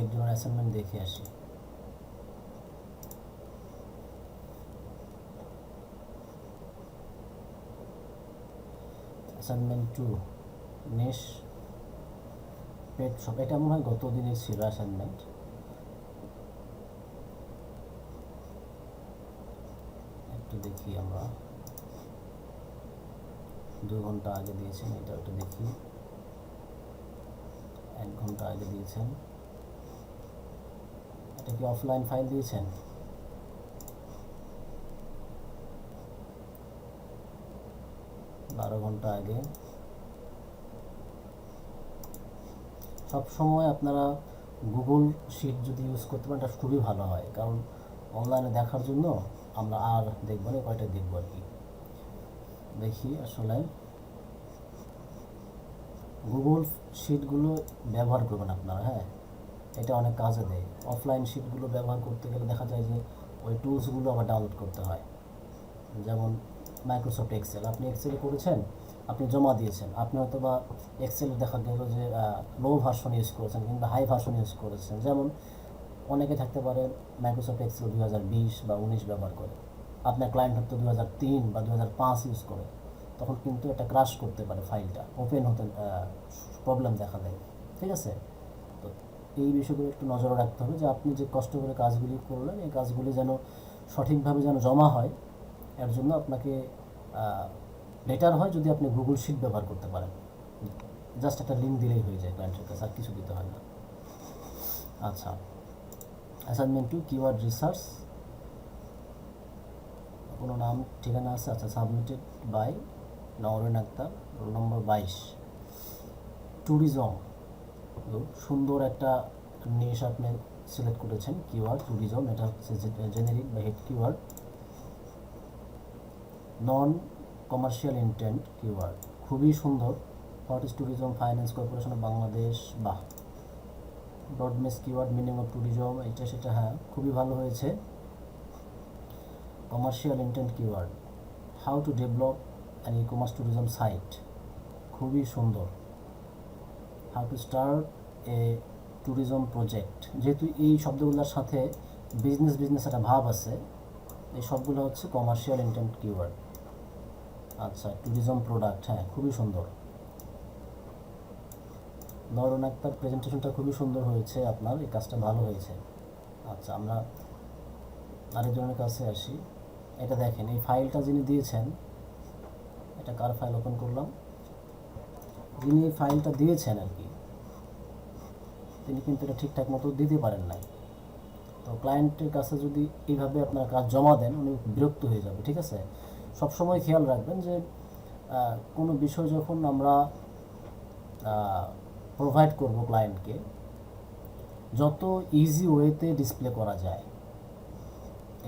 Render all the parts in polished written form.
একজনের অ্যাসাইনমেন্ট দেখে আসি। অ্যাসাইনমেন্ট 2 নিশ পেট শপ, এটা মনে হয় গত দিনের ছিল অ্যাসাইনমেন্ট। একটু দেখি আমরা, 2 ঘন্টা আগে দিয়েছেন, এটা একটু দেখি। 1 ঘন্টা আগে দিয়েছেন। এটা কি অফলাইন ফাইল দিয়েছেন? বারো ঘন্টা আগে। সব সময় আপনারা গুগল শিট যদি ইউজ করতে পারেন এটা খুবই ভালো হয়, কারণ অনলাইনে দেখার জন্য আমরা আর দেখব না, কয়টা দেখব আর কি। দেখি আসলে গুগল শিটগুলো ব্যবহার করবেন আপনারা, হ্যাঁ এটা অনেক কাজে দেয়। অফলাইন শিটগুলো ব্যবহার করতে গেলে দেখা যায় যে ওই টুলসগুলো আবার ডাউনলোড করতে হয়। যেমন মাইক্রোসফট এক্সেল, আপনি এক্সেলে করেছেন, আপনি জমা দিয়েছেন, আপনি হয়তো বা এক্সেল দেখা গেল যে লো ভার্সন ইউজ করেছেন কিংবা হাই ভার্সন ইউজ করেছেন। যেমন অনেকে থাকতে পারে মাইক্রোসফট এক্সেল 2020 বা 19 ব্যবহার করে, আপনার ক্লায়েন্ট হয়তো 2003 বা 2005 ইউজ করে, তখন কিন্তু এটা ক্রাশ করতে পারে, ফাইলটা ওপেন হতে প্রবলেম দেখা দেয়। ঠিক আছে, তো এই বিষয়গুলো একটু নজরে রাখতে হবে যে আপনি যে কষ্ট করে কাজগুলি করলেন এই কাজগুলি যেন সঠিকভাবে যেন জমা হয়। এর জন্য আপনাকে বেটার হয় যদি আপনি গুগল শিট ব্যবহার করতে পারেন। জাস্ট একটা লিঙ্ক দিলেই হয়ে যায় ক্লায়েন্টের কাছে, আর কিছু দিতে হয় না। আচ্ছা, অ্যাসাইনমেন্ট 2 কিওয়ার্ড রিসার্চ, কোনো নাম ঠিকানা আছে? আচ্ছা, submitted by Nowrin Akter, roll number 22। Tourism, সুন্দর একটা নিশ আপনি সিলেক্ট করেছেন, কিওয়ার্ড ট্যুরিজম, এটা হচ্ছে জেনেরিক বা head keyword. Non commercial intent keyword, খুবই সুন্দর। What is tourism? Finance corporation of Bangladesh, বাহ। ব্রডমেস কিওয়ার্ড, মিনিং অফ ট্যুরিজম, এটা সেটা, হ্যাঁ খুবই ভালো হয়েছে। Commercial intent keyword, how to develop an e commerce tourism site, খুবই সুন্দর। How to start a tourism project, যেহেতু এই শব্দগুলোর সাথে বিজনেস একটা ভাব আছে, এই সবগুলো হচ্ছে কমার্শিয়াল ইন্টেন্ট কিওয়ার্ড। আচ্ছা, ট্যুরিজম প্রোডাক্ট, হ্যাঁ খুবই সুন্দর। নওরিন আক্তার, প্রেজেন্টেশনটা খুবই সুন্দর হয়েছে আপনার, এই কাজটা ভালো হয়েছে। আচ্ছা, আমরা আরেকজনের কাছে আসি। এটা দেখেন, এই ফাইলটা যিনি দিয়েছেন, এটা কার ফাইল ওপেন করলাম, যিনি এই ফাইলটা দিয়েছেন আর কি, তিনি কিন্তু এটা ঠিকঠাক মতো দিতে পারেন নাই। তো ক্লায়েন্টের কাছে যদি এইভাবে আপনার কাজ জমা দেন, উনি বিরক্ত হয়ে যাবে। ঠিক আছে, সবসময় খেয়াল রাখবেন যে কোনো বিষয় যখন আমরা প্রোভাইড করব ক্লায়েন্টকে, যত ইজি ওয়েতে ডিসপ্লে করা যায়।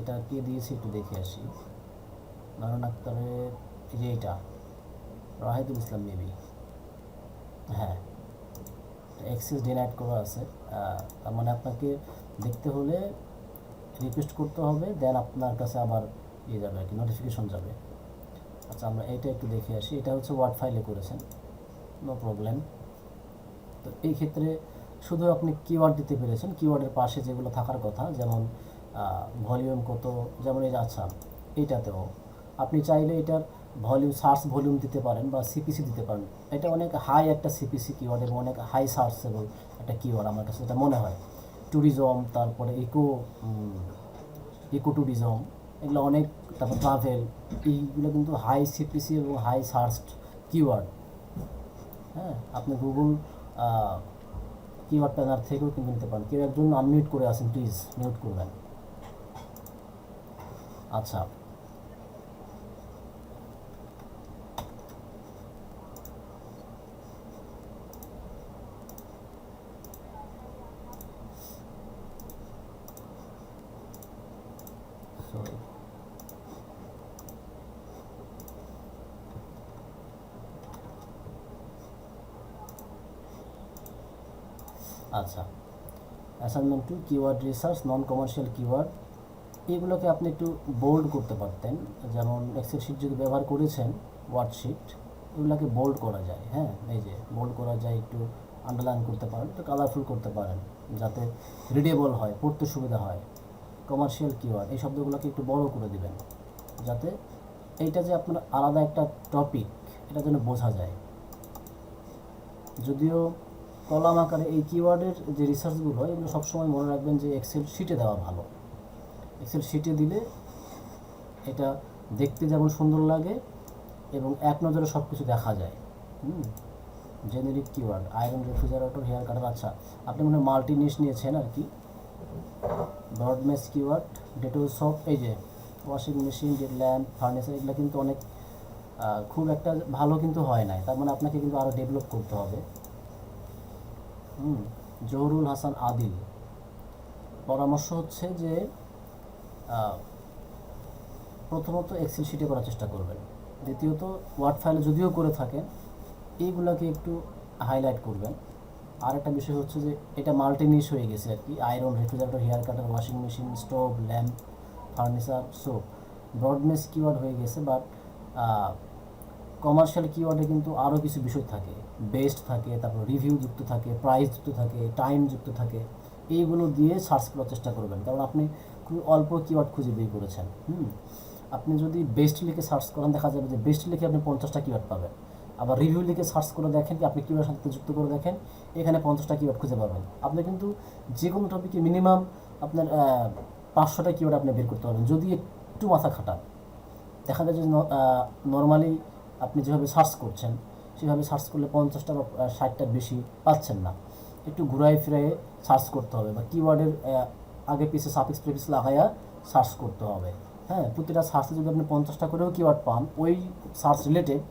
এটা কে দিয়েছি একটু দেখে আসি। নওরিন আক্তারের, যে এটা রাহিদুল ইসলাম মেবি, হ্যাঁ অ্যাক্সেস ডিনাইড করা আছে। তার মানে আপনাকে দেখতে হলে রিকোয়েস্ট করতে হবে, দেন আপনার কাছে আবার ইয়ে যাবে আর কি, নোটিফিকেশন যাবে। আচ্ছা, আমরা এইটা একটু দেখে আসি। এটা হচ্ছে ওয়ার্ড ফাইলে করেছেন, নো প্রবলেম। তো এই ক্ষেত্রে শুধু আপনি কিওয়ার্ড দিতে পেরেছেন, কিওয়ার্ডের পাশে যেগুলো থাকার কথা, যেমন ভলিউম কত, যেমন এই, আচ্ছা এইটাতেও আপনি চাইলে এটার ভলিউম, সার্চ ভলিউম দিতে পারেন বা সিপিসি দিতে পারেন। এটা অনেক হাই একটা সিপিসি কিওয়ার্ড এবং অনেক হাই সার্চেবল একটা কিওয়ার্ড আমার কাছে এটা মনে হয়। ট্যুরিজম, তারপরে ইকো ট্যুরিজম, এগুলো অনেক, তারপর ট্রাভেল, এইগুলো কিন্তু হাই সিপিসি এবং হাই সার্চড কিওয়ার্ড। হ্যাঁ, আপনি গুগল কিওয়ার্ড প্ল্যানার থেকেও কিন্তু নিতে পারেন। কেউ একজন আনমিউট করে আসেন, প্লিজ মিউট করবেন। আচ্ছা, সরি, আচ্ছা, অ্যাসাইনমেন্ট 2 কিওয়ার্ড রিসার্চ, নন কমার্শিয়াল কিওয়ার্ড, এগুলোকে আপনি একটু বোল্ড করতে পারতেন। যেমন এক্সেল শিট যদি ব্যবহার করেছেন, ওয়ার্কশিট, এগুলোকে বোল্ড করা যায়। হ্যাঁ, এই যে বোল্ড করা যায়, একটু আন্ডারলাইন করতে পারেন, একটু কালারফুল করতে পারেন, যাতে রিডেবল হয়, পড়তে সুবিধা হয়। কমার্শিয়াল কিওয়ার্ড, এই শব্দগুলোকে একটু বড় করে দিবেন যাতে এইটা যে আপনার আলাদা একটা টপিক এটা যেন বোঝা যায়। যদিও কলাম আকারে এই কিওয়ার্ডের যে রিসার্চগুলো এগুলো সবসময় মনে রাখবেন যে এক্সেল শিটে দেওয়া ভালো। এক্সেল শিটে দিলে এটা দেখতে যেমন সুন্দর লাগে এবং এক নজরে সব কিছু দেখা যায়। Generic keyword, iron, refrigerator, hair cutter. আচ্ছা, আপনি মনে হয় মাল্টি নিশ নিয়েছেন আর কি। Broad match keyword, Dettol soap, এই যে ওয়াশিং মেশিন, ল্যাম্প, ফার্নিচার, এগুলো কিন্তু অনেক খুব একটা ভালো কিন্তু হয় নাই, তার মানে আপনাকে কিন্তু আরও ডেভেলপ করতে হবে। জহুরুল হাসান আদিল, পরামর্শ হচ্ছে যে প্রথমত এক্সেল শিটে করার চেষ্টা করবেন, দ্বিতীয়ত ওয়ার্ড ফাইলে যদিও করে থাকেন এইগুলোকে একটু হাইলাইট করবেন। আর একটা বিষয় হচ্ছে যে এটা মাল্টি নিশ হয়ে গেছে আর কি, iron, refrigerator, hair cutter, washing machine, stove, lamp, furniture, soap, broad match keyword হয়ে গেছে। বাট কমার্শিয়াল কিওয়ার্ডে কিন্তু আরও কিছু বিষয় থাকে, বেস্ট থাকে, তারপর রিভিউ যুক্ত থাকে, প্রাইস যুক্ত থাকে, টাইম যুক্ত থাকে। এইগুলো দিয়ে সার্চ করার চেষ্টা করবেন, কারণ আপনি খুব অল্প কিওয়ার্ড খুঁজে বের করেছেন। আপনি যদি বেস্ট লিখে সার্চ করেন দেখা যাবে যে বেস্ট লিখে আপনি 50টা কিওয়ার্ড পাবেন। আবার রিভিউ লিখে সার্চ করে দেখেন কি আপনি কিওয়ার্ডের সাথে যুক্ত করে দেখেন, এখানে 50টা কিওয়ার্ড খুঁজে পাবেন। আপনি কিন্তু যে কোনো টপিকে মিনিমাম আপনার 500টা কিওয়ার্ড আপনি বের করতে পারবেন যদি একটু মাথা খাটান। দেখা যায় যে নর্মালি আপনি যেভাবে সার্চ করছেন সেভাবে সার্চ করলে 50টা বা 60টার বেশি পাচ্ছেন না। একটু ঘুরাই ফিরাই সার্চ করতে হবে, বা কিওয়ার্ডের আগে পিছে সাফিক্স প্রিফিক্স লাগাইয়া সার্চ করতে হবে। হ্যাঁ, প্রতিটা সার্চে যদি আপনি 50টা করেও কিওয়ার্ড পান ওই সার্চ রিলেটেড,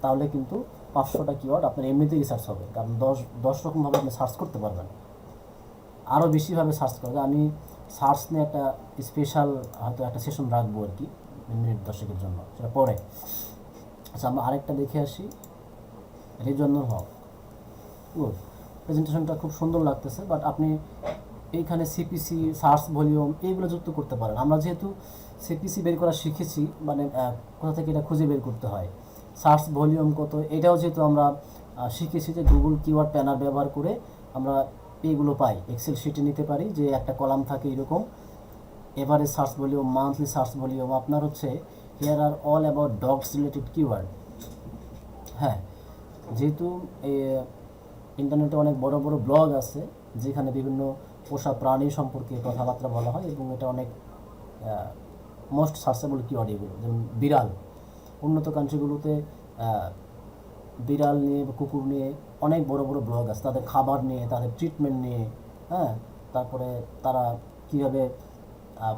তাহলে কিন্তু 500টা কিওয়ার্ড আপনার এমনিতেই রিসার্চ হবে, কারণ 10 রকমভাবে আপনি সার্চ করতে পারবেন। আরও বেশিভাবে সার্চ করা যায়। আমি সার্চ নিয়ে একটা স্পেশাল হয়তো একটা সেশন রাখবো আর কি, মিনিট 10-এর জন্য, সেটা পরে। আচ্ছা, আমরা আরেকটা দেখে আসি। রেজওয়ানুল হক, গুড, প্রেজেন্টেশনটা খুব সুন্দর লাগতেছে, বাট আপনি এইখানে সিপিসি, সার্চ ভলিউম এইগুলো যুক্ত করতে পারেন। আমরা যেহেতু সিপিসি বের করা শিখেছি, মানে কোথা থেকে এটা খুঁজে বের করতে হয়, সার্চ ভলিউম কত, এটাও যেহেতু আমরা শিখেছি যে গুগল কিওয়ার্ড প্ল্যানার ব্যবহার করে আমরা এইগুলো পাই, এক্সেল শিটে নিতে পারি যে একটা কলাম থাকে এরকম, average search volume, monthly search volume. আপনার হচ্ছে here are all about dogs related keyword. হ্যাঁ, যেহেতু ইন্টারনেটে অনেক বড় বড় ব্লগ আছে যেখানে বিভিন্ন পোষা প্রাণী সম্পর্কে কথাবার্তা বলা হয়, এবং এটা অনেক মোস্ট সার্চেবল কিওয়ার্ড এগুলো। যেমন বিড়াল, উন্নত কান্ট্রিগুলোতে বিড়াল নিয়ে বা কুকুর নিয়ে অনেক বড় বড় ব্লগ আছে, তাদের খাবার নিয়ে, তাদের ট্রিটমেন্ট নিয়ে, হ্যাঁ, তারপরে তারা কীভাবে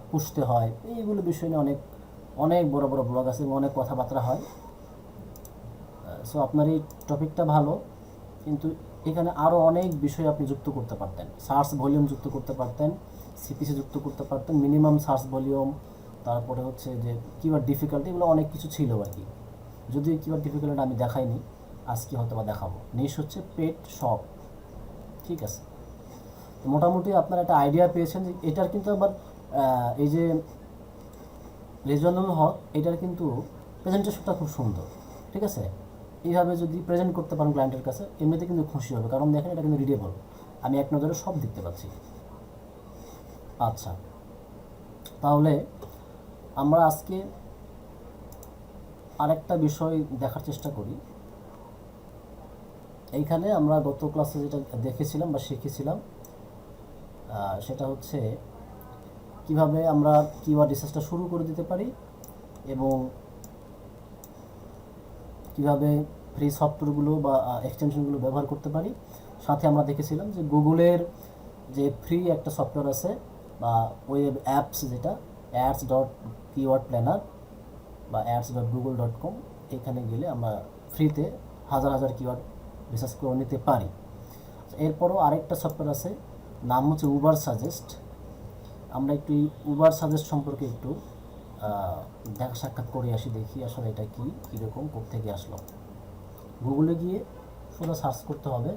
পুষতে হয়, এইগুলো বিষয় নিয়ে অনেক অনেক বড় বড় ব্লগ আছে এবং অনেক কথাবার্তা হয়। সো আপনার এই টপিকটা ভালো, কিন্তু এখানে আরও অনেক বিষয় আপনি যুক্ত করতে পারতেন। সার্চ ভলিউম যুক্ত করতে পারতেন, সিপিসি যুক্ত করতে পারতেন, মিনিমাম সার্চ ভলিউম, তারপরে হচ্ছে যে কিওয়ার্ড ডিফিকাল্টি, এগুলো অনেক কিছু ছিল আর কি। যদিও কিওয়ার্ড ডিফিকাল্টি আমি দেখাইনি, আজকে হয়তো বা দেখাবো। নিশ হচ্ছে পেট শপ, ঠিক আছে। তো মোটামুটি আপনারা একটা আইডিয়া পেয়েছেন যে এটার কিন্তু আবার এই যে রেজওয়ানুল হক, এটার কিন্তু প্রেজেন্টেশনটা খুব সুন্দর, ঠিক আছে। এইভাবে যদি প্রেজেন্ট করতে পারেন ক্লায়েন্টের কাছে, এমনিতে কিন্তু খুশি হবে, কারণ দেখেন এটা কিন্তু রিডেবল, আমি এক নজরে সব দেখতে পাচ্ছি। আচ্ছা, তাহলে আমরা আজকে আরেকটা বিষয় দেখার চেষ্টা করি। এইখানে আমরা গত ক্লাসে যেটা দেখেছিলাম বা শিখেছিলাম সেটা হচ্ছে কিভাবে আমরা কিওয়ার্ড রিসার্চটা শুরু করে দিতে পারি এবং কিভাবে ফ্রি সফটওয়্যারগুলো বা এক্সটেনশনগুলো ব্যবহার করতে পারি। সাথে আমরা দেখেছিলাম যে গুগলের যে ফ্রি একটা সফটওয়্যার আছে বা ওয়েব অ্যাপস, যেটা ads.keywordplanner বা ads.google.com, এখানে গেলে আমরা ফ্রিতে হাজার হাজার কিওয়ার্ড রিসার্চ করে নিতে পারি। এরপরও আরেকটা সফটওয়্যার আছে, নাম হচ্ছে উবার সাজেস্ট। আমরা একটু উবার সাজেস্ট সম্পর্কে একটু দেখা সাক্ষাৎ করে আসি, দেখি আসলে এটা কীরকম, কোত্থেকে আসলো। গুগলে গিয়ে সোজা সার্চ করতে হবে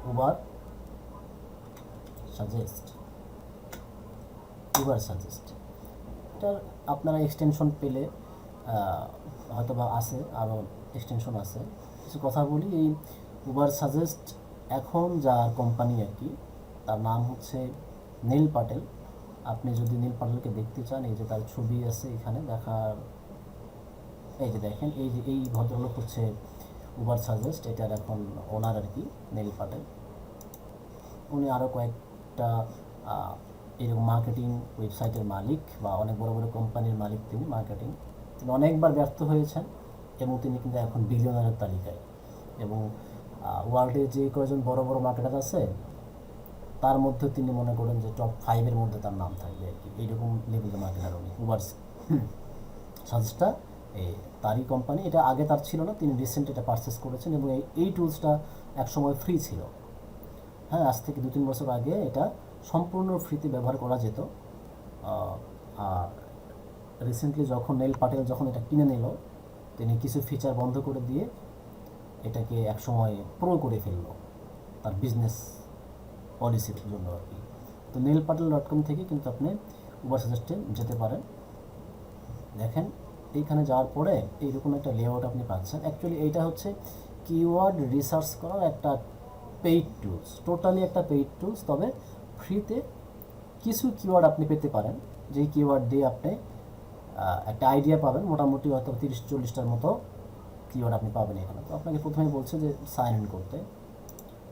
উবার সাজেস্ট, উবার সাজেস্ট। এটার আপনারা এক্সটেনশন পেলে হয়তো বা আছে, আরও এক্সটেনশন আছে। কিছু কথা বলি, এই উবার সাজেস্ট এখন যার কোম্পানি আর কি, তার নাম হচ্ছে নীল পাটেল। আপনি যদি নীল পাটেলকে দেখতে চান, এই যে তার ছবি আছে এখানে দেখার, এই যে দেখেন, এই যে এই ভদ্রলোক হচ্ছে উবার সাজেস্ট এটার এখন ওনার আর কি, নীল পাটেল। উনি আরও কয়েকটা এরকম মার্কেটিং ওয়েবসাইটের মালিক বা অনেক বড় বড় কোম্পানির মালিক তিনি। তিনি অনেকবার ব্যর্থ হয়েছেন এবং তিনি কিন্তু এখন বিলিয়নারের তালিকায়। এবং ওয়ার্ল্ডে যে কয়েকজন বড় বড় মার্কেটার আছে তার মধ্যে তিনি মনে করেন যে টপ 5-এর মধ্যে তার নাম থাকবে আর কি, এইরকম লেভেলের মার্কেটার উনি। উবার সাজেস্টটা তারই কোম্পানি। এটা আগে তার ছিল না, তিনি রিসেন্ট এটা পারচেস করেছেন এবং এই টুলসটা একসময় ফ্রি ছিল। হ্যাঁ, আজ থেকে 2-3 বছর আগে এটা সম্পূর্ণ ফ্রিতে ব্যবহার করা যেত। আর রিসেন্টলি যখন নীল পাটেল যখন এটা কিনে নিল, তিনি কিছু ফিচার বন্ধ করে দিয়ে এটাকে একসময় প্রো করে ফেললো তার বিজনেস পলিসির জন্য আর কি। তো neilpatel.com থেকে কিন্তু আপনি উবার সাজেস্টে যেতে পারেন। দেখেন এইখানে যাওয়ার পরে এইরকম একটা লেআউট আপনি পাচ্ছেন। অ্যাকচুয়ালি এইটা হচ্ছে কিওয়ার্ড রিসার্চ করার একটা পেইড টুলস, টোটালি একটা পেইড টুলস। তবে ফ্রিতে কিছু কিওয়ার্ড আপনি পেতে পারেন, যেই কিওয়ার্ড দিয়ে আপনি একটা আইডিয়া পাবেন। মোটামুটি হয়তো 30-40টার মতো কিওয়ার্ড আপনি পাবেন এখানে। তো আপনাকে প্রথমে বলছে যে সাইন ইন করতে,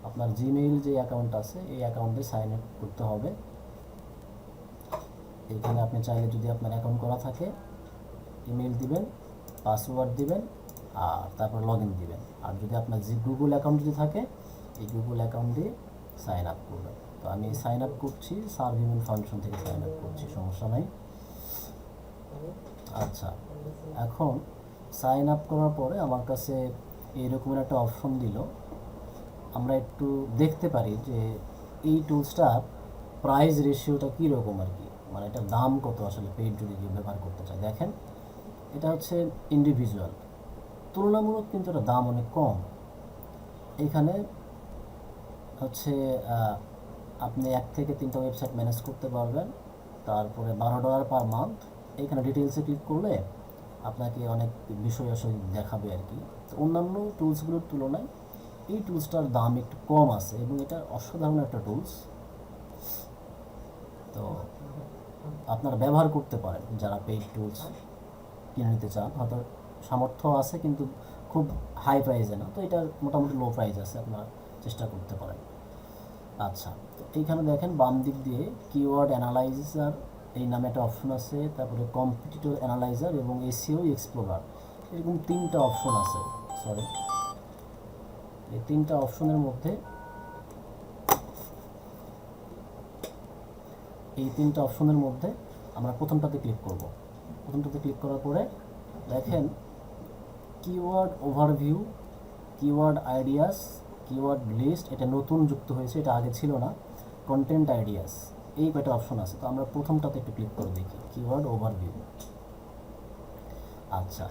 আপনার জিমেইল যে অ্যাকাউন্ট আছে এই অ্যাকাউন্টে সাইন ইন করতে হবে। এইখানে আপনি চাইলে যদি আপনার অ্যাকাউন্ট করা থাকে ইমেল দিবেন, পাসওয়ার্ড দিবেন, আর তারপর লগ ইন দিবেন। আর যদি আপনার যে গুগল অ্যাকাউন্ট যদি থাকে এই গুগল অ্যাকাউন্ট দিয়ে সাইন আপ করবেন। তো আমি সাইন আপ করছি, সার্ভ হিউম্যান ফাউন্ডেশন থেকে সাইন আপ করছি, সমস্যা নাই। আচ্ছা, এখন সাইন আপ করার পরে আমার কাছে এইরকমের একটা অপশন দিল। আমরা একটু দেখতে পারি যে এই টুলসটার প্রাইস রেশিওটা কীরকম আর কি, মানে এটার দাম কত আসলে পেইড যদি কেউ ব্যবহার করতে চায়। দেখেন এটা হচ্ছে ইন্ডিভিজুয়াল, তুলনামূলক কিন্তু এটার দাম অনেক কম। এইখানে হচ্ছে আপনি 1 থেকে 3টা ওয়েবসাইট ম্যানেজ করতে পারবেন। তারপরে $12 পার মান্থ। এইখানে ডিটেলসে ক্লিক করলে আপনাকে অনেক বিষয় আসলে দেখাবে আর কি। তো অন্যান্য টুলসগুলোর তুলনায় এই টুলসটার দাম একটু কম আছে এবং এটা অসাধারণ একটা টুলস। তো আপনারা ব্যবহার করতে পারেন যারা পেইড টুলস কিনে নিতে চান। হয়তো সামর্থ্য আছে কিন্তু খুব হাই প্রাইসে না, তো এটা মোটামুটি লো প্রাইস আছে, আপনারা চেষ্টা করতে পারেন। আচ্ছা, তো এইখানে দেখেন বাম দিক দিয়ে কিওয়ার্ড অ্যানালাইজার এই নামে একটা অপশন আছে, তারপরে কম্পিটিটর অ্যানালাইজার এবং এসইও এক্সপ্লোরার, এরকম 3টা অপশন আছে। সরি, এই 3টা অপশনের মধ্যে আমরা প্রথমটাতে ক্লিক করব। প্রথমটাতে ক্লিক করার পরে দেখেন keyword overview, keyword ideas, keyword list, এটা নতুন যুক্ত হয়েছে, এটা আগে ছিল না। কন্টেন্ট আইডিয়াস, এই কয়টা অপশন আছে। তো আমরা প্রথমটাতে একটু ক্লিক করে দেখি, কিওয়ার্ড ওভারভিউ। আচ্ছা,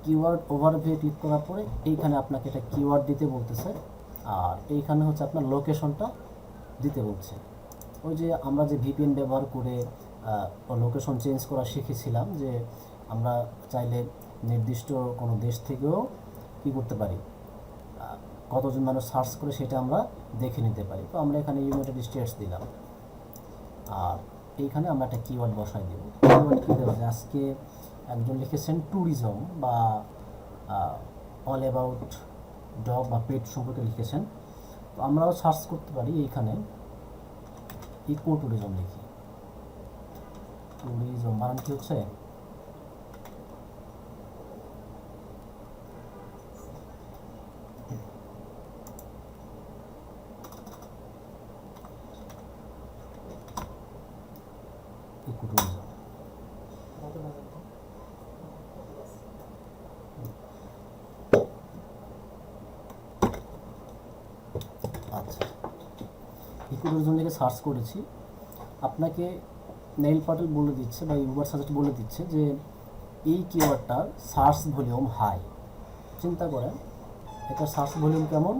কিওয়ার্ড ওভারভিউ ক্লিক করার পরে এইখানে আপনাকে একটা কিওয়ার্ড দিতে বলতেছে, আর এইখানে হচ্ছে আপনার লোকেশনটা দিতে বলছে। ওই যে আমরা যে ভিপিএন ব্যবহার করে লোকেশন চেঞ্জ করা শিখেছিলাম, যে আমরা চাইলে নির্দিষ্ট কোনো দেশ থেকেও কী করতে পারি, কতজন মানুষ সার্চ করে সেটা আমরা দেখে নিতে পারি। তো আমরা এখানে ইউনাইটেড স্টেটস দিলাম, আর এইখানে আমরা একটা কিওয়ার্ড বসাই দেব। কিওয়ার্ড কী দেওয়া যায়, আজকে একজন লিখেছেন ট্যুরিজম বা অল অ্যাবাউট ডগ বা পেট সম্পর্কে লিখেছেন। তো আমরাও সার্চ করতে পারি, এইখানে ইকো ট্যুরিজম লিখি। ট্যুরিজম বানান কি হচ্ছে, ইকো ট্যুরিজম। আচ্ছা, ইকো ট্যুরিজম থেকে সার্চ করেছি। আপনাকে নেইল পাটেল বলে দিচ্ছে বা উবার সাজেস্ট বলে দিচ্ছে যে এই কিওয়ার্ডটার সার্চ ভলিউম হাই। চিন্তা করেন এটার সার্চ ভলিউম কেমন,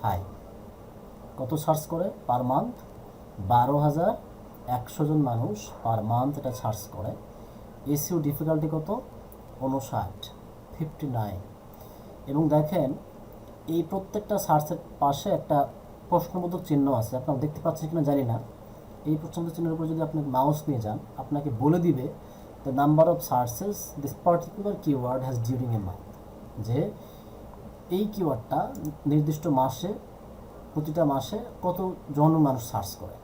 হাই। কত সার্চ করে পার মান্থ, 12,100 জন মানুষ পার মান্থ এটা সার্চ করে। এসইও ডিফিকাল্টি কত, 59। এবং দেখেন এই প্রত্যেকটা সার্চের পাশে একটা প্রশ্নবোধক চিহ্ন আছে, আপনারা দেখতে পাচ্ছেন কিনা জানি না। এই প্রশ্নবোধক চিহ্নের উপর যদি আপনি মাউস নিয়ে যান, আপনাকে বলে দিবে the number of searches this particular keyword has during a month, যে এই কিওয়ার্ডটা নির্দিষ্ট মাসে, প্রতিটা মাসে কতজন মানুষ সার্চ করে।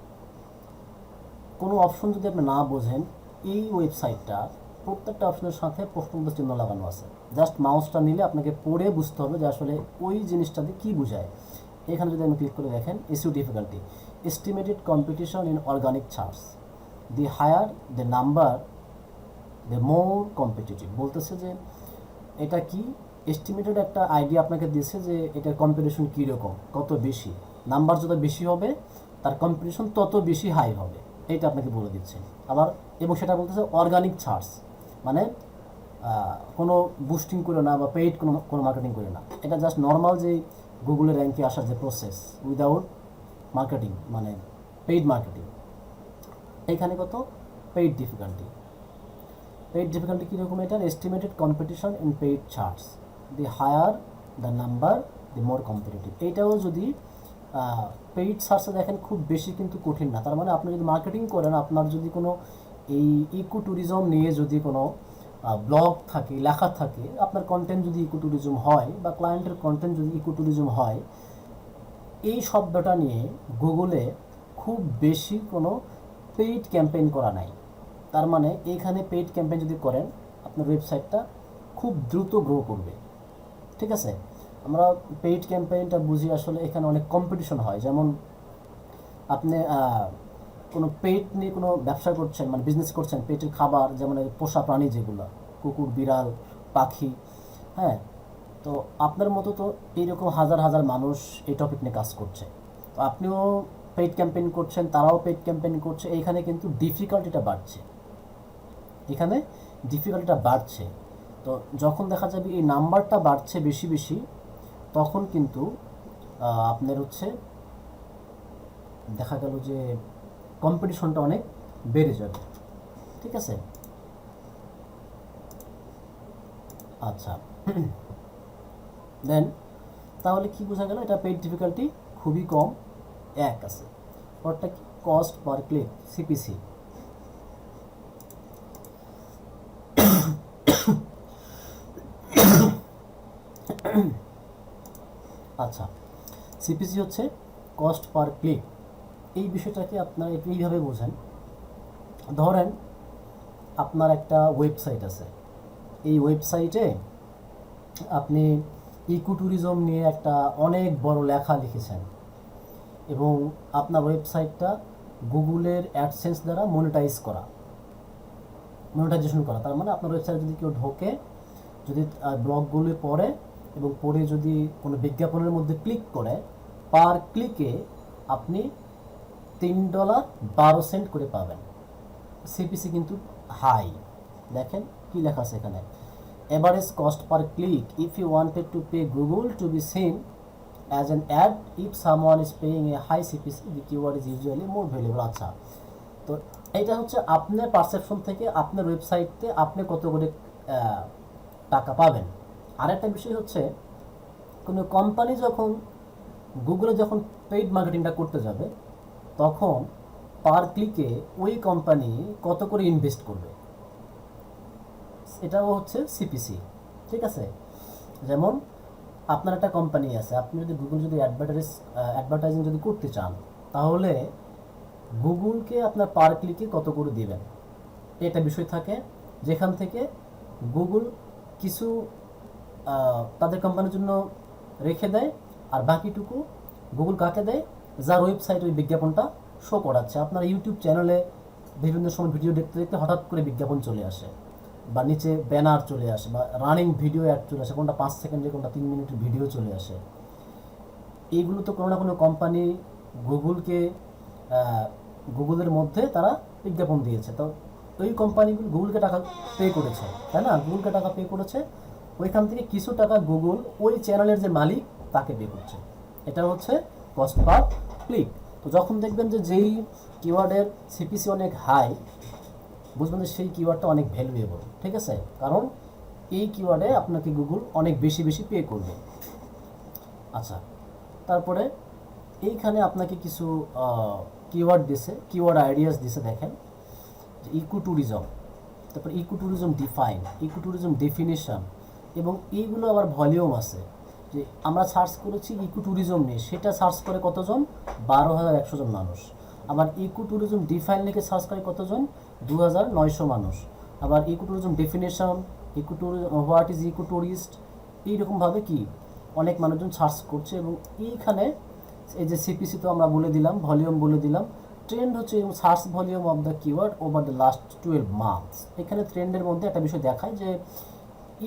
কোনো অপশন যদি আপনি না বোঝেন, এই ওয়েবসাইটটা প্রত্যেকটা অপশনের সাথে প্রশ্নবোধক চিহ্ন লাগানো আছে। জাস্ট মাউসটা নিলে আপনাকে পড়ে বুঝতে হবে যে আসলে ওই জিনিসটা দিয়ে কী বোঝায়। এখানে যদি আমি ক্লিক করে দেখেন, SEO difficulty estimated competition in organic search, the higher the number the more competitive. বলতেছে যে এটা কি এস্টিমেটেড একটা আইডিয়া আপনাকে দিয়েছে যে এটার কম্পিটিশন কীরকম, কত বেশি, নাম্বার যত বেশি হবে তার কম্পিটিশন তত বেশি হাই হবে, এইটা আপনাকে বলে দিচ্ছে। আবার এবং সেটা বলতেছে অর্গানিক সার্চ, মানে কোনো বুস্টিং করে না বা পেইড কোনো মার্কেটিং করে না, এটা জাস্ট নর্মাল যে গুগলের র্যাঙ্কে আসার যে প্রসেস উইদাউট মার্কেটিং, মানে পেইড মার্কেটিং। এইখানে কত পেইড ডিফিকাল্টি, পেইড ডিফিকাল্টি কীরকম, এটার estimated competition in paid charts, the higher the number the more competitive. এইটাও যদি পেইড সার্চে দেখেন খুব বেশি কিন্তু কঠিন না। তার মানে আপনি যদি মার্কেটিং করেন, আপনার যদি কোনো এই ইকো ট্যুরিজম নিয়ে যদি কোনো ব্লগ থাকে, লেখা থাকে, আপনার কন্টেন্ট যদি ইকো ট্যুরিজম হয় বা ক্লায়েন্টের কন্টেন্ট যদি ইকো ট্যুরিজম হয়, এই শব্দটা নিয়ে গুগলে খুব বেশি কোনো পেইড ক্যাম্পেইন করা নাই। তার মানে এইখানে পেইড ক্যাম্পেইন যদি করেন, আপনার ওয়েবসাইটটা খুব দ্রুত গ্রো করবে। ঠিক আছে, আমরা পেইড ক্যাম্পেইনটা বুঝি আসলে এখানে অনেক কম্পিটিশন হয়। যেমন আপনি কোনো পেট নিয়ে কোনো ব্যবসা করছেন, মানে বিজনেস করছেন, পেটের খাবার, যেমন পোষা প্রাণী যেগুলো কুকুর, বিড়াল, পাখি, হ্যাঁ, তো আপনার মতো তো এইরকম হাজার হাজার মানুষ এই টপিক নিয়ে কাজ করছে। তো আপনিও পেইড ক্যাম্পেইন করছেন, তারাও পেইড ক্যাম্পেইন করছে। এইখানে কিন্তু ডিফিকাল্টিটা বাড়ছে, এখানে ডিফিকাল্টিটা বাড়ছে। তো যখন দেখা যাবে এই নাম্বারটা বাড়ছে বেশি বেশি, তখন কিন্তু আপনার হচ্ছে দেখা গেল যে কম্পিটিশনটা অনেক বেড়ে যাবে। ঠিক আছে, আচ্ছা দেন তাহলে কি বোঝা গেল, এটা পেইড ডিফিকাল্টি খুবই কম, এক আছে। পরটা কি, কস্ট পার ক্লিক, সিপিসি। আচ্ছা, সিপিসি হচ্ছে কস্ট পার ক্লিক। এই বিষয়টাকে আপনারা এইভাবে বোঝেন, ধরেন আপনার একটা ওয়েবসাইট আছে, এই ওয়েবসাইটে আপনি ইকো ট্যুরিজম নিয়ে একটা অনেক বড় লেখা লিখেছেন এবং আপনার ওয়েবসাইটটা গুগলের অ্যাডসেন্স দ্বারা মনিটাইজেশন করা। তার মানে আপনার ওয়েবসাইটে যদি কেউ ঢোকে, যদি ব্লগগুলি পড়ে এবং পড়ে যদি কোনো বিজ্ঞাপনের মধ্যে ক্লিক করে, পার ক্লিকে আপনি $3.12 করে পাবেন। সিপিসি কিন্তু হাই। দেখেন কি লেখা আছে এখানে, average cost per click if you wanted to pay Google to be seen as an ad if someone is paying a high CPC the keyword is usually more valuable. আচ্ছা, তো এটা হচ্ছে আপনার পারসেপশন থেকে আপনার ওয়েবসাইটে আপনি কত করে টাকা পাবেন। আরেকটা বিষয় হচ্ছে, কোনো কোম্পানি যখন গুগলে যখন পেইড মার্কেটিংটা করতে যাবে, তখন পার ক্লিকে ওই কোম্পানি কত করে ইনভেস্ট করবে, এটাও হচ্ছে সিপিসি। ঠিক আছে, যেমন আপনার একটা কোম্পানি আছে, আপনি যদি গুগল যদি অ্যাডভার্টাইজিং যদি করতে চান, তাহলে গুগলকে আপনার পার ক্লিকে কত করে দিবেন, এটা বিষয় থাকে, যেখান থেকে গুগল কিছু তাদের কোম্পানির জন্য রেখে দেয়, আর বাকিটুকু গুগল কাকে দেয়, যার ওয়েবসাইট ওই বিজ্ঞাপনটা শো করাচ্ছে। আপনার ইউটিউব চ্যানেলে বিভিন্ন সময় ভিডিও দেখতে দেখতে হঠাৎ করে বিজ্ঞাপন চলে আসে, বা নিচে ব্যানার চলে আসে, বা রানিং ভিডিও অ্যাড চলে আসে, কোনটা 5 সেকেন্ডে, কোনটা 3 মিনিটের ভিডিও চলে আসে। এইগুলো তো কোনো না কোনো কোম্পানি গুগলের মধ্যে তারা বিজ্ঞাপন দিয়েছে। তো ওই কোম্পানিগুলো গুগলকে টাকা পে করেছে, তাই না, গুগলকে টাকা পে করেছে, ওইখান থেকে কিছু টাকা গুগল ওই চ্যানেলের যে মালিক তাকে পে করছে। এটা হচ্ছে কস্ট পার ক্লিক। তো যখন দেখবেন যে যেই কিওয়ার্ডের সিপিসি অনেক হাই, বুঝবেন যে সেই কিওয়ার্ডটা অনেক ভ্যালুয়েবল। ঠিক আছে, কারণ এই কিওয়ার্ডে আপনাকে গুগল অনেক বেশি বেশি পে করবে। আচ্ছা, তারপরে এইখানে আপনাকে কিছু কিওয়ার্ড দিছে, কিওয়ার্ড আইডিয়াস দিছে। দেখেন যে ইকো ট্যুরিজম, তারপর eco tourism define, eco tourism definition, এবং এইগুলো আবার ভলিউম আছে। যে আমরা সার্চ করেছি ইকো ট্যুরিজম নিয়ে, সেটা সার্চ করে কতজন? 12,100 জন মানুষ। আবার ইকো ট্যুরিজম ডিফাইন লিখে সার্চ করে কতজন? 2,900 মানুষ। আবার eco tourism definition, eco tourism, what is eco tourist, এইরকমভাবে কি অনেক মানুষজন সার্চ করছে। এবং এইখানে এই যে সিপিসি তো আমরা বলে দিলাম, ভলিউম বলে দিলাম। ট্রেন্ড হচ্ছে search volume of the keyword over the last 12 months. এখানে ট্রেন্ডের মধ্যে একটা বিষয় দেখায় যে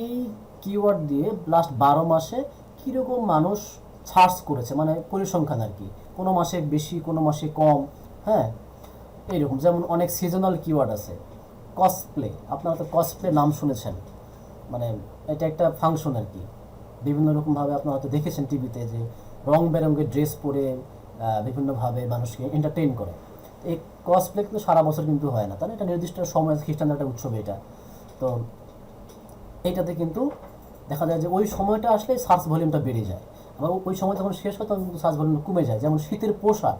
এই কিওয়ার্ড দিয়ে লাস্ট 12 মাসে কীরকম মানুষ সার্চ করেছে, মানে পরিসংখ্যান আর কি, কোনো মাসে বেশি কোনো মাসে কম। হ্যাঁ, এইরকম। যেমন অনেক সিজনাল কিওয়ার্ড আছে, কসপ্লে, আপনারা তো কসপ্লে নাম শুনেছেন, মানে এটা একটা ফাংশন আর কি। বিভিন্ন রকমভাবে আপনারা হয়তো দেখেছেন টিভিতে যে রং বেরঙের ড্রেস পরে বিভিন্নভাবে মানুষকে এন্টারটেইন করে। এই কসপ্লে কিন্তু সারা বছর কিন্তু হয় না, তাই না? এটা নির্দিষ্ট সময়, খ্রিস্টানদের একটা উৎসব এটা। তো এইটাতে কিন্তু দেখা যায় যে ওই সময়টা আসলে সার্চ ভলিউমটা বেড়ে যায়, আবার ওই সময় যখন শেষ হয় তখন কিন্তু সার্চ ভলিউম কমে যায়। যেমন শীতের পোশাক,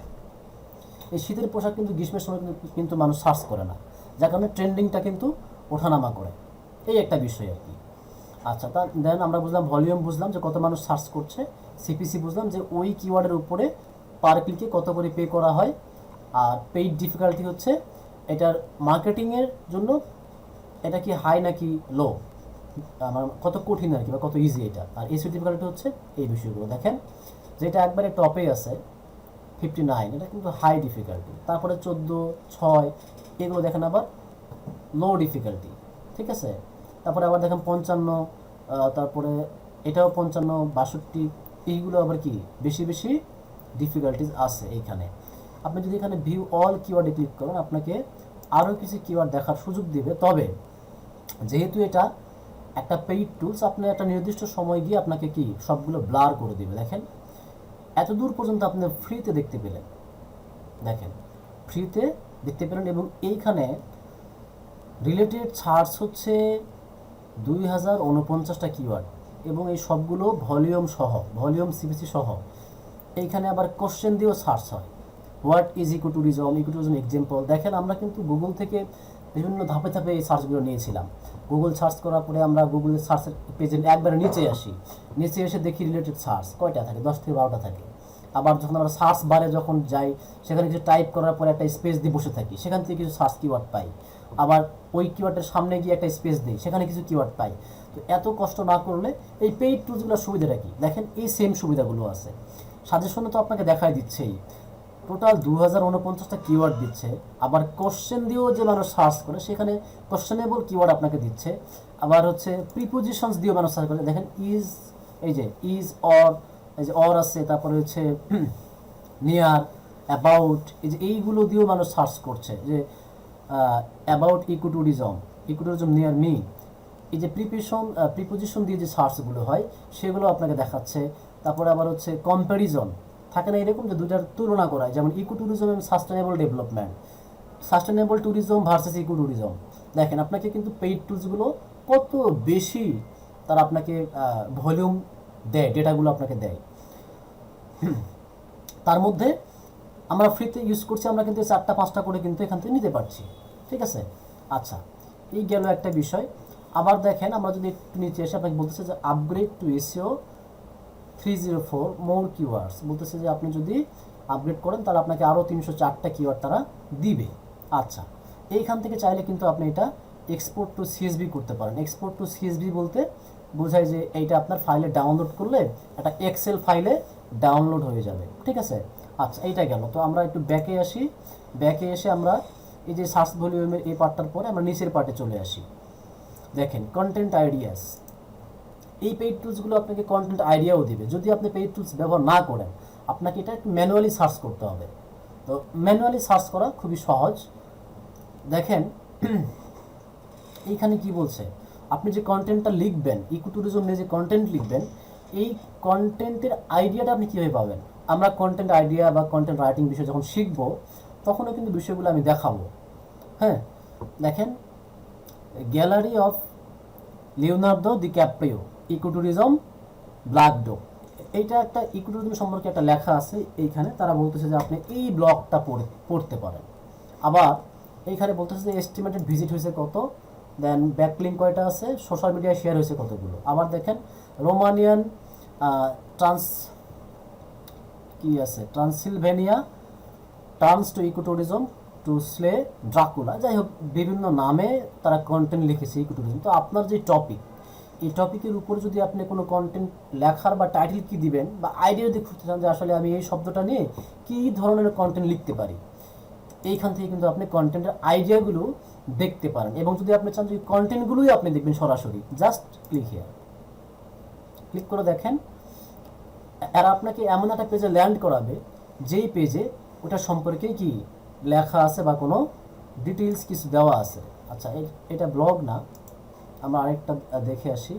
এই শীতের পোশাক কিন্তু গ্রীষ্মের সময় কিন্তু মানুষ সার্চ করে না, যার কারণে ট্রেন্ডিংটা কিন্তু ওঠানামা করে। এই একটা বিষয় আর কি। আচ্ছা, তা দেন আমরা বুঝলাম ভলিউম, বুঝলাম যে কত মানুষ সার্চ করছে। সিপিসি বুঝলাম যে ওই কিওয়ার্ডের উপরে পার ক্লিকে কত করে পে করা হয়। আর পেইড ডিফিকাল্টি হচ্ছে এটার মার্কেটিংয়ের জন্য এটা কি হাই নাকি লো, আমার কত কঠিন আর কি, বা কত ইজি এটা। আর এসিও ডিফিকাল্টি হচ্ছে এই বিষয়গুলো। দেখেন যেটা একবারে টপে আছে 59, এটা কিন্তু হাই ডিফিকাল্টি। তারপরে 14, 6 এগুলো দেখেন আবার লো ডিফিকাল্টি, ঠিক আছে। তারপরে আবার দেখেন 55, তারপরে এটাও 55, 62, এইগুলো আবার কি বেশি বেশি ডিফিকাল্টিস আছে এইখানে। আপনি যদি এখানে ভিউ অল কিওয়ার্ডে ক্লিক করেন, আপনাকে আরও কিছু কিওয়ার্ড দেখার সুযোগ দিবে। তবে যেহেতু এটা একটা পেইড টুলস, আপনি একটা নির্দিষ্ট সময় গিয়ে আপনাকে কি সবগুলো ব্লার করে দিবে। দেখেন এত দূর পর্যন্ত আপনি ফ্রিতে দেখতে পেলেন, দেখেন ফ্রিতে দেখতে পেলেন। এবং এইখানে রিলেটেড সার্চ হচ্ছে 2049টা কিওয়ার্ড, এবং এই সবগুলো ভলিউম সহ, ভলিউম সিপিসি সহ। এইখানে আবার কোশ্চেন দিয়েও সার্চ হয়, what is eco tourism, eco tourism example. দেখেন আমরা কিন্তু গুগল থেকে বিভিন্ন ধাপে ধাপে এই সার্চগুলো নিয়েছিলাম। গুগল সার্চ করার পরে আমরা গুগলের সার্চের পেজের একবারে নিচে আসি, নিচে এসে দেখি রিলেটেড সার্চ কয়টা থাকে, 10 থেকে 12টা থাকে। আবার যখন আমরা সার্চ বারে যখন যাই, সেখানে কিছু টাইপ করার পরে একটা স্পেস দিয়ে বসে থাকি, সেখান থেকে কিছু সার্চ কিওয়ার্ড পাই। আবার ওই কিওয়ার্ডের সামনে গিয়ে একটা স্পেস দিই, সেখানে কিছু কিওয়ার্ড পাই। তো এত কষ্ট না করলে এই পেইড টুলসগুলোর সুবিধাটা কি? দেখেন এই সেম সুবিধাগুলো আছে। সাজেশনে তো আপনাকে দেখাই দিচ্ছেই, টোটাল 2049টা কিওয়ার্ড দিচ্ছে। আবার কোশ্চেন দিয়েও যে মানুষ সার্চ করে, সেখানে কোশ্চেনেবল কিওয়ার্ড আপনাকে দিচ্ছে। আবার হচ্ছে প্রিপোজিশনস দিয়েও মানুষ সার্চ করে। দেখেন ইজ, এই যে ইজ, অর, এই যে অর আছে, তারপরে হচ্ছে নিয়ার, অ্যাবাউট, এই যে এইগুলো দিয়েও মানুষ সার্চ করছে যে about eco tourism, eco tourism near me. এই যে প্রিপোজিশন দিয়ে যে সার্চগুলো হয় সেগুলো আপনাকে দেখাচ্ছে। তারপরে আবার হচ্ছে কম্প্যারিজন থাকে না এরকম, যে দুটার তুলনা করা, যেমন ইকো ট্যুরিজম এবং sustainable development, sustainable tourism versus eco tourism. দেখেন আপনাকে কিন্তু পেইড টুলসগুলো কত বেশি তারা আপনাকে ভলিউম দেয়, ডেটাগুলো আপনাকে দেয়। তার মধ্যে আমরা ফ্রিতে ইউজ করছি, আমরা কিন্তু 4টা 5টা করে কিন্তু এখান থেকে নিতে পারছি, ঠিক আছে। আচ্ছা, এই গেল একটা বিষয়। আবার দেখেন আমরা যদি একটু নিচে এসে আপনাকে বলতেছে যে আপগ্রেড টু এসইও 304 মোর কিওয়ার্ডস, বলতেছে যে আপনি যদি আপগ্রেড করেন তাহলে আপনাকে আরও 304টা কিওয়ার্ড তারা দিবে। আচ্ছা, এইখান থেকে চাইলে কিন্তু আপনি এটা এক্সপোর্ট টু সিএসভি করতে পারেন। এক্সপোর্ট টু সিএসভি বলতে বোঝায় যে এইটা আপনার ফাইলে ডাউনলোড করলে একটা এক্সেল ফাইলে ডাউনলোড হয়ে যাবে, ঠিক আছে। আচ্ছা, এইটা গেল। তো আমরা একটু ব্যাকে আসি। ব্যাকে এসে আমরা এই যে সার্চ ভলিউমের এই পার্টটার পরে আমরা নিচের পার্টে চলে আসি। দেখেন কন্টেন্ট আইডিয়াস, এই পেইড টুলসগুলো আপনাকে কন্টেন্ট আইডিয়াও দিবে। যদি আপনি পেইড টুলস ব্যবহার না করেন, আপনাকে এটা একটু ম্যানুয়ালি সার্চ করতে হবে। তো ম্যানুয়ালি সার্চ করা খুবই সহজ। দেখেন এইখানে কি বলছে, আপনি যে কন্টেন্টটা লিখবেন, ইকো ট্যুরিজম নিয়ে যে কন্টেন্ট লিখবেন, এই কন্টেন্টের আইডিয়াটা আপনি কীভাবে পাবেন? আমরা কন্টেন্ট আইডিয়া বা কন্টেন্ট রাইটিং বিষয় যখন শিখবো, তখনও কিন্তু বিষয়গুলো আমি দেখাবো। হ্যাঁ, দেখেন gallery of Leonardo DiCaprio, eco tourism black dog, এইটা একটা ইকোটুরিজম সম্পর্কে একটা লেখা আছে এইখানে, তারা বলতেছে যে আপনি এই ব্লগটা পড়তে পারেন। আবার এইখানে বলতেছে যে এস্টিমেটেড ভিজিট হয়েছে কত, দেন ব্যাকলিঙ্ক কয়টা আছে, সোশ্যাল মিডিয়ায় শেয়ার হয়েছে কতগুলো। আবার দেখেন রোমানিয়ান ট্রান্স কি আছে, Transylvania turns to ecotourism to slay Dracula, যাই হোক বিভিন্ন নামে তারা কন্টেন্ট লিখেছে ইকোটুরিজম। তো আপনার যে টপিক, এই টপিকের উপর যদি আপনি কোনো কন্টেন্ট লেখার বা টাইটেল কি দিবেন বা আইডিয়া যদি খুঁজতে চান যে আসলে আমি এই শব্দটা নিয়ে কী ধরনের কন্টেন্ট লিখতে পারি, এইখান থেকে কিন্তু আপনি কন্টেন্টের আইডিয়াগুলো দেখতে পারেন। এবং যদি আপনি চান যে কন্টেন্টগুলোই আপনি দেখবেন সরাসরি, জাস্ট ক্লিক হিয়ার, ক্লিক করে দেখেন এরা আপনাকে এমন একটা পেজে ল্যান্ড করাবে যেই পেজে ওটা সম্পর্কে কি লেখা আছে বা কোনো ডিটেইলস কিছু দেওয়া আছে। আচ্ছা এটা ব্লগ না, আমরা আরেকটা দেখে আসি।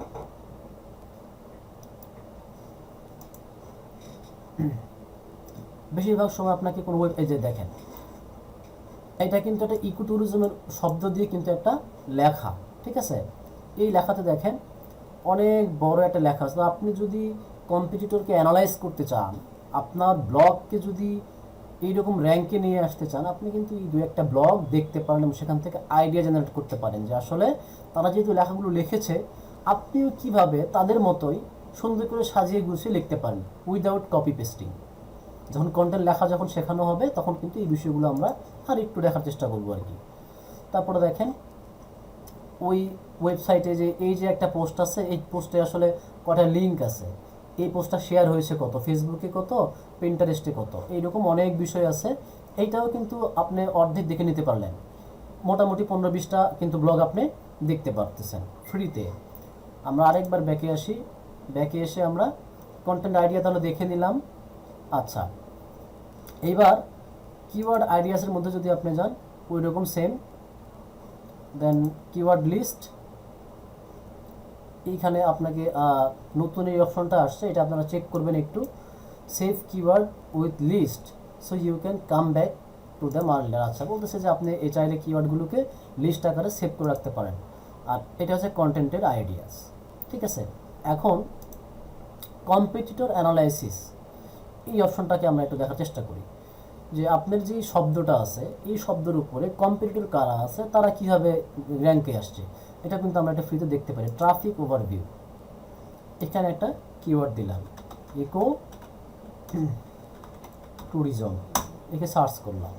বেশিরভাগ সময় আপনাকে কোনো ওয়েব পেজে দেখেন, এটা কিন্তু একটা ইকোট্যুরিজমের শব্দ দিয়ে কিন্তু একটা লেখা, ঠিক আছে। এই লেখাতে দেখেন অনেক বড় একটা লেখা আছে। আপনি যদি কম্পিটিটরকে অ্যানালাইজ করতে চান, আপনার ব্লগকে যদি এইরকম র্যাঙ্কে নিয়ে আসতে চান, আপনি কিন্তু এই দু একটা ব্লগ দেখতে পারেন এবং সেখান থেকে আইডিয়া জেনারেট করতে পারেন যে আসলে তারা যেহেতু লেখাগুলো লিখেছে, আপনিও কিভাবে তাদের মতোই সুন্দর করে সাজিয়ে গুছিয়ে লিখতে পারেন উইদাউট কপি পেস্টিং। যখন কন্টেন্ট লেখা যখন শেখানো হবে তখন কিন্তু এই বিষয়গুলো আমরা আর একটু দেখার চেষ্টা করবো আর কি। তারপরে দেখেন ওই ওয়েবসাইটে যে এই যে একটা পোস্ট আছে, এই পোস্টে আসলে কটা লিঙ্ক আছে, এই পোস্টটা শেয়ার হয়েছে কত, ফেসবুকে কত, পিন্টারেস্টে কত, এইরকম অনেক বিষয় আছে। এইটাও কিন্তু আপনি অর্ধেক দেখে নিতে পারলেন, মোটামুটি 15-20টা কিন্তু ব্লগ আপনি দেখতে পারতেছেন ফ্রিতে। আমরা আরেকবার ব্যাকে আসি, ব্যাকে এসে আমরা কন্টেন্ট আইডিয়া তাহলে দেখে নিলাম। আচ্ছা এইবার কিওয়ার্ড আইডিয়াসের মধ্যে যদি আপনি যান, ওই রকম সেম, দেন কিওয়ার্ড লিস্ট, এইখানে আপনাকে নতুন এই অপশনটা আসছে, এটা আপনারা চেক করবেন একটু, save keyword with list so you can come back to the earlier. আচ্ছা বলতেছে যে আপনি এই চাইলে কিওয়ার্ডগুলোকে লিস্ট আকারে সেভ করে রাখতে পারেন। আর এটা হচ্ছে কন্টেন্টের আইডিয়াস, ঠিক আছে। এখন কম্পিটিটর অ্যানালাইসিস, এই অপশনটাকে আমরা একটু দেখার চেষ্টা করি যে আপনার যে শব্দটা আছে এই শব্দের উপরে কম্পিটিটর কারা আছে, তারা কীভাবে র্যাঙ্কে আসছে, এটা কিন্তু আমরা একটা ফ্রিতে দেখতে পারি। ট্রাফিক ওভারভিউ, এখানে একটা কিওয়ার্ড দিলাম ইকো ট্যুরিজম, একে সার্চ করলাম,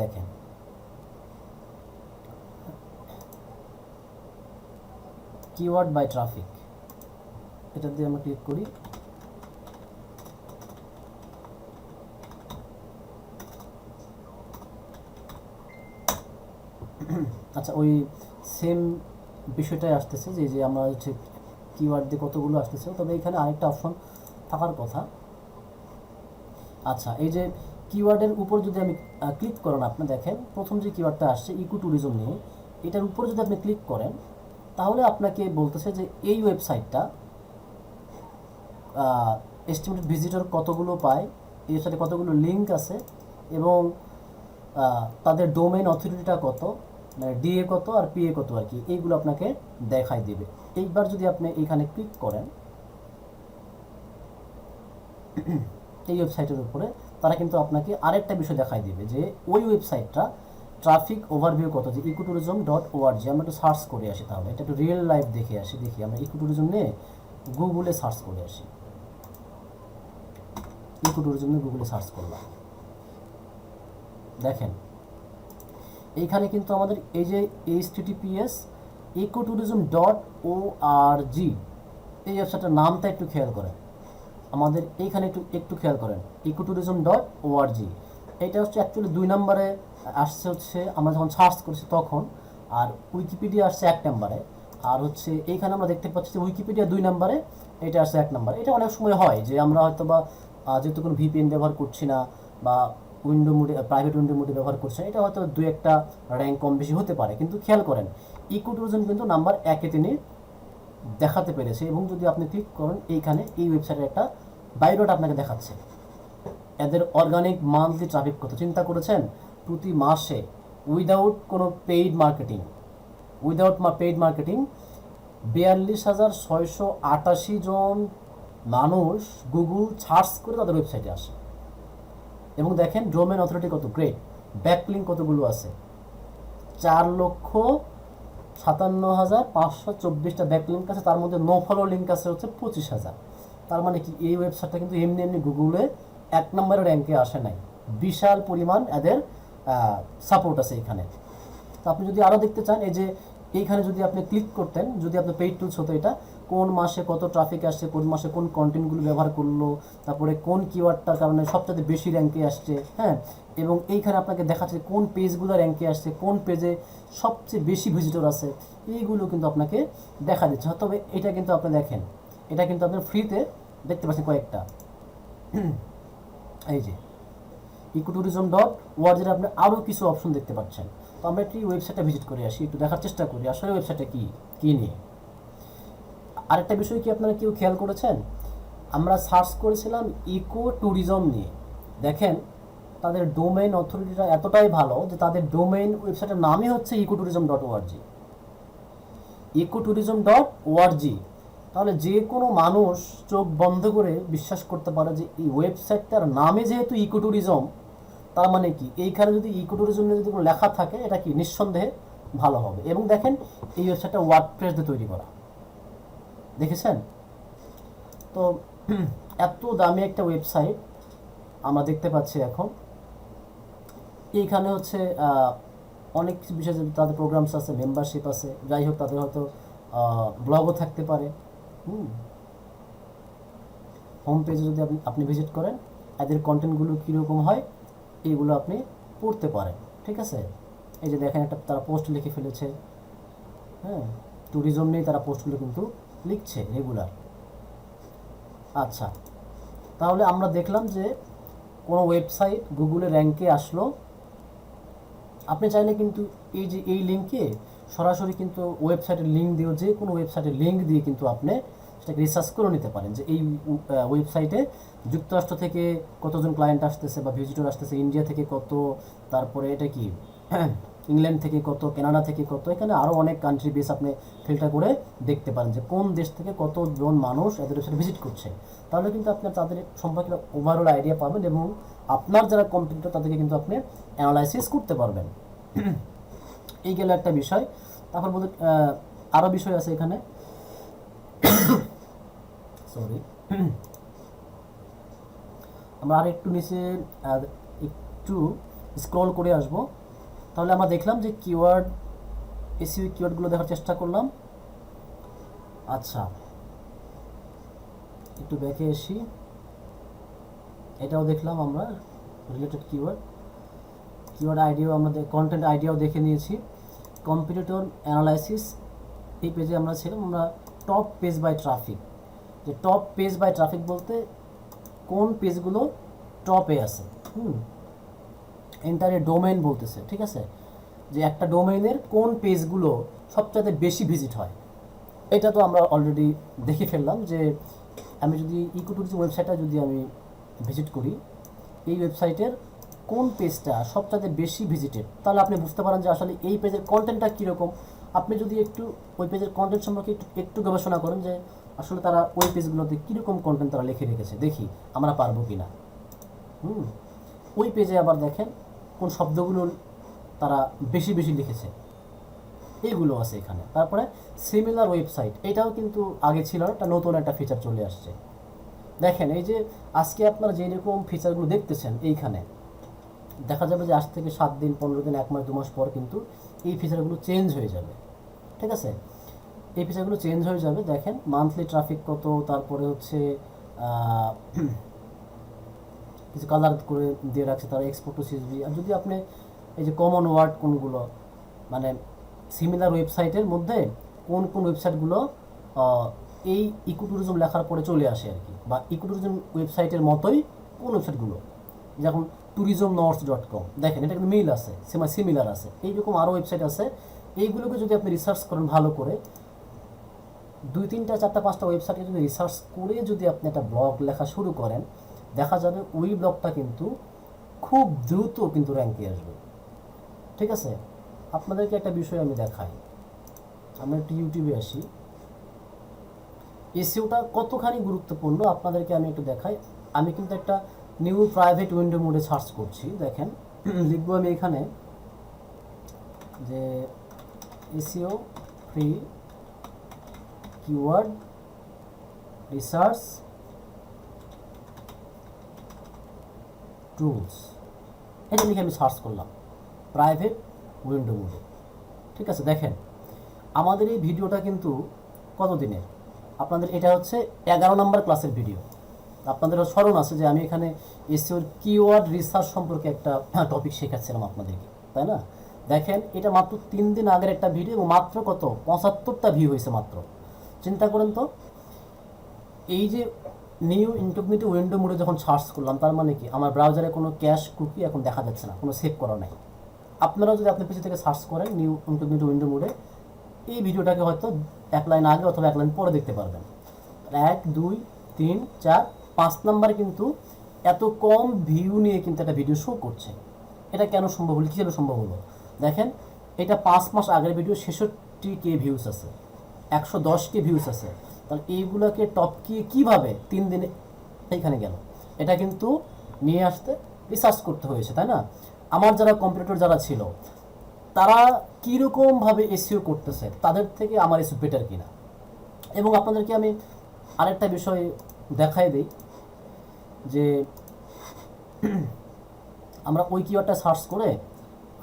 দেখেন কিওয়ার্ড বাই ট্রাফিক, এটা দিয়ে আমরা ক্লিক করি। আচ্ছা ওই সেম বিষয়টাই আসতেছে যে আমরা হচ্ছে কিওয়ার্ড দিয়ে কতগুলো আসতেছে, তবে এখানে আরেকটা অপশন থাকার কথা। আচ্ছা এই যে কিওয়ার্ডের উপর যদি আমি ক্লিক করেন, আপনি দেখেন প্রথম যে কিওয়ার্ডটা আসছে ইকো ট্যুরিজম নিয়ে, এটার উপর যদি আপনি ক্লিক করেন তাহলে আপনাকে বলতেছে যে এই ওয়েবসাইটটা এস্টিমেটেড ভিজিটর কতগুলো পায়, এই ওয়েবসাইটে কতগুলো লিঙ্ক আছে এবং তাদের ডোমেইন অথরিটিটা কত, মানে ডিএ কত আর পিএ কত আর কি, এইগুলো আপনাকে দেখাই দিবে। এইবার যদি আপনি এখানে ক্লিক করেন এই ওয়েবসাইটের উপরে, তারা কিন্তু আপনাকে আরেকটা বিষয় দেখাই দিবে যে ওই ওয়েবসাইটটা ট্রাফিক ওভারভিউ কত, যে ecotourism.org। আমরা একটু সার্চ করে আসি, তাহলে এটা একটু রিয়েল লাইফ দেখে আসি। দেখি আমরা ইকোট্যুরিজম নিয়ে গুগলে সার্চ করে আসি, ইকোট্যুরিজম নিয়ে গুগলে সার্চ করলাম, দেখেন এইখানে কিন্তু আমাদের এই যে https ecotourism.org এই ওয়েবসাইটের নামটা একটু খেয়াল করেন, আমাদের এইখানে একটু খেয়াল করেন ecotourism.org। এটা হচ্ছে অ্যাকচুয়ালি 2 নম্বরে আসছে, হচ্ছে আমরা যখন সার্চ করছি তখন, আর উইকিপিডিয়া আসছে 1 নম্বরে। আর হচ্ছে এইখানে আমরা দেখতে পাচ্ছি যে উইকিপিডিয়া 2 নম্বরে, এটা আসছে 1 নম্বরে। এটা অনেক সময় হয় যে আমরা হয়তো বা যেহেতু কোনো ভিপিএন ব্যবহার করছি না বা উইন্ডো মোডে প্রাইভেট উইন্ডো মোডে ব্যবহার করছে, এটা হয়তো 2-1টা র্যাঙ্ক কম বেশি হতে পারে, কিন্তু খেয়াল করেন ইকোট্যুরিজম কিন্তু নাম্বার 1-এ তিনি দেখাতে পেরেছে। এবং যদি আপনি ক্লিক করেন এইখানে এই ওয়েবসাইটের একটা বায়োডাটা আপনাকে দেখাচ্ছে, এদের অর্গানিক মান্থলি ট্রাফিক কত, চিন্তা করেছেন প্রতি মাসে উইদাউট কোনো পেইড মার্কেটিং 42,688 জন মানুষ গুগল সার্চ করে তাদের ওয়েবসাইটে আসে। এবং দেখেন ডোমেন অথরিটি কত গ্রেট, ব্যাকলিঙ্ক কতগুলো আছে, 4,57,524টা ব্যাকলিঙ্ক আছে, তার মধ্যে নো ফলো লিঙ্ক আছে হচ্ছে 25,000। তার মানে কি এই ওয়েবসাইটটা কিন্তু এমনি এমনি গুগলে 1 নম্বরের র্যাঙ্কে আসে নাই, বিশাল পরিমাণ এদের সাপোর্ট আছে এখানে। তো আপনি যদি আরও দেখতে চান, এই যে এইখানে যদি আপনি ক্লিক করতেন, যদি আপনি পেইড টুলস হতো, এটা কোন মাসে কত ট্রাফিক আসছে, কোন মাসে কোন কন্টেন্টগুলো ব্যবহার করলো, তারপরে কোন কিওয়ার্ডটার কারণে সবচেয়ে বেশি র্যাঙ্কে আসছে, হ্যাঁ, এবং এইখানে আপনাকে দেখাচ্ছে কোন পেজগুলো র্যাঙ্কে আসছে, কোন পেজে সবচেয়ে বেশি ভিজিটর আছে, এইগুলো কিন্তু আপনাকে দেখা দিচ্ছে। তবে এটা কিন্তু আপনি দেখেন, এটা কিন্তু আপনি ফ্রিতে দেখতে পাচ্ছেন কয়েকটা। এই যে ecotourism.org আপনি আরও কিছু অপশন দেখতে পাচ্ছেন। তো আমরা একটি ওয়েবসাইটটা ভিজিট করে আসি, একটু দেখার চেষ্টা করি আসলে ওয়েবসাইটটা কী নিয়ে। আরেকটা বিষয় কি আপনারা কেউ খেয়াল করেছেন, আমরা সার্চ করেছিলাম ইকো ট্যুরিজম নিয়ে, দেখেন তাদের ডোমেইন অথরিটিটা এতটাই ভালো যে তাদের ডোমেইন ওয়েবসাইটের নামই হচ্ছে ecotourism.org। ecotourism.org, তাহলে যে কোনো মানুষ চোখ বন্ধ করে বিশ্বাস করতে পারে যে এই ওয়েবসাইটটার নামে যেহেতু ইকোট্যুরিজম, তার মানে কি এইখানে যদি ইকোট্যুরিজম নিয়ে যদি কোনো লেখা থাকে, এটা কি নিঃসন্দেহে ভালো হবে। এবং দেখেন এই ওয়েবসাইটটা ওয়ার্ডপ্রেস দিয়ে তৈরি করা, দেখেছেন তো। এত দামি একটা ওয়েবসাইট আমরা দেখতে পাচ্ছি এখন। এইখানে হচ্ছে অনেক কিছু বিষয়, তাদের প্রোগ্রামস আছে, মেম্বারশিপ আছে, যাই হোক তাদের হয়তো ব্লগও থাকতে পারে। হোম পেজে যদি আপনি ভিজিট করেন, এদের কন্টেন্টগুলো কীরকম হয় এইগুলো আপনি পড়তে পারেন, ঠিক আছে। এই যে দেখেন একটা তারা পোস্ট লিখে ফেলেছে, হ্যাঁ, ট্যুরিজম নিয়ে তারা পোস্টগুলো কিন্তু লিখছে রেগুলার। আচ্ছা, তাহলে আমরা দেখলাম যে কোনো ওয়েবসাইট গুগলে র্যাঙ্কে আসলো, আপনি চাইলে কিন্তু এই যে এই লিঙ্কে সরাসরি কিন্তু ওয়েবসাইটের লিঙ্ক দিয়েও, যে কোনো ওয়েবসাইটের লিঙ্ক দিয়ে কিন্তু আপনি সেটাকে রিসার্চ করে নিতে পারেন যে এই ওয়েবসাইটে যুক্তরাষ্ট্র থেকে কতজন ক্লায়েন্ট আসতেছে বা ভিজিটর আসতেছে, ইন্ডিয়া থেকে কত, তারপরে এটা কি ইংল্যান্ড থেকে কত, কানাডা থেকে কত, এখানে আরও অনেক কান্ট্রি বেস আপনি ফিল্টার করে দেখতে পারেন যে কোন দেশ থেকে কতজন মানুষ এদের ওয়েবসাইটে ভিজিট করছে। তাহলে কিন্তু আপনার তাদের সম্পর্কে ওভারঅল আইডিয়া পাবেন এবং আপনার যারা কম্পিটিটর তাদেরকে কিন্তু আপনি অ্যানালাইসিস করতে পারবেন। এই গেল একটা বিষয়। তারপর বলতে আরও বিষয় আছে এখানে, সরি, আমরা আর একটু নিচে একটু স্ক্রল করে আসব। তাহলে আমরা দেখলাম যে কিওয়ার্ড, এসইও কিওয়ার্ডগুলো দেখার চেষ্টা করলাম। আচ্ছা, একটু ব্যাকে আসি, এটাও দেখলাম আমরা রিলেটেড কিওয়ার্ড আইডিয়াও আমরা কন্টেন্ট আইডিয়াও দেখে নিয়েছি। কম্পিটিটর অ্যানালাইসিস এই পেজে আমরা ছিলাম। আমরা টপ পেজ বাই ট্রাফিক, যে টপ পেজ বাই ট্রাফিক বলতে কোন পেজগুলো টপে আছে, এন্টার ডোমেইন বলতেছে, ঠিক আছে, যে একটা ডোমেইনের কোন পেজগুলো সবচাইতে বেশি ভিজিট হয়। এটা তো আমরা অলরেডি দেখে ফেললাম যে আমি যদি ইকোট্যুরিজম ওয়েবসাইটটা যদি আমি ভিজিট করি, এই ওয়েবসাইটের কোন পেজটা সবচাইতে বেশি ভিজিটেড, তাহলে আপনি বুঝতে পারেন যে আসলে এই পেজের কন্টেন্টটা কীরকম। আপনি যদি একটু ওই পেজের কন্টেন্ট সম্পর্কে একটু গবেষণা করেন যে আসলে তারা ওই পেজগুলোতে কীরকম কন্টেন্ট তারা লিখে রেখেছে, দেখি আমরা পারবো কি না। ওই পেজে আবার দেখেন কোন শব্দগুলো তারা বেশি বেশি লিখেছে, এইগুলো আছে এখানে। তারপরে সিমিলার ওয়েবসাইট, এটাও কিন্তু আগে ছিল না, একটা নতুন একটা ফিচার চলে আসছে। দেখেন এই যে আজকে আপনারা যেরকম ফিচারগুলো দেখতেছেন, এইখানে দেখা যাবে যে আজ থেকে 7 দিন, 15 দিন, 1 মাস, 2 মাস পর কিন্তু এই ফিচারগুলো চেঞ্জ হয়ে যাবে, ঠিক আছে। এই ফিচারগুলো চেঞ্জ হয়ে যাবে। দেখেন মান্থলি ট্রাফিক কত, তারপরে হচ্ছে কিছু কালার করে দিয়ে রাখছে তারা, এক্সপোর্ট টু সিএসভি। আর যদি আপনি এই যে কমন ওয়ার্ড কোনগুলো, মানে সিমিলার ওয়েবসাইটের মধ্যে কোন কোন ওয়েবসাইটগুলো এই ইকোট্যুরিজম লেখার পরে চলে আসে আর কি, বা ইকোট্যুরিজম ওয়েবসাইটের মতোই কোন ওয়েবসাইটগুলো, যেমন tourismnorth.com, দেখেন এটা কিন্তু মিল আছে, সিমিলার আছে। এইরকম আরও ওয়েবসাইট আছে, এইগুলোকে যদি আপনি রিসার্চ করেন ভালো করে, 2, 3, 4, 5টা ওয়েবসাইটে যদি রিসার্চ করে যদি আপনি একটা ব্লগ লেখা শুরু করেন, দেখা যাবে ওই ব্লগটা কিন্তু খুব দ্রুত কিন্তু র্যাঙ্কে আসবে, ঠিক আছে। আপনাদেরকে একটা বিষয় আমি দেখাই, আমরা একটু ইউটিউবে আসি। এসইওটা কতখানি গুরুত্বপূর্ণ আপনাদেরকে আমি একটু দেখাই। আমি কিন্তু একটা নিউ প্রাইভেট উইন্ডো মোডে সার্চ করছি। দেখেন লিখবো আমি এখানে যে SEO free keyword research tools, এটা লিখে আমি সার্চ করলাম প্রাইভেট উইন্ডো মোডে। ঠিক আছে, দেখেন আমাদের এই ভিডিওটা কিন্তু কত দিনের, আপনাদের এটা হচ্ছে 11 নম্বর ক্লাসের ভিডিও। আপনাদেরও স্মরণ আছে যে আমি এখানে এসইওর কিওয়ার্ড রিসার্চ সম্পর্কে একটা টপিক শেখাচ্ছিলাম আপনাদেরকে, তাই না? দেখেন এটা মাত্র 3 দিন আগের একটা ভিডিও এবং মাত্র কত 75টা ভিউ হয়েছে মাত্র। চিন্তা করেন তো, এই যে নিউ ইনকগনিটো উইন্ডো মোডে যখন সার্চ করলাম, তার মানে কি আমার ব্রাউজারে কোনো ক্যাশ কুকি এখন দেখা যাচ্ছে না, কোনো সেভ করা নাই। আপনারাও যদি আপনি পিছন থেকে সার্চ করেন নিউ ইনকগনিটো উইন্ডো মোডে, এই ভিডিওটাকে হয়তো 1 লাইন আগে অথবা 1 লাইন পরে দেখতে পারবেন। 1 2 3 4 5 নাম্বারে কিন্তু এত কম ভিউ নিয়ে কিন্তু একটা ভিডিও শো করছে। এটা কেন সম্ভব হলো, কীভাবে সম্ভব হলো? দেখেন এটা 5 মাস আগের ভিডিও, 66K ভিউস আছে, 110K ভিউস আছে। তাহলে এইগুলোকে টপকিয়ে কীভাবে 3 দিনে এইখানে গেল? এটা কিন্তু নিয়ে আসতে রিসার্চ করতে হয়েছে, তাই না? আমার যারা কম্পিটিটর যারা ছিল তারা কীরকমভাবে এসইও করতেছে, তাদের থেকে আমার এসইও বেটার কিনা। এবং আপনাদেরকে আমি আরেকটা বিষয় দেখাই দিই যে আমরা ওই কিওয়ার্ডটা সার্চ করে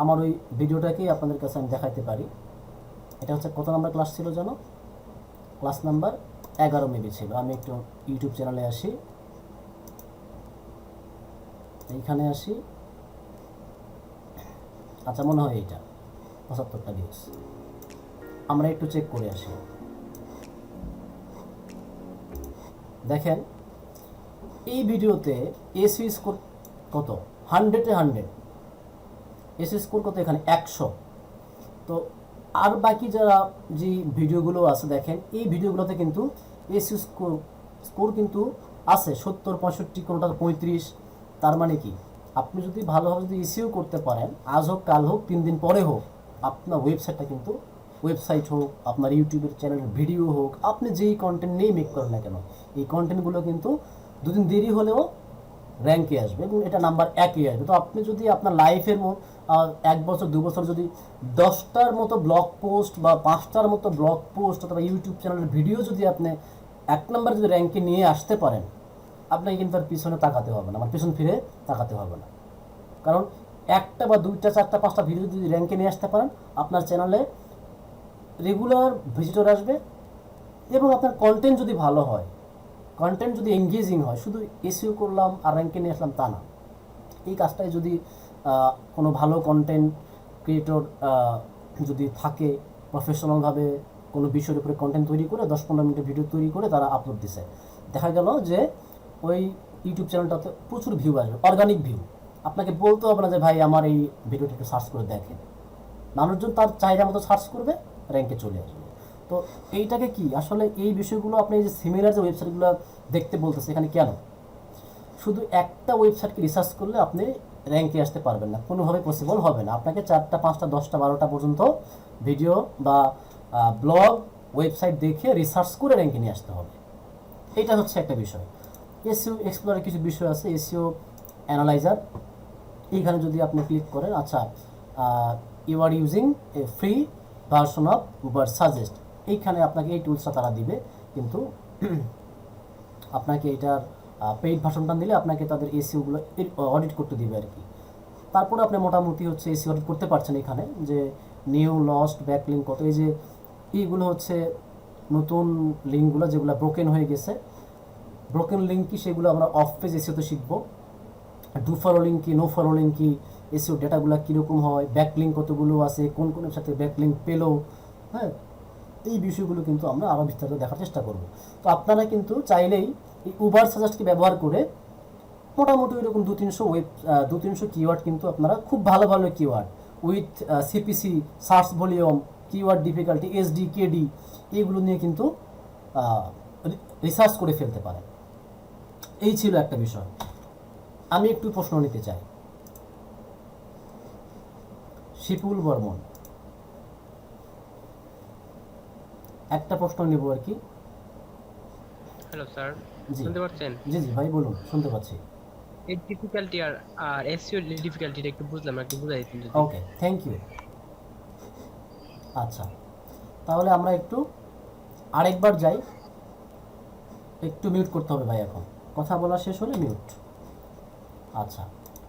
আমার ওই ভিডিওটাকেই আপনাদের কাছে আমি দেখাইতে পারি। এটা হচ্ছে কত নাম্বার ক্লাস ছিল যেন, ক্লাস নাম্বার 11 মেবি ছিল। আমি একটু ইউটিউব চ্যানেলে আসি, এইখানে আসি, আচ্ছা মনে হয় এইটা 75টা ভিউজ। আমরা একটু চেক করে আসি। দেখেন এই ভিডিওতে এসইও স্কোর কত, 100-এ 100, এসইও স্কোর কত এখানে 100। তো আর বাকি যারা যে ভিডিওগুলো আছে দেখেন এই ভিডিওগুলোতে কিন্তু এসইও স্কোর কিন্তু আছে 70, 65, কোনোটা 35। তার মানে কি আপনি যদি ভালোভাবে যদি এসইও করতে পারেন, আজ হোক কাল হোক 3 দিন পরে হোক, আপনার ওয়েবসাইটটা কিন্তু, ওয়েবসাইট হোক আপনার ইউটিউবের চ্যানেলের ভিডিও হোক, আপনি যেই কন্টেন্ট নিয়েই মেক করেন না কেন, এই কন্টেন্টগুলো কিন্তু 2 দিন দেরি হলেও র্যাঙ্কে আসবে এবং এটা নাম্বার 1-এ আসবে। তো আপনি যদি আপনার লাইফের 1 বছর 2 বছর যদি 10টার মতো ব্লগ পোস্ট বা 5টার মতো ব্লগ পোস্ট অথবা ইউটিউব চ্যানেলের ভিডিও যদি আপনি 1 নম্বর যদি র্যাঙ্কে নিয়ে আসতে পারেন, আপনাকে কিন্তু আর পিছনে তাকাতে হবে না, আমার পিছন ফিরে তাকাতে হবে না। কারণ 1টা বা 2টা 4টা 5টা ভিডিও যদি র্যাঙ্কে নিয়ে আসতে পারেন, আপনার চ্যানেলে রেগুলার ভিজিটর আসবে এবং আপনার কন্টেন্ট যদি ভালো হয়, কন্টেন্ট যদি এঙ্গেজিং হয়, শুধু এসইও করলাম আর র্যাঙ্কে নিয়ে আসলাম তা না। এই কাজটাই যদি কোনো ভালো কন্টেন্ট ক্রিয়েটর যদি থাকে, প্রফেশনালভাবে কোনো বিষয়ের উপরে কন্টেন্ট তৈরি করে 10-15 মিনিটের ভিডিও তৈরি করে তারা আপলোড দিছে, দেখা গেল যে ওই ইউটিউব চ্যানেলটাতে প্রচুর ভিউ আসবে, অর্গানিক ভিউ। আপনাকে বলতে হবে না যে ভাই আমার এই ভিডিওটা একটু সার্চ করে দেখেন, মানুষজন তার চাহিদা মতো সার্চ করবে, র্যাঙ্কে চলে আসবে। তো এইটাকে কি আসলে এই বিষয়গুলো আপনি এই যে সিমিলার যে ওয়েবসাইটগুলো দেখতে বলতেছে এখানে কেন, শুধু একটা ওয়েবসাইটকে রিসার্চ করলে আপনি র্যাঙ্কে আসতে পারবেন না, কোনোভাবে পসিবল হবে না। আপনাকে 4টা 5টা 10টা 12টা পর্যন্ত ভিডিও বা ব্লগ ওয়েবসাইট দেখে রিসার্চ করে র্যাঙ্কে নিয়ে আসতে হবে। এটা হচ্ছে একটা বিষয়। এসইও এক্সপ্লোরের কিছু বিষয় আছে, এসইও অ্যানালাইজার, এইখানে যদি আপনি ক্লিক করেন, আচ্ছা you are using a free version of Ubersuggest, এইখানে আপনাকে এই টুলসটা তারা দিবে, কিন্তু আপনাকে এটার পেইড ভার্সনটা দিলে আপনাকে তাদের এসইওগুলো অডিট করতে দিবে আর কি। তারপরে আপনি মোটামুটি হচ্ছে এসইও অডিট করতে পারছেন এখানে, যে নিউ লস্ট ব্যাকলিঙ্ক কত, এই যে এইগুলো হচ্ছে নতুন লিঙ্কগুলো যেগুলো ব্রোকেন হয়ে গেছে। ব্রোকেন লিঙ্ক কি সেগুলো আমরা অফ পেজ এসইওতে শিখবো। ডু ফলো লিঙ্ক কি, নো ফলো লিঙ্ক কি, এসইও ডেটাগুলো কীরকম হয়, ব্যাকলিঙ্ক কতগুলো আছে, কোন কোনের সাথে ব্যাকলিঙ্ক পেলো, হ্যাঁ, এই বিষয়গুলো কিন্তু আমরা আরও বিস্তারিত দেখার চেষ্টা করব। তো আপনারা কিন্তু চাইলেই এই উবার সাজেস্টকে ব্যবহার করে মোটামুটি এরকম 200-300 কিওয়ার্ড কিন্তু আপনারা খুব ভালো ভালো keyword with CPC, search volume, keyword difficulty, SD, KD, এইগুলো নিয়ে কিন্তু রিসার্চ করে ফেলতে পারেন। এই ছিল একটা বিষয়। আমি একটু প্রশ্ন নিতে চাই। শিপুল বর্মন, একটা প্রশ্ন নেব আর কি। হ্যালো স্যার, জি শুনতে পাচ্ছেন? জি জি ভাই বলুন, শুনতে পাচ্ছি। এই ডিফিকাল্টি আর আর এসইও ডিফিকাল্টিটা একটু বুঝলাম না, একটু বুঝাই দিতেন যদি। ওকে, থ্যাংক ইউ। আচ্ছা, তাহলে আমরা একটু আরেকবার যাই। একটু মিউট করতে হবে ভাই, এখন কথা বলা শেষ হলে মিউট। আচ্ছা,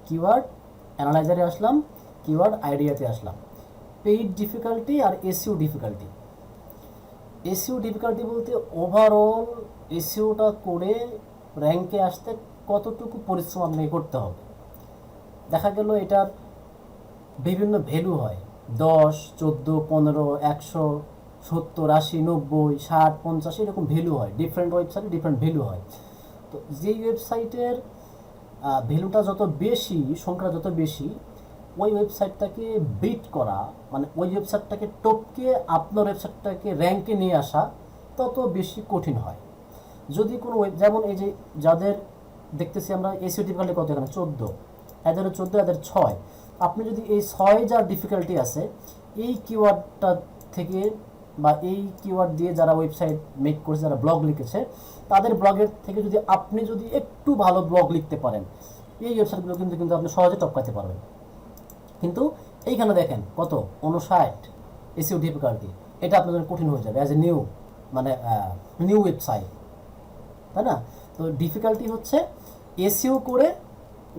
কিওয়ার্ড অ্যানালাইজারে আসলাম, কিওয়ার্ড আইডিয়াতে আসলাম। পেইড ডিফিকাল্টি আর এসইও ডিফিকাল্টি। এসইও ডিফিকাল্টি বলতে ওভারঅল এসইওটা করে র্যাঙ্কে আসতে কতটুকু পরিশ্রম আপনাকে করতে হবে। দেখা গেল এটার বিভিন্ন ভ্যালু হয়, 10, 14, 15, 100, 70, 80, 90, 60, 50 এরকম ভ্যালু হয়। ডিফারেন্ট ওয়েবসাইটে ডিফারেন্ট ভ্যালু হয়। তো যেই ওয়েবসাইটের ভ্যালুটা যত বেশি, সংখ্যা যত বেশি, ওই ওয়েবসাইটটাকে বিট করা, মানে ওই ওয়েবসাইটটাকে টপকে আপনার ওয়েবসাইটটাকে র্যাঙ্কে নিয়ে আসা তত বেশি কঠিন হয়। যদি কোনো যেমন এই যে যাদের দেখতেছি আমরা এসইও ডিফিকাল্টি কত, এখানে 14, এদেরও 14, এদের 6। আপনি যদি এই 6 যার ডিফিকাল্টি আছে, এই কিওয়ার্ডটা থেকে বা এই কিওয়ার্ড দিয়ে যারা ওয়েবসাইট মেক করেছে, যারা ব্লগ লিখেছে, তাদের ব্লগের থেকে যদি আপনি যদি একটু ভালো ব্লগ লিখতে পারেন, এই ওয়েবসাইটগুলো কিন্তু কিন্তু আপনি সহজে টপকাতে পারবেন। কিন্তু এইখানে দেখেন কত, 59 এসইও ডিফিকাল্টি। এটা আপনার জন্য কঠিন হয়ে যাবে অ্যাজ এ নিউ, মানে নিউ ওয়েবসাইট, তাই না? তো ডিফিকাল্টি হচ্ছে এসইও করে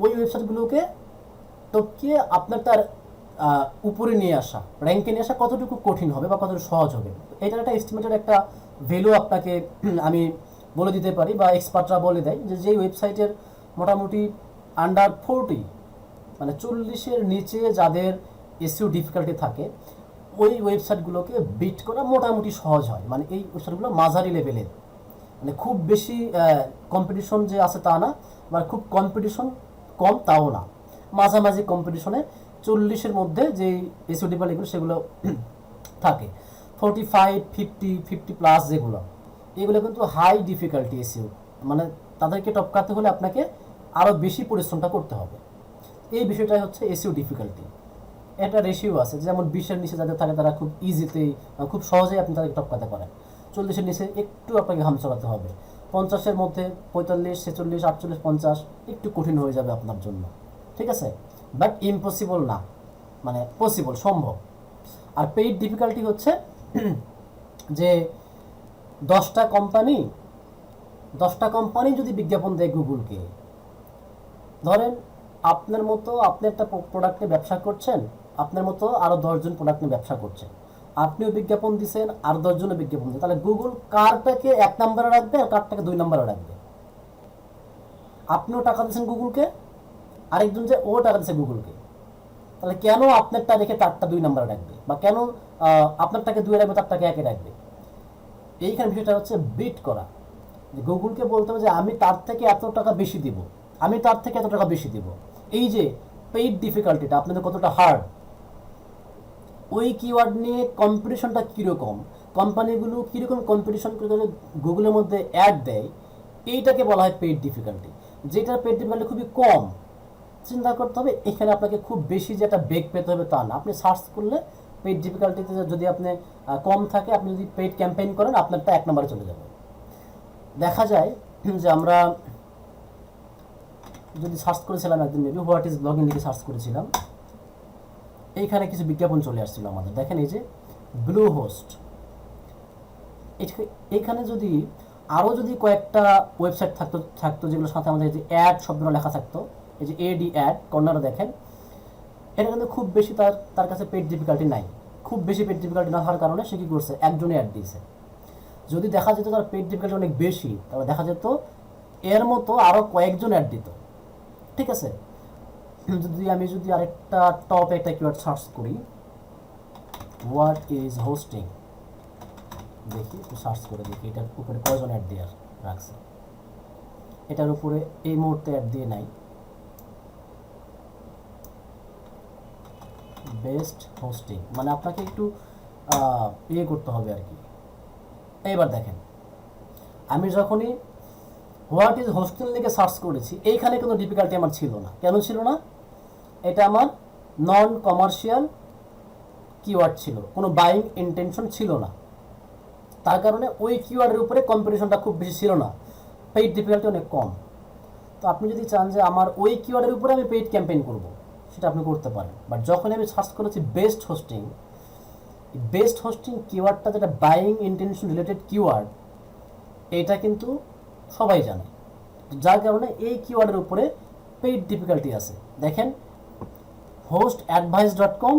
ওই ওয়েবসাইটগুলোকে টপকিয়ে আপনার তার উপরে নিয়ে আসা, র্যাঙ্কে নিয়ে আসা কতটুকু কঠিন হবে বা কতটুকু সহজ হবে। এটার একটা এস্টিমেটেড একটা ভ্যালু আপনাকে আমি বলে দিতে পারি, বা এক্সপার্টরা বলে দেয় যে যেই ওয়েবসাইটের মোটামুটি আন্ডার 40, মানে 40-এর নিচে যাদের এসইও ডিফিকাল্টি থাকে, ওই ওয়েবসাইটগুলোকে বিট করা মোটামুটি সহজ হয়। মানে এই ওয়েবসাইটগুলো মাঝারি লেভেলের, মানে খুব বেশি কম্পিটিশন যে আছে তা না, মানে খুব কম্পিটিশন কম তাও না, মাঝামাঝি কম্পিটিশনে 40-এর মধ্যে যে এসইও ডিফিকাল্টিগুলো সেগুলো থাকে। 45, 50, 50+ যেগুলো, এগুলো কিন্তু হাই ডিফিকাল্টি এসইও, মানে তাদেরকে টপকাতে হলে আপনাকে আরও বেশি পরিশ্রমটা করতে হবে। এই বিষয়টাই হচ্ছে এসইও ডিফিকাল্টি। একটা রেশিও আছে, যেমন 20-এর নিচে যাদের থাকে তারা খুব ইজিতেই, খুব সহজেই আপনি তাদেরকে টপকাতে পারেন। 40-এর নিচে একটু আপনাকে ঘাম চড়াতে হবে। 50-এর মধ্যে 45, 46, 48, 50 একটু কঠিন হয়ে যাবে আপনার জন্য, ঠিক আছে? বাট ইম্পসিবল না, মানে পসিবল, সম্ভব। আর পেইড ডিফিকাল্টি হচ্ছে যে 10টা কোম্পানি 10টা কোম্পানি যদি বিজ্ঞাপন দেয় গুগলকে, ধরেন আপনার মতো আপনি একটা প্রোডাক্ট নিয়ে ব্যবসা করছেন, আপনার মতো আরও 10জন প্রোডাক্ট নিয়ে ব্যবসা করছে, আপনিও বিজ্ঞাপন দিচ্ছেন আর 10জনে বিজ্ঞাপন দিচ্ছে, তাহলে গুগল কারটাকে 1 নম্বরে রাখবে আর কারটাকে 2 নম্বরে রাখবে? আপনিও টাকা দিচ্ছেন গুগলকে, আরেকজন যে ও টাকা দিচ্ছে গুগলকে, তাহলে কেন আপনারটা রেখে তারটা 2 নম্বরে রাখবে, বা কেন আপনারটাকে 2-এ রাখবে তারটাকে 1-এ রাখবে? এইখানে বিষয়টা হচ্ছে বিট করা। যে গুগলকে বলতে হবে যে আমি তার থেকে এত টাকা বেশি দিব, আমি তার থেকে এত টাকা বেশি দিব। এই যে পেইড ডিফিকাল্টিটা আপনাদের কতটা হার্ড, ওই কিওয়ার্ড নিয়ে কম্পিটিশনটা কীরকম, কোম্পানিগুলো কীরকম কম্পিটিশন করে গুগলের মধ্যে অ্যাড দেয়, এইটাকে বলা হয় পেইড ডিফিকাল্টি। যেটার পেইড ডিফিকাল্টি খুবই কম, চিন্তা করতে হবে এখানে আপনাকে খুব বেশি যে একটা বেগ পেতে হবে তা না। আপনি সার্চ করলে পেইড ডিফিকাল্টিতে যদি আপনি কম থাকে, আপনি যদি পেইড ক্যাম্পেইন করেন, আপনারটা 1 নম্বরে চলে যাবে। দেখা যায় যে আমরা যদি সার্চ করেছিলাম একদিন, মেবি হোয়াট ইজ ব্লগিং লিখে সার্চ করেছিলাম, এইখানে কিছু বিজ্ঞাপন চলে আসছিল আমাদের। দেখেন এই যে ব্লু হোস্ট, এইখানে যদি আরও যদি কয়েকটা ওয়েবসাইট থাকতো যেগুলোর সাথে আমাদের যে অ্যাড শব্দটা লেখা থাকতো, এই যে এডি অ্যাড কর্নারে দেখেন, এটা কিন্তু খুব বেশি তার কাছে পেড ডিফিকাল্টি নাই। খুব বেশি পেড ডিফিকাল্টি না হওয়ার কারণে সে কী করছে, একজনে অ্যাড দিয়েছে। যদি দেখা যেত তার পেড ডিফিকাল্টি অনেক বেশি, তাহলে দেখা যেত এর মতো আরও কয়েকজন অ্যাড দিত, ঠিক আছে? আমি যদি আরেকটা টপ একটা কিওয়ার্ড সার্চ করি, হোয়াট ইজ হোস্টিং, দেখি একটু সার্চ করে দেখি এটার উপরে কয়জন অ্যাড দিয়ে রাখছে। এটার উপরে এই মুহূর্তে অ্যাড দিয়ে নাই। বেস্ট হোস্টিং, মানে আপনাকে একটু ইয়ে করতে হবে আর কি। এইবার দেখেন, আমি যখনই হোয়াট ইজ হোস্টিং লিখে সার্চ করেছি, এইখানে কোনো ডিফিকাল্টি আমার ছিল না। কেন ছিল না? এটা আমার নন কমার্শিয়াল কিওয়ার্ড ছিল, কোনো বাইং ইন্টেনশন ছিল না। তার কারণে ওই কিওয়ার্ডের উপরে কম্পিটিশনটা খুব বেশি ছিল না। পেইড ডিফিকাল্টি অনেক কম। তো আপনি যদি চান যে আমার ওই কিওয়ার্ডের উপরে আমি পেইড ক্যাম্পেইন করব, সেটা আপনি করতে পারেন। বাট যখন আমি সার্চ করেছি বেস্ট হোস্টিং কিওয়ার্ডটা যেটা বাইং ইন্টেনশন রিলেটেড কিওয়ার্ড, এটা কিন্তু সবাই জানে, যার কারণে এই কিওয়ার্ডের উপরে পেইড ডিফিকাল্টি আছে। দেখেন hostadvice.com,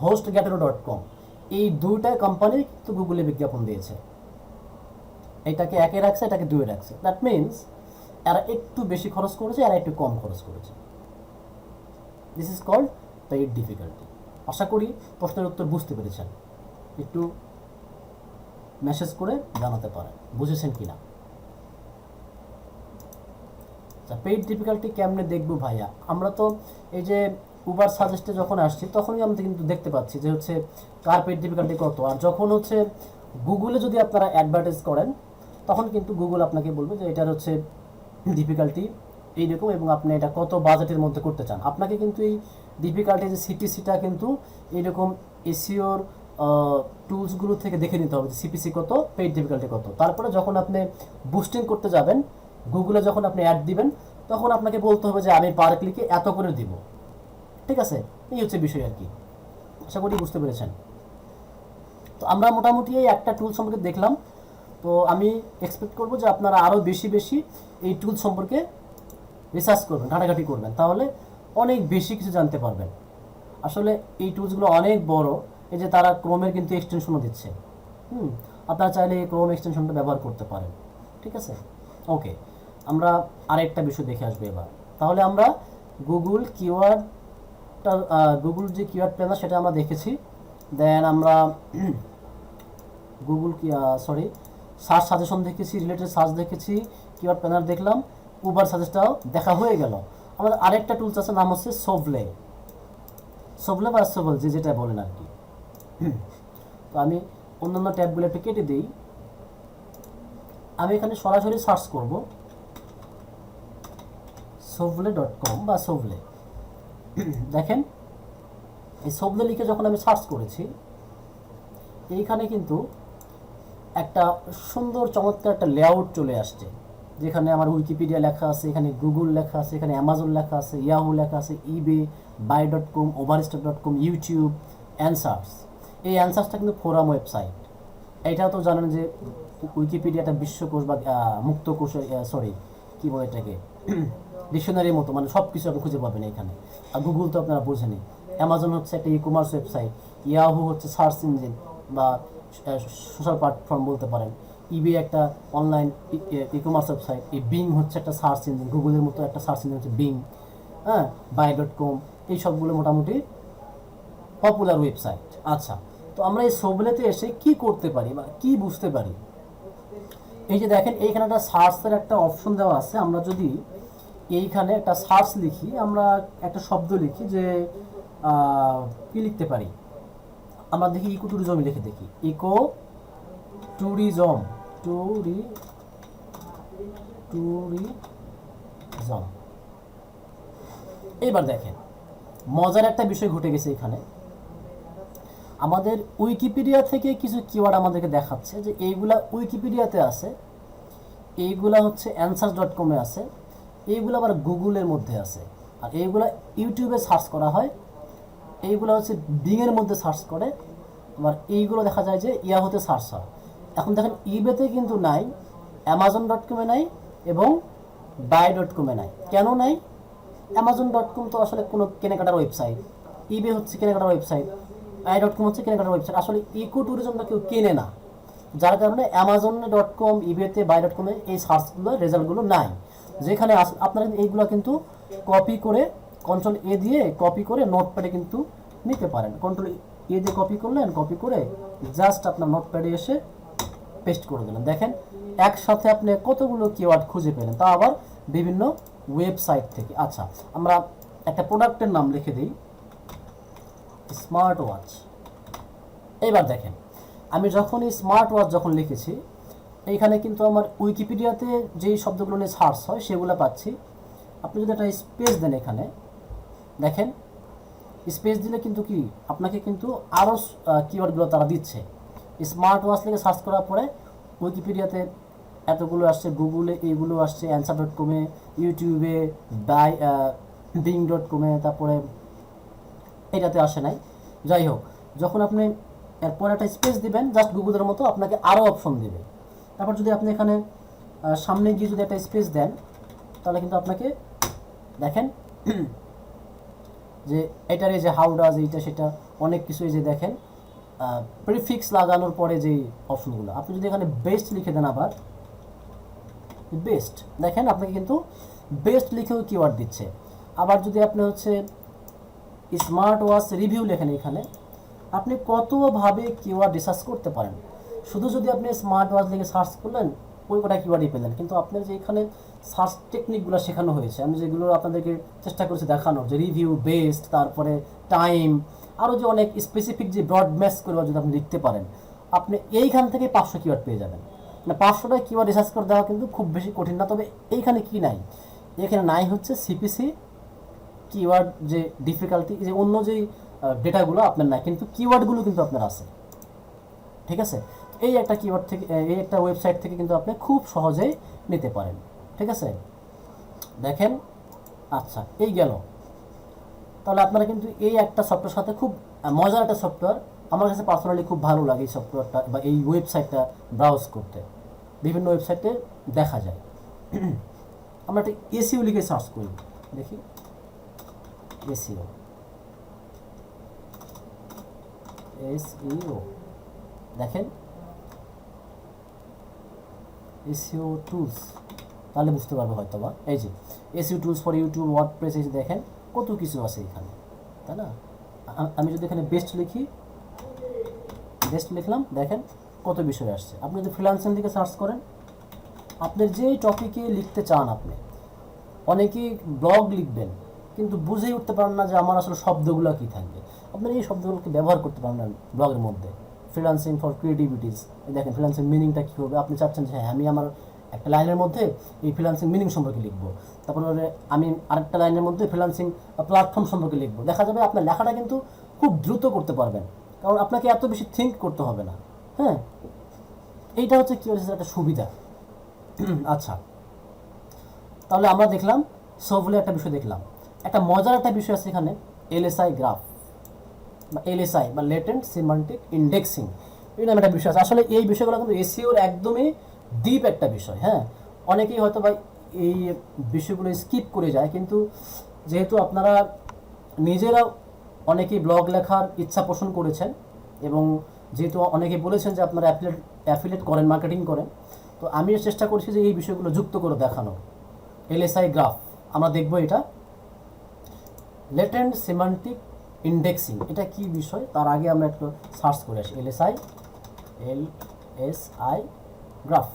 hostgatero.com, এই দুইটা কোম্পানি কিন্তু গুগলে বিজ্ঞাপন দিয়েছে। এটাকে একে রাখছে, এটাকে দুয়ে রাখছে। দ্যাট মিনস এরা একটু বেশি খরচ করেছে, এরা একটু কম খরচ করেছে। This is called paid difficulty. আশা করি প্রশ্নের উত্তর বুঝতে পেরেছেন। একটু মেসেজ করে জানাতে পারেন বুঝেছেন কিনা। আচ্ছা, পেইড ডিফিকাল্টি কেমনে দেখবো ভাইয়া? আমরা তো এই যে উবার সাজেস্টে যখন আসছি তখনই আমরা কিন্তু দেখতে পাচ্ছি যে হচ্ছে কার পেইড ডিফিকাল্টি কত। আর যখন হচ্ছে গুগলে যদি আপনারা অ্যাডভার্টাইজ করেন তখন কিন্তু গুগল আপনাকে বলবে যে এটার হচ্ছে ডিফিকাল্টি এইরকম এবং আপনি এটা কত বাজেটের মধ্যে করতে চান। আপনাকে কিন্তু এই ডিফিকাল্টি যে সিপিসিটা কিন্তু এইরকম এসিওর টুলসগুলো থেকে দেখে নিতে হবে যে সিপিসি কত, পেইড ডিফিকাল্টি কত। তারপরে যখন আপনি বুস্টিং করতে যাবেন গুগলে, যখন আপনি অ্যাড দিবেন তখন আপনাকে বলতে হবে যে আমি পার ক্লিকে এত করে দিব। ঠিক আছে, এই হচ্ছে বিষয় আর কি। আশা করি বুঝতে পেরেছেন। তো আমরা মোটামুটি এই একটা টুল সম্পর্কে দেখলাম। তো আমি এক্সপেক্ট করব যে আপনারা আরও বেশি এই টুল সম্পর্কে রিসার্চ করবেন, ঘাটাঘাটি করবেন, তাহলে অনেক বেশি কিছু জানতে পারবেন। আসলে এই টুলসগুলো অনেক বড়। এই যে তারা ক্রোমের কিন্তু এক্সটেনশনও দিচ্ছে। আপনারা চাইলে এই ক্রোম এক্সটেনশনটা ব্যবহার করতে পারেন। ঠিক আছে, ওকে। আমরা আরেকটা বিষয় দেখে আসবো এবার। তাহলে আমরা গুগল যে কিওয়ার্ড প্ল্যানার সেটা আমরা দেখেছি। দেন আমরা সার্চ সাজেশন দেখেছি, রিলেটেড সার্চ দেখেছি, কিওয়ার্ড প্ল্যানার দেখলাম, উবার সাজেস্টটাও দেখা হয়ে গেল। আমাদের আরেকটা টুলস আছে, নাম হচ্ছে সোভলে বা সোভল, যেটা বলেন আর কি। তো আমি অন্যান্য ট্যাবগুলো একটু কেটে দিই। আমি এখানে সরাসরি সার্চ করব sovle.com বা সোভলে। দেখেন এই সোভলে লিখে যখন আমি সার্চ করেছি, এইখানে কিন্তু একটা সুন্দর চমৎকার একটা লেআউট চলে আসছে, যেখানে আমার উইকিপিডিয়া লেখা আছে, এখানে গুগল লেখা আছে, এখানে অ্যামাজন লেখা আছে, ইয়াহু লেখা আছে, ইবে, buy.com, overstock.com, ইউটিউব, অ্যানসার্স। এই অ্যানসার্সটা কিন্তু ফোরাম ওয়েবসাইট। এটাও তো জানেন যে উইকিপিডিয়াটা বিশ্বকোষ বা মুক্তকোষ, কী বলে এটাকে, ডিকশনারির মতো, মানে সব কিছু আপনি খুঁজে পাবেন এখানে। আর গুগল তো আপনারা বোঝেনি। অ্যামাজন হচ্ছে একটা ই কমার্স ওয়েবসাইট, ইয়াহু হচ্ছে সার্চ ইঞ্জিন বা সোশ্যাল প্ল্যাটফর্ম বলতে পারেন, ইবে একটা অনলাইন ই কমার্স ওয়েবসাইট, এই বিং হচ্ছে একটা সার্চ ইঞ্জিন, গুগলের মতো একটা সার্চ ইঞ্জিন হচ্ছে বিং, হ্যাঁ, buy.com, এই সবগুলো মোটামুটি পপুলার ওয়েবসাইট। আচ্ছা, তো আমরা এই সোভলেতে এসে কি করতে পারি বা কি বুঝতে পারি? এই যে দেখেন এইখানে একটা সার্চের একটা অপশন দেওয়া আছে। আমরা যদি এইখানে একটা সার্চ লিখি, আমরা একটা শব্দ লিখি যে কি লিখতে পারি, আমরা দেখি ইকো ট্যুরিজম লিখে দেখি, ইকো ট্যুরিজম, এবার দেখেন মজার একটা বিষয় ঘটে গেছে এখানে। আমাদের উইকিপিডিয়া থেকে কিছু কিওয়ার্ড আমাদেরকে দেখাচ্ছে যে এইগুলা উইকিপিডিয়াতে আছে, এইগুলা হচ্ছে answers.com এ আছে, এইগুলো আবার গুগলের মধ্যে আছে, আর এইগুলা ইউটিউবে সার্চ করা হয়, এইগুলো হচ্ছে বিংয়ের মধ্যে সার্চ করে, আবার এইগুলো দেখা যায় যে ইয়াহুতে সার্চ হয়। এখন দেখেন ইবেতে কিন্তু নাই, amazon.com এ নাই এবং buy.com এ নাই। কেন নাই? amazon.com তো আসলে কোনো কেনাকাটার ওয়েবসাইট, ইবে হচ্ছে কেনাকাটার ওয়েবসাইট, buy.com হচ্ছে কেনাকাটার ওয়েবসাইট। আসলে ইকো ট্যুরিজমটা কেউ কেনে না, যার কারণে amazon.com, ইবেতে, buy.com এ এই সার্চগুলো রেজাল্টগুলো নাই। যেখানে আপনারা এইগুলো কিন্তু কপি করে কন্ট্রোল এ দিয়ে কপি করে নোটপ্যাডে কিন্তু নিতে পারেন। কন্ট্রোল এ দিয়ে কপি করলেন, কপি করে জাস্ট আপনার নোটপ্যাডে এসে পেস্ট করে দিলেন। দেখেন একসাথে আপনি কতগুলো কিওয়ার্ড খুঁজে পেলেন, তা আবার বিভিন্ন ওয়েবসাইট থেকে। আচ্ছা, আমরা একটা প্রোডাক্টের নাম লিখে দিই, স্মার্ট ওয়াচ। এবার দেখেন আমি যখন এই স্মার্ট ওয়াচ যখন লিখেছি, এইখানে কিন্তু আমার উইকিপিডিয়াতে যেই শব্দগুলো নিয়ে সার্চ হয় সেগুলো পাচ্ছি। আপনি যদি একটা স্পেস দেন, এখানে দেখেন স্পেস দিলে কিন্তু কি আপনাকে কিন্তু আরও কিওয়ার্ডগুলো তারা দিচ্ছে। স্মার্ট ওয়াচ লিখে সার্চ করার পরে উইকিপিডিয়াতে এতগুলো আসছে, গুগলে এইগুলো আসছে, answer.com-এ, ইউটিউবে, bing.com-এ, তারপরে এটাতে আসে নাই। যাই হোক, যখন আপনি এরপর একটা স্পেস দিবেন, জাস্ট গুগলের মতো আপনাকে আরও অপশন দিবে। তারপর যদি আপনি এখানে সামনে গিয়ে যদি একটা স্পেস দেন, তাহলে কিন্তু আপনাকে দেখেন যে এটার এই যে হাউ ডাজ এইটা সেটা অনেক কিছু, এই যে দেখেন প্রিফিক্স লাগানোর পরে যেই অপশনগুলো, আপনি যদি এখানে বেস্ট লিখে দেন, আবার বেস্ট দেখেন আপনাকে কিন্তু বেস্ট লিখেও কিওয়ার্ড দিচ্ছে। আবার যদি আপনি হচ্ছে স্মার্ট ওয়াচ রিভিউ লেখেন, এখানে আপনি কতভাবে কিওয়ার্ড রিসার্চ করতে পারেন। শুধু যদি আপনি স্মার্ট ওয়াচ লিখে সার্চ করলেন, ওই কটা কিওয়ার্ডই পেলেন, কিন্তু আপনার যে এখানে সার্চ টেকনিকগুলো শেখানো হয়েছে, আমি যেগুলো আপনাদেরকে চেষ্টা করেছি দেখানোর, যে রিভিউ, বেস্ট, তারপরে টাইম, আরও যে অনেক স্পেসিফিক যে ব্রড ম্যাচ করে যদি আপনি লিখতে পারেন, আপনি এইখান থেকে 500 কিওয়ার্ড পেয়ে যাবেন। মানে 500টা কিওয়ার্ড রিসার্চ করে দেওয়া কিন্তু খুব বেশি কঠিন না। তবে এইখানে কি নাই, এখানে নাই হচ্ছে সিপিসি কিওয়ার্ড যে ডিফিকাল্টি, যে অন্য যেই ডেটাগুলো আপনার নাই, কিন্তু কিওয়ার্ডগুলো কিন্তু আপনার আছে। ঠিক আছে, এই একটা কিওয়ার্ড থেকে, এই একটা ওয়েবসাইট থেকে কিন্তু আপনি খুব সহজেই নিতে পারেন। ঠিক আছে, দেখেন। আচ্ছা, এই গেল। তাহলে আপনারা কিন্তু এই একটা সফটওয়্যার সাথে খুব মজার একটা সফটওয়্যার, আমার কাছে পার্সোনালি খুব ভালো লাগে এই সফটওয়্যারটা বা এই ওয়েবসাইটটা ব্রাউজ করতে। বিভিন্ন ওয়েবসাইটে দেখা যায়। আমরা একটা এসইও লিখে সার্চ করি, দেখি এসইও, এসইও দেখেন, এসইও টুলস, তাহলে বুঝতে পারবে হয়তো বা। এই যে SEO tools for YouTube, WordPress, এই যে দেখেন কত কিছু আছে এখানে, তাই না? আমি যদি এখানে বেস্ট লিখি, বেস্ট লিখলাম, দেখেন কত বিষয় আসছে। আপনি যদি ফ্রিল্যান্সিং দিকে সার্চ করেন, আপনার যেই টপিকে লিখতে চান, আপনি অনেকেই ব্লগ লিখবেন কিন্তু বুঝেই উঠতে পারেন না যে আমার আসলে শব্দগুলো কী থাকবে। আপনার এই শব্দগুলোকে ব্যবহার করতে পারেন না ব্লগের মধ্যে। ফ্রিল্যান্সিং ফর ক্রিয়েটিভিটিস, দেখেন ফ্রিল্যান্সিং মিনিংটা কী হবে। আপনি চাচ্ছেন যে হ্যাঁ, আমি আমার একটা লাইনের মধ্যে এই ফ্রিল্যান্সিং মিনিং সম্পর্কে লিখবো, তারপরে আমি আরেকটা লাইনের মধ্যে ফ্রিল্যান্সিং প্ল্যাটফর্ম সম্পর্কে লিখবো। দেখা যাবে আপনার লেখাটা কিন্তু খুব দ্রুত করতে পারবেন, কারণ আপনাকে এত বেশি থিঙ্ক করতে হবে না। হ্যাঁ, এইটা হচ্ছে কী হচ্ছে একটা সুবিধা। আচ্ছা, তাহলে আমরা দেখলাম সবগুলো একটা বিষয় দেখলাম। একটা মজার একটা বিষয় আছে এখানে, এলএসআই গ্রাফ বা এলএসআই বা লেটেন্ট সিমান্টিক ইন্ডেক্সিং, এই নামে একটা বিষয় আছে। আসলে এই বিষয়গুলো কিন্তু এসইওর একদমই ডিপ একটা বিষয়। হ্যাঁ, অনেকেই হয়তো বা এই বিষয়গুলো স্কিপ করে যায়, কিন্তু যেহেতু আপনারা নিজেরা অনেকেই ব্লগ লেখার ইচ্ছা পোষণ করেছেন এবং যেহেতু অনেকেই বলেছেন যে আপনারা অ্যাফিলিয়েট করেন, মার্কেটিং করেন, তো আমি চেষ্টা করছি যে এই বিষয়গুলো যুক্ত করে দেখানো। এলএসআই গ্রাফ আমরা দেখব, এটা লেটেন্ট সিমান্টিক ইন্ডেক্সিং, এটা কি বিষয় তার আগে আমরা একটু সার্চ করে আসি। এলএসআই গ্রাফ,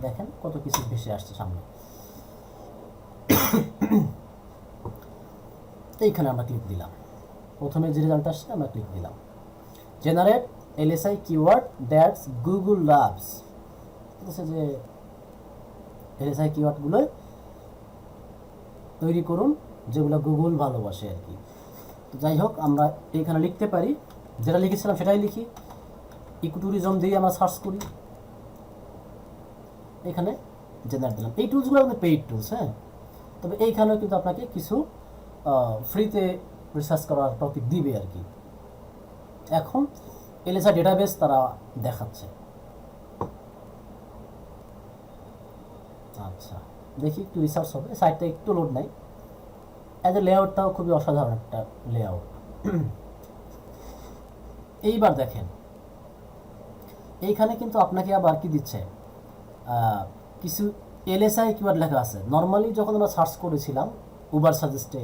দেখেন কত কিছু ভেসে আসছে সামনে। এইখানে আমরা ক্লিক দিলাম, প্রথমে যে রেজাল্ট আসছে আমরা ক্লিক দিলাম, generate LSI keyword that's Google loves. বলছে যে এলএসআই কিওয়ার্ডগুলো তৈরি করুন যেগুলো গুগল ভালোবাসে আর কি। তো যাই হোক, আমরা এইখানে লিখতে পারি, যেটা লিখেছিলাম সেটাই লিখি। ইকোট্যুরিজম দিয়ে আমরা সার্চ করি, এখানে জেনারেট দিলাম। এই টুলসগুলো আমাদের পেইড টুলস। হ্যাঁ, তবে এইখানেও কিন্তু আপনাকে কিছু ফ্রিতে রিসার্চ করার টপিক দিবে আর কি। এখন এলএসআই ডেটাবেস তারা দেখাচ্ছে। আচ্ছা, দেখি একটু রিসার্চ হবে, সাইটটা একটু লোড নাই। এদের লেআউটটাও খুবই অসাধারণ একটা লেআউট। এইবার দেখেন, এইখানে কিন্তু আপনাকে আবার কি দিচ্ছে, কিছু এলএসআই কিওয়ার্ড লেখা আছে। নর্মালি যখন আমরা সার্চ করেছিলাম উবার সাজেস্টে,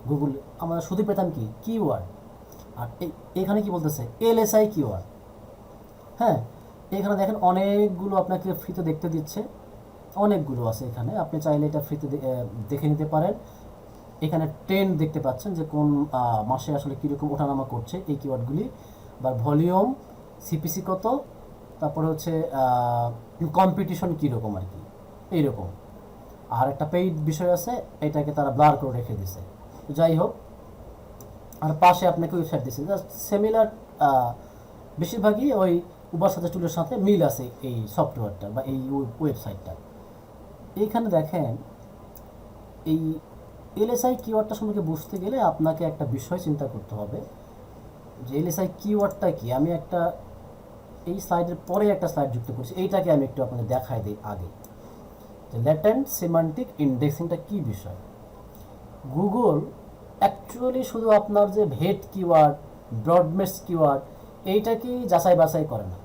গুগল, আমরা শুধু পেতাম কি কিওয়ার্ড, আর এইখানে কি বলতেছে এলএসআই কিওয়ার্ড। হ্যাঁ, এখানে দেখেন অনেকগুলো আপনাকে ফ্রিতে দেখতে দিচ্ছে, অনেকগুলো আছে এখানে। আপনি চাইলে এটা ফ্রিতে দেখে নিতে পারেন। এখানে ট্রেন্ড দেখতে পাচ্ছেন যে কোন মাসে আসলে কীরকম ওঠানামা করছে এই কিওয়ার্ডগুলি, বা ভলিউম, সিপিসি কত, তারপরে হচ্ছে কম্পিটিশন কীরকম আর কি, এইরকম। আর একটা পেইড বিষয় আছে, এটাকে তারা ব্লার করে রেখে দিছে। যাই হোক, আর পাশে আপনাকে ওয়েবসাইট দিচ্ছে জাস্ট সিমিলার, বেশিরভাগই ওই উবার সাজেস্ট টুলের সাথে মিল আছে এই সফটওয়্যারটা বা এই ওয়েবসাইটটা। এইখানে দেখেন এই এলএসআই কিওয়ার্ডটা সম্পর্কে বুঝতে গেলে আপনাকে একটা বিষয় চিন্তা করতে হবে যে এলএসআই কিওয়ার্ডটা কি। আমি একটা এই স্লাইডের পরে একটা স্লাইড যুক্ত করছি, এইটাকে আমি একটু আপনাদের দেখাই দিই আগে যে ল্যাটেন্ট সিমান্টিক ইন্ডেক্সিংটা কী বিষয়। গুগল অ্যাকচুয়ালি শুধু আপনার যে ভেট কিওয়ার্ড, ব্রডমেস কিওয়ার্ড এইটাকেই যাচাই বাছাই করে না।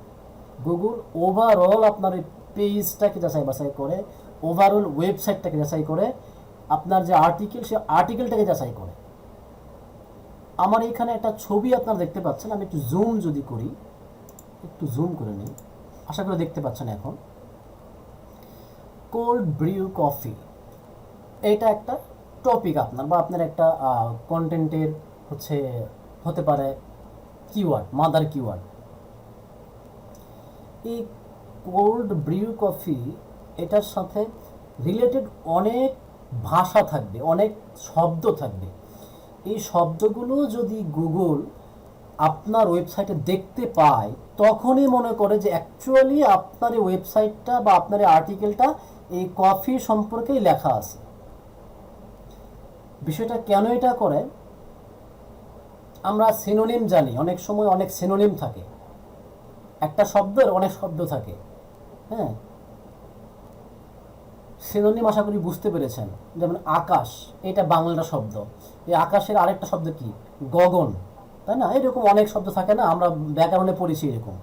গুগল ওভারঅল আপনার এই পেজটাকে যাচাই বাছাই করে, ওভারঅল ওয়েবসাইটটাকে যাচাই করে, আপনার যে আর্টিকেল সে আর্টিকেলটাকে যাচাই করে। আমার এখানে একটা ছবি আপনারা দেখতে পাচ্ছেন, আমি একটু জুম যদি করি, একটু জুম করে নিই, আশা করে দেখতে পাচ্ছেন এখন। কোল্ড ব্রিউ কফি, এটা একটা টপিক আপনার বা আপনার একটা কন্টেন্টের হচ্ছে হতে পারে কিওয়ার্ড, মাদার কিওয়ার্ড। এই কোল্ড ব্রিউ কফি এটার সাথে রিলেটেড অনেক ভাষা থাকবে, অনেক শব্দ থাকবে। এই শব্দগুলো যদি গুগল আপনার ওয়েবসাইটে দেখতে পায় তখনই মনে করে যে অ্যাকচুয়ালি আপনার এই ওয়েবসাইটটা বা আপনার এই আর্টিকেলটা এই কফি সম্পর্কেই লেখা আছে। বিষয়টা কেন এটা করে, আমরা সিনোনিম জানি, অনেক সময় অনেক সিনোনিম থাকে, একটা শব্দের অনেক শব্দ থাকে। হ্যাঁ, সিনোনিম আশা করি বুঝতে পেরেছেন। যেমন আকাশ, এটা বাংলা শব্দ, এই আকাশের আরেকটা শব্দ কি গগন, তাই না? এরকম অনেক শব্দ থাকে না, আমরা ব্যাকরণে পড়েছি এরকম।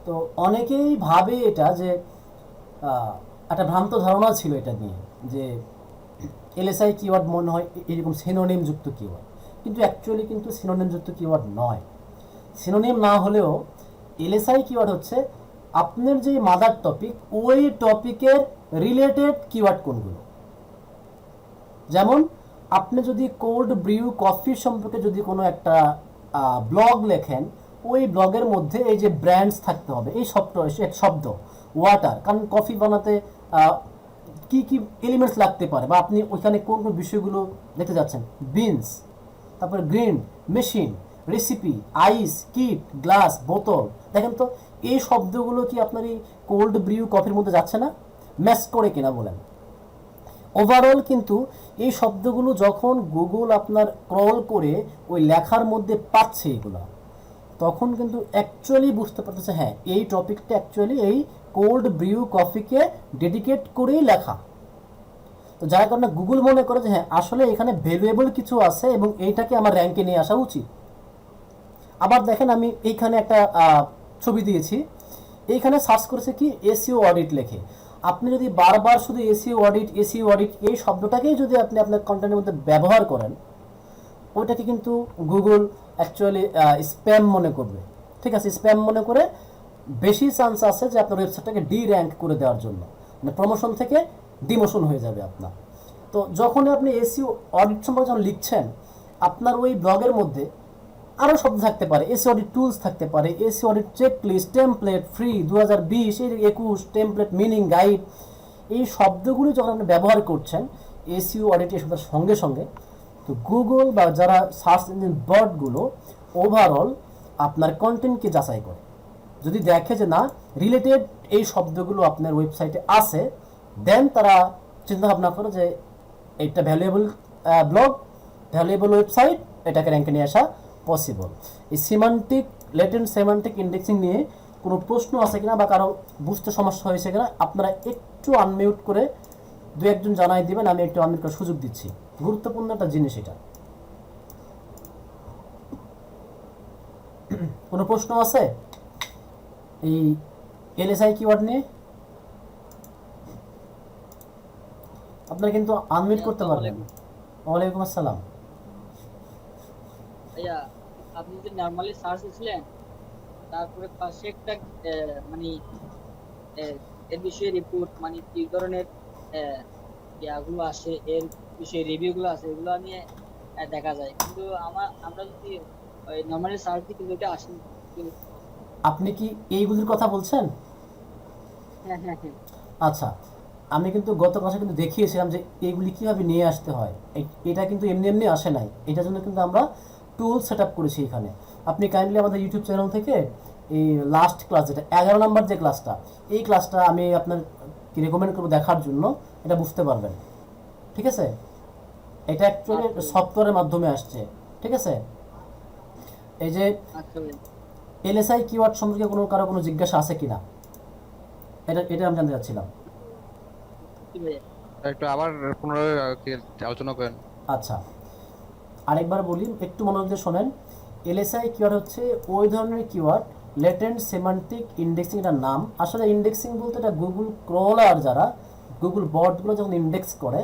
তো অনেকেই ভাবে এটা যে একটা ভ্রান্ত ধারণা ছিল এটা নিয়ে যে এলএসআই কিওয়ার্ড মনে হয় এরকম সিনোনিম যুক্ত কিওয়ার্ড, কিন্তু অ্যাকচুয়ালি কিন্তু সিনোনিম যুক্ত কিওয়ার্ড নয়। সিনোনিম না হলেও এলএসআই কিওয়ার্ড হচ্ছে আপনার যে মাদার টপিক ওই টপিকের রিলেটেড কিওয়ার্ড কোনগুলো। যেমন আপনি যদি কোল্ড ব্রিউ কফি সম্পর্কে যদি কোনো একটা ব্লগ লেখেন, ওই ব্লগের মধ্যে এই যে ব্র্যান্ডস থাকতে হবে, এই এক শব্দ ওয়াটার, কারণ কফি বানাতে কি কি এলিমেন্টস লাগতে পারে বা আপনি ওইখানে কোন কোন বিষয়গুলো দেখতে যাচ্ছেন, বিনস, তারপরে গ্রিন, মেশিন, রেসিপি, আইস, কিট, গ্লাস, বোতল। দেখেন তো এই শব্দগুলো কি আপনার এই কোল্ড ব্রিউ কফির মধ্যে যাচ্ছে না? ম্যাচ করে কিনা বলেন। ওভারঅল কিন্তু এই শব্দগুলো যখন গুগল আপনার ক্রল করে ওই লেখার মধ্যে পাচ্ছে এগুলা, তখন কিন্তু অ্যাকচুয়ালি বুঝতে পারতেছে হ্যাঁ এই টপিকটা অ্যাকচুয়ালি এই কোল্ড ব্রিউ কফিকে ডেডিকেট করেই লেখা। তো যার কারণে গুগল মনে করে যে হ্যাঁ আসলে এখানে ভ্যালুয়েবল কিছু আছে এবং এইটাকে আমার র্যাঙ্কে নিয়ে আসা উচিত। আবার দেখেন আমি এইখানে একটা ছবি দিয়েছি, এইখানে সার্চ করেছে কি এসইও অডিট লেখে। আপনি যদি বারবার শুধু এসইও অডিট এই শব্দটাকেই যদি আপনি আপনার কন্টেন্টের মধ্যে ব্যবহার করেন, ওইটাকে কিন্তু গুগল অ্যাকচুয়ালি স্প্যাম মনে করবে। ঠিক আছে, স্প্যাম মনে করে বেশি চান্স আছে যে আপনার ওয়েবসাইটটাকে ডি র্যাঙ্ক করে দেওয়ার জন্য, মানে প্রমোশন থেকে ডিমোশন হয়ে যাবে আপনার। তো যখনই আপনি এসইও অডিট সম্পর্কে যখন লিখছেন, আপনার ওই ব্লগের মধ্যে আরও শব্দ থাকতে পারে, এসইও অডিট টুলস থাকতে পারে, SEO audit checklist, template, free 2020, 21, template, meaning, guide. এই শব্দগুলো যখন আপনি ব্যবহার করছেন এসইও অডিট এর সঙ্গে সঙ্গে, তো গুগল বা যারা সার্চ ইঞ্জিন বটগুলো ওভারঅল আপনার কন্টেন্টকে যাচাই করে। যদি দেখে যে না রিলেটেড এই শব্দগুলো আপনার ওয়েবসাইটে আছে, দেন তারা চিন্তা ভাবনা করে যে এটা ভ্যালুয়েবল ব্লগ, ভ্যালুয়েবল ওয়েবসাইট, এটাকে র্যাঙ্কে নিয়ে আসা পসিবল। এই ল্যাটেন্ট সিমান্টিক ইন্ডেক্সিং নিয়ে কোনো প্রশ্ন আছে কিনা বা কারো বুঝতে সমস্যা হয়েছে কিনা আপনারা একটু আনমিউট করে দু একজন জানাই দিবেন, আমি একটু আনমিউট করার সুযোগ দিচ্ছি। গুরুত্বপূর্ণ একটা জিনিস এটা। কোনো প্রশ্ন আছে এই এলএসআই কিওয়ার্ড নিয়ে? আপনারা কিন্তু আনমিউট করতে পারবেন। ওয়ালাইকুম আসসালাম। ভাইয়া আপনি যে নরমালি সার্চ দিছিলেন, তারপরে পাশে একটা মানে এর বিষয়ে রিপোর্ট, মানে কি ধরনের ইয়াগুলো আসে, এর বিষয়ে রিভিউগুলো আছে, এগুলো নিয়ে দেখা যায়। কিন্তু আমরা যদি নরমালি সার্চ দিই কিন্তু এটা আসেনি। আপনি কি এইগুলির কথা বলছেন? হ্যাঁ হ্যাঁ হ্যাঁ। আচ্ছা, আমি কিন্তু গত ক্লাসে কিন্তু দেখিয়েছিলাম যে এইগুলি কীভাবে নিয়ে আসতে হয়। এটা কিন্তু এমনি এমনি আসে নাই, এটার জন্য কিন্তু আমরা টুল সেট আপ করেছি এখানে। আপনি কাইন্ডলি আমাদের ইউটিউব চ্যানেল থেকে এই লাস্ট ক্লাস যেটা 11 নম্বর যে ক্লাসটা, এই ক্লাসটা আমি আপনার রেকমেন্ড করবো দেখার জন্য, এটা বুঝতে পারবেন। ঠিক আছে, এটা অ্যাকচুয়ালি সফটওয়্যারের মাধ্যমে আসছে। ঠিক আছে, এই যে আচ্ছা ভাই। এলএসআই কিওয়ার্ড সম্পর্কে কারো কোনো জিজ্ঞাসা আছে কিনা, এটা আমি জানতে চাচ্ছিলাম। জি ভাই। একটু আবার পুনরায় আলোচনা করেন। আচ্ছা, আরেকবার বলি, একটু মনোযোগ দিয়ে শোনেন। এলএসআই কিওয়ার্ড হচ্ছে ওই ধরনের কিওয়ার্ড, লেটেন্ট সেমান্টিক ইন্ডেক্সিং এটার নাম। আসলে ইন্ডেক্সিং বলতে এটা গুগল ক্রলার, যারা গুগল বটগুলো যখন ইন্ডেক্স করে,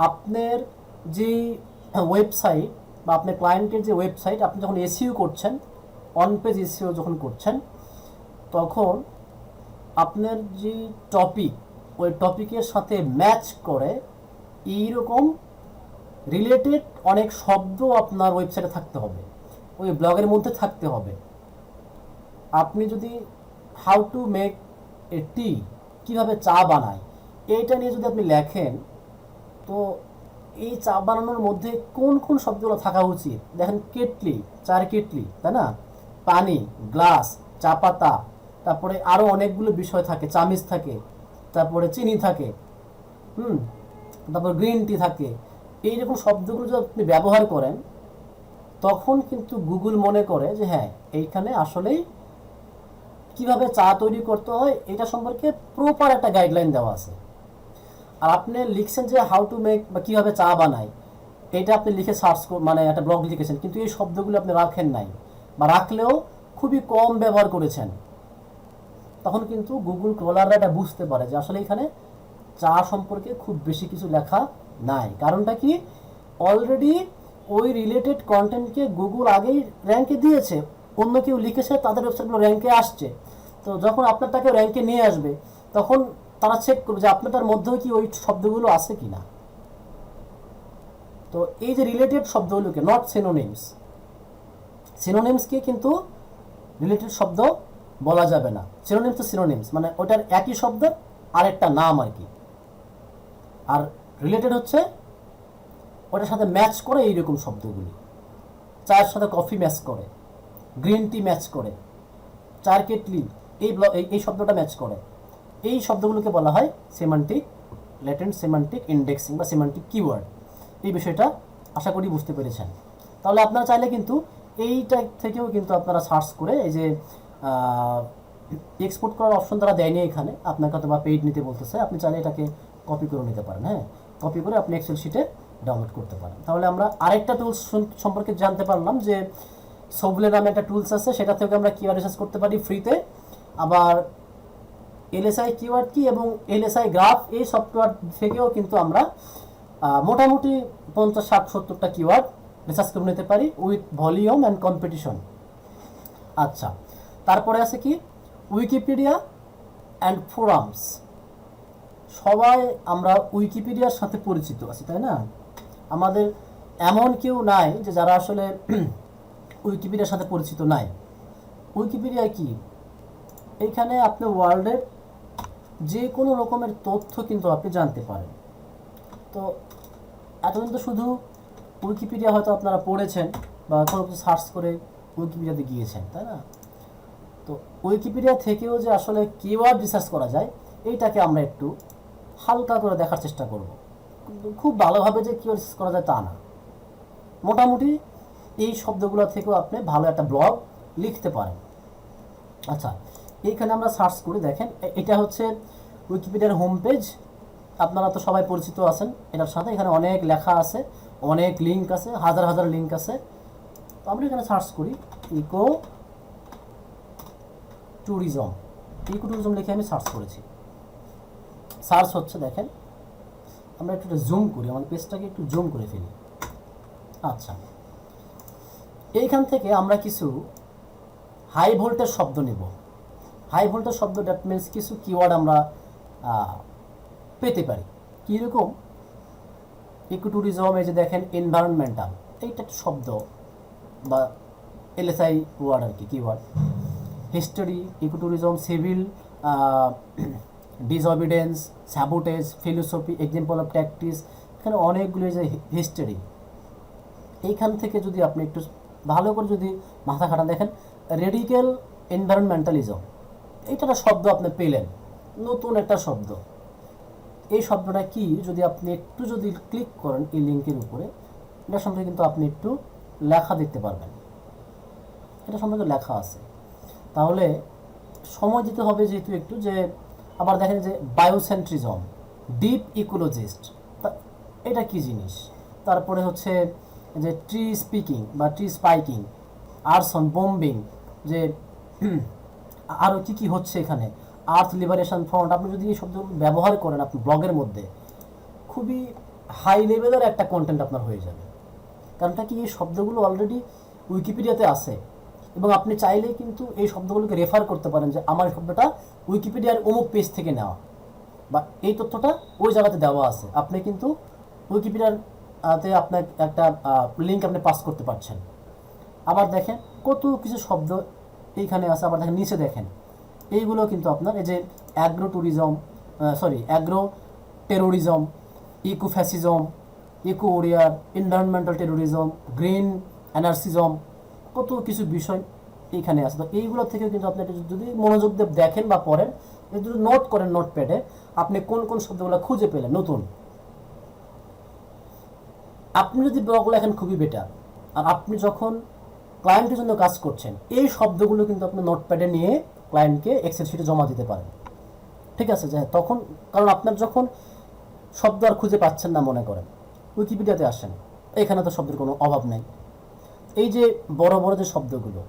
আপনার যে ওয়েবসাইট বা আপনার ক্লায়েন্টের যে ওয়েবসাইট, আপনি যখন এসইও করছেন, অন পেজ এসইও যখন করছেন, তখন আপনার যে টপিক, ওই টপিকের সাথে ম্যাচ করে এইরকম রিলেটেড অনেক শব্দ আপনার ওয়েবসাইটে থাকতে হবে, ওই ব্লগের মধ্যে থাকতে হবে। আপনি যদি হাউ টু মেক এ টি, কীভাবে চা বানায়, এইটা নিয়ে যদি আপনি লেখেন, তো এই চা বানানোর মধ্যে কোন কোন শব্দগুলো থাকা উচিত, দেখেন কেটলি, চার কেটলি, তাই না, পানি, গ্লাস, চা পাতা, তারপরে আরও অনেকগুলো বিষয় থাকে, চামিচ থাকে, তারপরে চিনি থাকে, তারপর গ্রিন টি থাকে। এইরকম শব্দগুলো যদি আপনি ব্যবহার করেন, তখন কিন্তু গুগল মনে করে যে হ্যাঁ, এইখানে আসলেই কিভাবে চা তৈরি করতে হয় এটা সম্পর্কে প্রপার একটা গাইডলাইন দেওয়া আছে। আর আপনি লিখছেন যে হাউ টু মেক বা কীভাবে চা বানায়, এটা আপনি লিখে সার্চ মানে একটা ব্লগ লিখেছেন, কিন্তু এই শব্দগুলো আপনি রাখেন নাই, বা রাখলেও খুবই কম ব্যবহার করেছেন, তখন কিন্তু গুগল ক্রলাররা এটা বুঝতে পারে যে আসলে এখানে চা সম্পর্কে খুব বেশি কিছু লেখা নাই। কারণটা কি, অলরেডি ওই রিলেটেড কন্টেন্টকে গুগল আগেই র্যাঙ্কে দিয়েছে, অন্য কেউ লিখেছে, তাদের ওয়েবসাইটগুলো র্যাঙ্কে আসছে। তো যখন আপনারটাকে র্যাঙ্কে নিয়ে আসবে, তখন তারা চেক করবে যে আপনারটার মধ্যেও কি ওই শব্দগুলো আছে কি না। তো এই যে রিলেটেড শব্দগুলোকে, নট সিনোনিমস, সিনোনিমসকে কিন্তু রিলেটেড শব্দ বলা যাবে না। সিনোনিমস তো সিনোনিমস, মানে ওটার একই শব্দ আরেকটা নাম আর কি। আর রিলেটেড হচ্ছে ওটার সাথে ম্যাচ করে এইরকম শব্দগুলি, চায়ের সাথে কফি ম্যাচ করে, গ্রিন টি ম্যাচ করে, চার কেটলি, এই শব্দটা ম্যাচ করে, এই শব্দগুলোকে বলা হয় সেমান্টিক, লেটেন্ট সেমান্টিক ইন্ডেক্সিং বা সেমান্টিক কিওয়ার্ড। এই বিষয়টা আশা করি বুঝতে পেরেছেন। তাহলে আপনারা চাইলে কিন্তু এইটা থেকেও কিন্তু আপনারা সার্চ করে, এই যে এক্সপোর্ট করার অপশন তারা দেয়নি এখানে, আপনাকে হয়তো বা পেইড নিতে বলতেছে, আপনি চাইলে এটাকে কপি করে নিতে পারেন। হ্যাঁ, কপি করে আপনি এক্সেল শিটে ডাউনলোড করতে পারেন। তাহলে আমরা আরেকটা টুলস সম্পর্কে জানতে পারলাম যে সবলে নামে একটা টুলস আছে, সেটা থেকে আমরা কিওয়ার্ড রিসার্চ করতে পারি ফ্রিতে। আবার এলএসআই কিওয়ার্ড কি এবং এলএসআই গ্রাফ, এই সফটওয়্যার থেকেও কিন্তু আমরা মোটামুটি 50-60-70টা কিওয়ার্ড রিসার্চ করে নিতে পারি উইথ ভলিউম অ্যান্ড কম্পিটিশন। আচ্ছা, তারপরে আছে কি উইকিপিডিয়া অ্যান্ড ফোরামস। সবাই আমরা উইকিপিডিয়ার সাথে পরিচিত আছি, তাই না? আমাদের এমন কেউ নাই যে যারা আসলে উইকিপিডিয়ার সাথে পরিচিত নাই। উইকিপিডিয়া কি, এইখানে আপনি ওয়ার্ল্ডের যে কোনো রকমের তথ্য কিন্তু আপনি জানতে পারেন। তো এতদিন তো শুধু উইকিপিডিয়া হয়তো আপনারা পড়েছেন বা কোনো কিছু সার্চ করে উইকিপিডিয়াতে গিয়েছেন, তাই না? তো উইকিপিডিয়া থেকেও যে আসলে কিওয়ার্ড রিসার্চ করা যায়, এইটাকে আমরা একটু হালকা করে দেখার চেষ্টা করব। কিন্তু খুব ভালোভাবে যে কিওয়ার্ড রিসার্চ করা যায় তা না, মোটামুটি এই শব্দগুলো থেকেও আপনি ভালো একটা ব্লগ লিখতে পারেন। আচ্ছা, এইখানে আমরা সার্চ করে দেখেন, এটা হচ্ছে উইকিপিডিয়ার হোম পেজ। আপনারা তো সবাই পরিচিত আছেন এটার সাথে, এখানে অনেক লেখা আছে, অনেক লিঙ্ক আছে, হাজার হাজার লিঙ্ক আছে। তো আমরা এখানে সার্চ করি ইকো ট্যুরিজম, ইকো ট্যুরিজম লিখে আমি সার্চ করেছি। সার্চ হচ্ছে, দেখেন আমরা একটু জুম করি, আমার পেজটাকে একটু জুম করে ফেলি। আচ্ছা, এইখান থেকে আমরা কিছু হাই ভোল্টেজ শব্দ নিব। হাই ভোল্টেজ শব্দ, দ্যাট মিনস কিছু কিওয়ার্ড আমরা পেতে পারি। কীরকম, ইকো ট্যুরিজম, এই যে দেখেন এনভায়রনমেন্টাল, এইটা একটা শব্দ বা এলএসআই ওয়ার্ড আর কি, keyword. History, eco tourism, civil disobedience, sabotage, philosophy, example of practice, এখানে অনেকগুলো যে হিস্টোরি। এইখান থেকে যদি আপনি একটু ভালো করে যদি মাথা খাটান, দেখেন রেডিক্যাল এনভায়রনমেন্টালিজম, এইটা একটা শব্দ আপনি পেলেন, নতুন একটা শব্দ। এই শব্দটা কি যদি আপনি একটু যদি ক্লিক করেন এই লিঙ্কের উপরে, এটা সম্পর্কে কিন্তু আপনি একটু লেখা দেখতে পারবেন, এটা সম্পর্কে লেখা আছে। তাহলে সময় দিতে হবে যেহেতু একটু, যে আবার দেখেন যে বায়োসেন্ট্রিজম, ডিপ ইকোলজিস্ট, এটা কি জিনিস। তারপরে হচ্ছে যে ট্রি স্পিকিং বা ট্রি স্পাইকিং, আরসন বোম্বিং, যে আরও কী কী হচ্ছে এখানে, আর্থ লিবারেশন ফ্রন্ট। আপনি যদি এই শব্দগুলো ব্যবহার করেন আপনি ব্লগের মধ্যে, খুবই হাই লেভেলের একটা কন্টেন্ট আপনার হয়ে যাবে। কারণটা কি, এই শব্দগুলো অলরেডি উইকিপিডিয়াতে আছে এবং আপনি চাইলেই কিন্তু এই শব্দগুলোকে রেফার করতে পারেন যে আমার এই শব্দটা উইকিপিডিয়ার অমুক পেজ থেকে নেওয়া, বা এই তথ্যটা ওই জায়গাতে দেওয়া আছে। আপনি কিন্তু উইকিপিডিয়ার আপনার একটা লিঙ্ক আপনি পাস করতে পারছেন। আবার দেখেন কত কিছু শব্দ এইখানে আছে। আবার দেখেন নিচে দেখেন, এইগুলো কিন্তু আপনার এই যে agro tourism, agro terrorism, ecofascism, eco warrior, environmental terrorism, green anarchism, কত কিছু বিষয় এইখানে আছে। তো এইগুলো থেকে কিন্তু আপনি যদি মনোযোগ দিয়ে দেখেন বা পড়েন, যদি নোট করেন নোটপ্যাডে, আপনি কোন কোন শব্দগুলো খুঁজে পেলেন নতুন, আপনি যদি ব্লগ লেখেন খুবই বেটার। আর আপনি যখন ক্লায়েন্টের জন্য কাজ করছেন, এই শব্দগুলো কিন্তু আপনি নোটপ্যাডে নিয়ে ক্লায়েন্টকে এক্সেল শিটে জমা দিতে পারেন। ঠিক আছে, যে তখন, কারণ আপনার যখন শব্দ আর খুঁজে পাচ্ছেন না মনে করেন, উইকিপিডিয়াতে আসেন, এখানে তো শব্দের কোনো অভাব নেই। এই যে বড় বড় যে শব্দগুলো,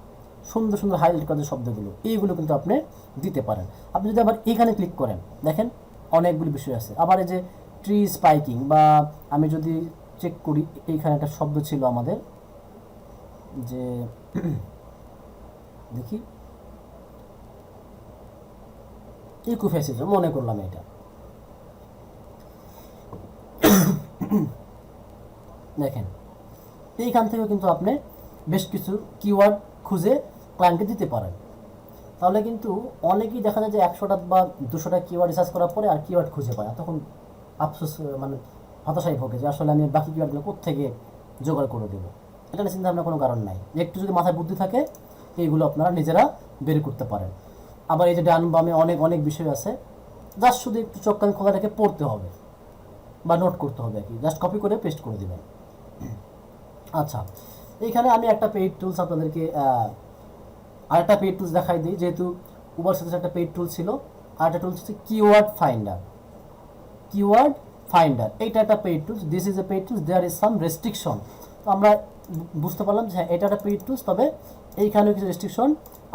সুন্দর সুন্দর হাইলাইট করা যে শব্দগুলো, এইগুলো কিন্তু আপনি দিতে পারেন। আপনি যদি আবার এখানে ক্লিক করেন, দেখেন অনেকগুলি বিষয় আছে। আবার এই যে ট্রি স্পাইকিং, বা আমি যদি চেক করি, এইখানে একটা শব্দ ছিল আমাদের, যে দেখি ইকোফ্যাসিজম, মনে করলাম এটা। দেখেন এইখান থেকেও কিন্তু আপনি বেশ কিছু কিওয়ার্ড খুঁজে ক্লায়েন্টকে দিতে পারেন। তাহলে কিন্তু অনেকেই দেখা যায় যে 100টা বা 200টা কিওয়ার্ড রিসার্চ করার পরে আর কিওয়ার্ড খুঁজে পায় না, তখন আফসোস, মানে হতাশাই ভোগে যে আসলে আমি বাকি কিওয়ার্ডগুলো কোত্থেকে জোগাড় করে দেবো। এটা নিয়ে চিন্তা ভাবনার কোনো কারণ নাই। একটু যদি মাথায় বুদ্ধি থাকে, এইগুলো আপনারা নিজেরা বের করতে পারেন। আবার এই যে ডান বামে অনেক অনেক বিষয় আছে, জাস্ট শুধু একটু চোখ কান খোলা রেখে পড়তে হবে বা নোট করতে হবে আর কি, জাস্ট কপি করে পেস্ট করে দেবেন। আচ্ছা, এইখানে আমি একটা পেইড টুলস আপনাদেরকে আরেকটা পেইড টুলস দেখাই দিই, যেহেতু উবার সাথে একটা পেইড টুল ছিল। আরেকটা টুলস হচ্ছে কিওয়ার্ড ফাইন্ডার। কিওয়ার্ড ফাইন্ডার এইটা একটা paid tools, this is a paid tools, there is some restriction. তো আমরা বুঝতে পারলাম যে হ্যাঁ, এটা একটা পেইড টুলস, তবে এইখানেও কিছু রেস্ট্রিকশন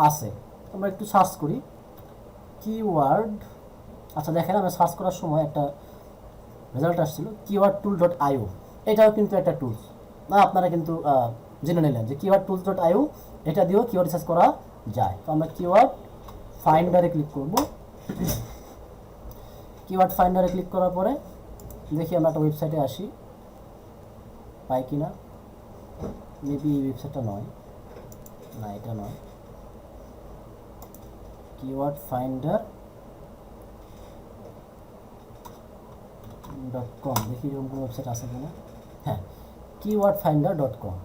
আছে। আমরা একটু সার্চ করি কিওয়ার্ড। আচ্ছা দেখেন, আমরা সার্চ করার সময় একটা রেজাল্ট আসছিল keywordtool.io, এটাও কিন্তু একটা টুলস না, আপনারা কিন্তু জেনে নিলেন যে keywordtools.io, এটা দিয়েও কিওয়ার্ড রিসার্চ করা যায়। তো আমরা কিওয়ার্ড ফাইন্ডারে ক্লিক করব। কিওয়ার্ড ফাইন্ডারে ক্লিক করার পরে দেখি আমরা একটা ওয়েবসাইটে আসি, পাই কি না। মেবি এই ওয়েবসাইটটা নয়, না এটা নয়, কিওয়ার্ড ফাইন্ডার .com, দেখি এরকম কোনো ওয়েবসাইট আছে কিনা। হ্যাঁ, keywordfinder.com।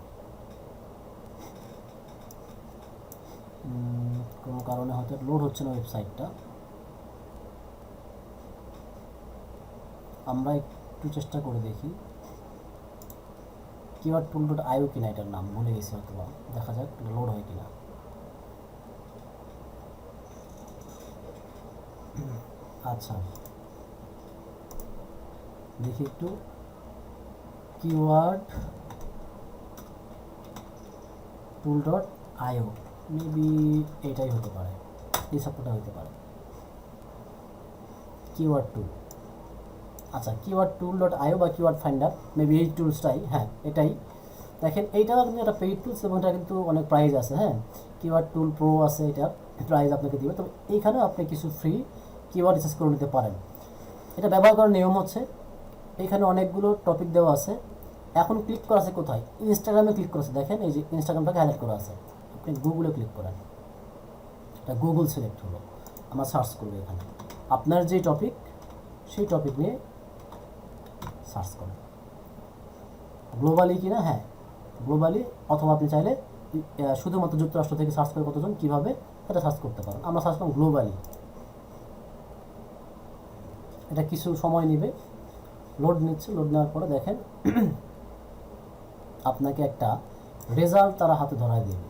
কোনো কারণে হয়তো লোড হচ্ছে না ওয়েবসাইটটা, আমরা একটু চেষ্টা করে দেখি। keywordtool.io কিনা এটার নাম, ভুলে গেছি হয়তো, দেখা যাক লোড হয় কিনা। আচ্ছা দেখি একটু, keywordtool.io, মেবি এটাই হতে পারে, এই সাপোর্টটা হতে পারে কিওয়ার্ড টুল। আচ্ছা, keywordtool.io বা কিওয়ার্ড ফাইন্ডার, মেবি এই টুলসটাই, হ্যাঁ এটাই। দেখেন এইটাও কিন্তু একটা পেইড টুলস এবং এটা কিন্তু অনেক প্রাইস আছে। হ্যাঁ, কিওয়ার্ড টুল প্রো আছে, এটার প্রাইস আপনাকে দিবে। তবে এইখানেও আপনি কিছু ফ্রি কিওয়ার্ড রিসার্চ করে নিতে পারেন। এটা ব্যবহার করার নিয়ম হচ্ছে, এখানে অনেকগুলো টপিক দেওয়া আছে। এখন ক্লিক করা আছে কোথায়, ইনস্টাগ্রামে ক্লিক করেছে। দেখেন এই যে ইনস্টাগ্রামটাকে হাইলাইট করা আছে, আপনি গুগলে ক্লিক করেন, এটা গুগল সিলেক্ট হলো। আমরা সার্চ করবো এখানে আপনার যে টপিক, সেই টপিক নিয়ে সার্চ করেন, গ্লোবালি কিনা, হ্যাঁ গ্লোবালি, অথবা আপনি চাইলে শুধুমাত্র যুক্তরাষ্ট্র থেকে সার্চ করে কতজন কীভাবে এটা সার্চ করতে পারেন। আমরা সার্চ করলাম গ্লোবালি, এটা কিছু সময় নেবে, লোড নিচ্ছে। লোড নেওয়ার পরে দেখেন আপনাকে একটা রেজাল্ট তারা হাতে ধরায় দেবে।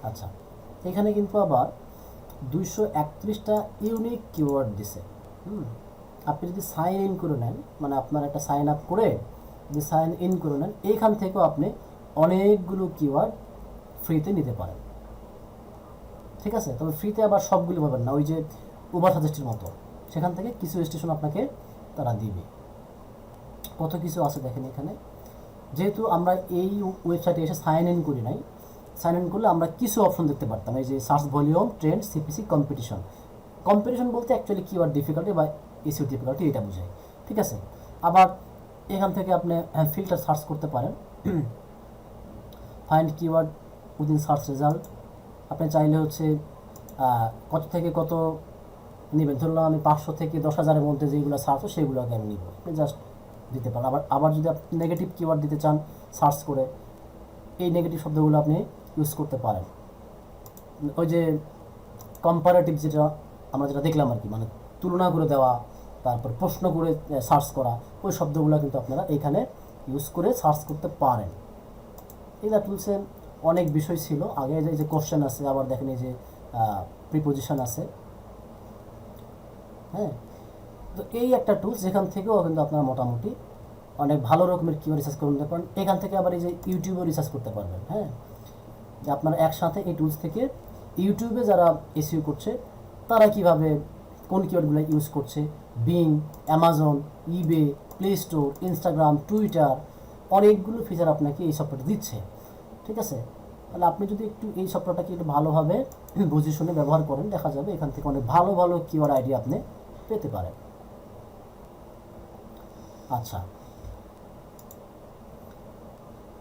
আচ্ছা, এখানে কিন্তু আবার 231টা ইউনিক কিওয়ার্ড দিছে। আপনি যদি সাইন ইন করে নেন, মানে আপনার একটা সাইন আপ করে যদি সাইন ইন করে নেন, এইখান থেকেও আপনি অনেকগুলো কিওয়ার্ড ফ্রিতে নিতে পারেন। ঠিক আছে, তবে ফ্রিতে আবার সবগুলো পাবেন না, ওই যে উবার সাজেস্টের মতো, সেখান থেকে কিছু স্টেশন আপনাকে তারা দিবে। কত কিছু আছে দেখেন এখানে। যেহেতু আমরা এই ওয়েবসাইটে এসে সাইন ইন করি নাই, সাইন ইন করলে আমরা কিছু অপশন দেখতে পারতাম, এই যে search volume, trend, CPC, competition. Competition বলতে অ্যাকচুয়ালি কিওয়ার্ড ডিফিকাল্টি বা এসইও ডিফিকাল্টি, এটা বোঝায়। ঠিক আছে, আবার এখান থেকে আপনি ফিল্টার সার্চ করতে পারেন, find keyword within search result. আপনি চাইলে হচ্ছে কত থেকে কত নেবেন, ধরলাম আমি 500 থেকে 10,000-এর মধ্যে যেগুলো সার্চ হয় সেগুলোকে আমি নিব, আপনি জাস্ট দিতে পারেন। আবার যদি আপনি নেগেটিভ কিওয়ার্ড দিতে চান সার্চ করে, এই নেগেটিভ শব্দগুলো আপনি ইউজ করতে পারেন। ওই যে কম্পারেটিভ যেটা আমরা যেটা দেখলাম আর কি, মানে তুলনা করে দেওয়া, তারপর প্রশ্ন করে সার্চ করা, ওই শব্দগুলো কিন্তু আপনারা এখানে ইউজ করে সার্চ করতে পারেন। এটা টুলসে অনেক বিষয় ছিল আগে, এই যে কোশ্চেন আছে, আবার দেখেন এই যে প্রিপোজিশন আছে। হ্যাঁ, তো এই একটা টুলস, যেখান থেকেও কিন্তু আপনারা মোটামুটি অনেক ভালো রকমের কিওয়ার্ড রিসার্চ করতে পারেন। এখান থেকে আবার এই যে ইউটিউবে রিসার্চ করতে পারবেন। হ্যাঁ, যে আপনারা একসাথে এই টুলস থেকে ইউটিউবে যারা এসইও করছে তারা কিভাবে কোন কিওয়ার্ডগুলো ইউজ করছে, বিং, অ্যামাজন, ইবে, প্লে স্টোর, ইনস্টাগ্রাম, টুইটার, অনেকগুলো ফিচার আপনাকে এই সফটওয়্যারটা দিচ্ছে। ঠিক আছে, তাহলে আপনি যদি একটু এই সফটওয়্যারটাকে একটু ভালোভাবে বুঝে শুনে ব্যবহার করেন, দেখা যাবে এখান থেকে অনেক ভালো ভালো কিওয়ার্ড আইডিয়া আপনি পেতে পারেন। আচ্ছা,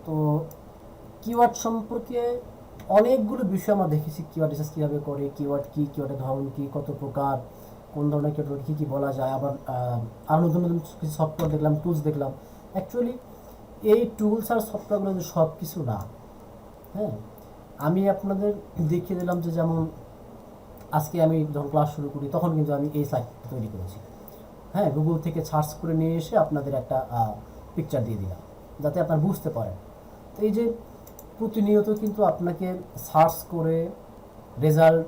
তো কিওয়ার্ড সম্পর্কে অনেকগুলো বিষয় আমরা দেখেছি, কিওয়ার্ড রিসার্চ কীভাবে করে, কিওয়ার্ড কী, কিওয়ার্ডের ধরন কী, কত প্রকার, কোন ধরনের কিওয়ার্ড কী কী বলা যায়, আবার আরও নতুন নতুন কিছু সফটওয়্যার দেখলাম, টুলস দেখলাম। অ্যাকচুয়ালি এই টুলস আর সফটওয়্যারগুলো কিন্তু সব কিছু না। হ্যাঁ, আমি আপনাদের দেখিয়ে দিলাম যে যেমন আজকে আমি যখন ক্লাস শুরু করি তখন কিন্তু আমি এই স্লাইড তৈরি করেছি। হ্যাঁ, গুগল থেকে সার্চ করে নিয়ে এসে আপনাদের একটা পিকচার দিয়ে দিলাম যাতে আপনারা বুঝতে পারেন। তো এই যে প্রতিনিয়ত কিন্তু আপনাকে সার্চ করে রেজাল্ট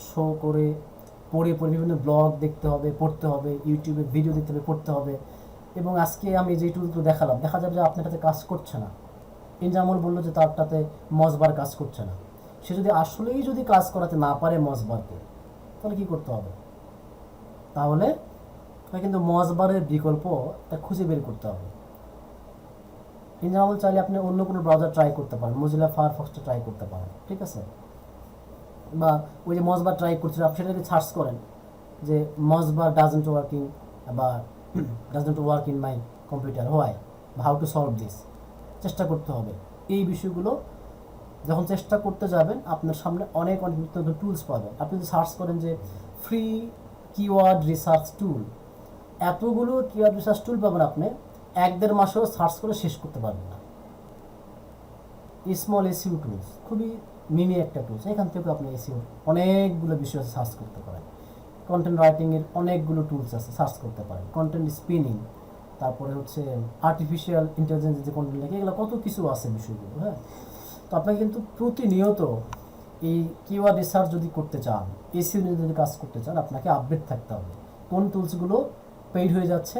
শো করে পড়ে বিভিন্ন ব্লগ দেখতে হবে, পড়তে হবে, ইউটিউবে ভিডিও দেখতে হবে, পড়তে হবে। এবং আজকে আমি যে টুলগুলো দেখালাম, দেখা যাবে যে আপনারটাতে কাজ করছে না। ইনজামুল বললো যে তারটাতে মজবার কাজ করছে না। সে যদি আসলেই যদি কাজ করাতে না পারে মজবারকে, তাহলে কী করতে হবে? তাহলে কিন্তু মজবারের বিকল্প খুঁজে বের করতে হবে। ইনজামুল চাইলে আপনি অন্য কোনো ব্রাউজার ট্রাই করতে পারেন, মোজিলা ফায়ারফক্সটা ট্রাই করতে পারেন। ঠিক আছে, বা ওই যে মজবার ট্রাই করছেন আপনি সেটাকে সার্চ করেন যে মজবার ডাজন্ট ওয়ার্কিং বা doesn't work in my computer, why, বা হাউ টু সলভ দিস। চেষ্টা করতে হবে এই বিষয়গুলো। যখন চেষ্টা করতে যাবেন আপনার সামনে অনেক অনেক নতুন টুলস পাবেন। আপনি যদি সার্চ করেন যে ফ্রি কিওয়ার্ড রিসার্চ টুল, এতগুলো কিওয়ার্ড রিসার্চ টুল পাবেন আপনি 1-1.5 মাসেও সার্চ করে শেষ করতে পারবেন না। স্মল এসইও টুলস, খুবই মিনি একটা টুলস, এখান থেকে আপনি এসইও অনেকগুলো বিষয় সার্চ করতে পারেন। কন্টেন্ট রাইটিংয়ের অনেকগুলো টুলস আছে, সার্চ করতে পারেন। কন্টেন্ট স্পিনিং, তারপরে হচ্ছে আর্টিফিশিয়াল ইন্টেলিজেন্স যে কন্টেন্ট লেখে, এগুলো কত কিছু আছে বিষয়গুলো। হ্যাঁ, তো আপনাকে কিন্তু প্রতিনিয়ত এই কিওয়ার্ড রিসার্চ যদি করতে চান, এসইও নিয়ে যদি কাজ করতে চান, আপনাকে আপডেট থাকতে হবে কোন টুলসগুলো পেইড হয়ে যাচ্ছে,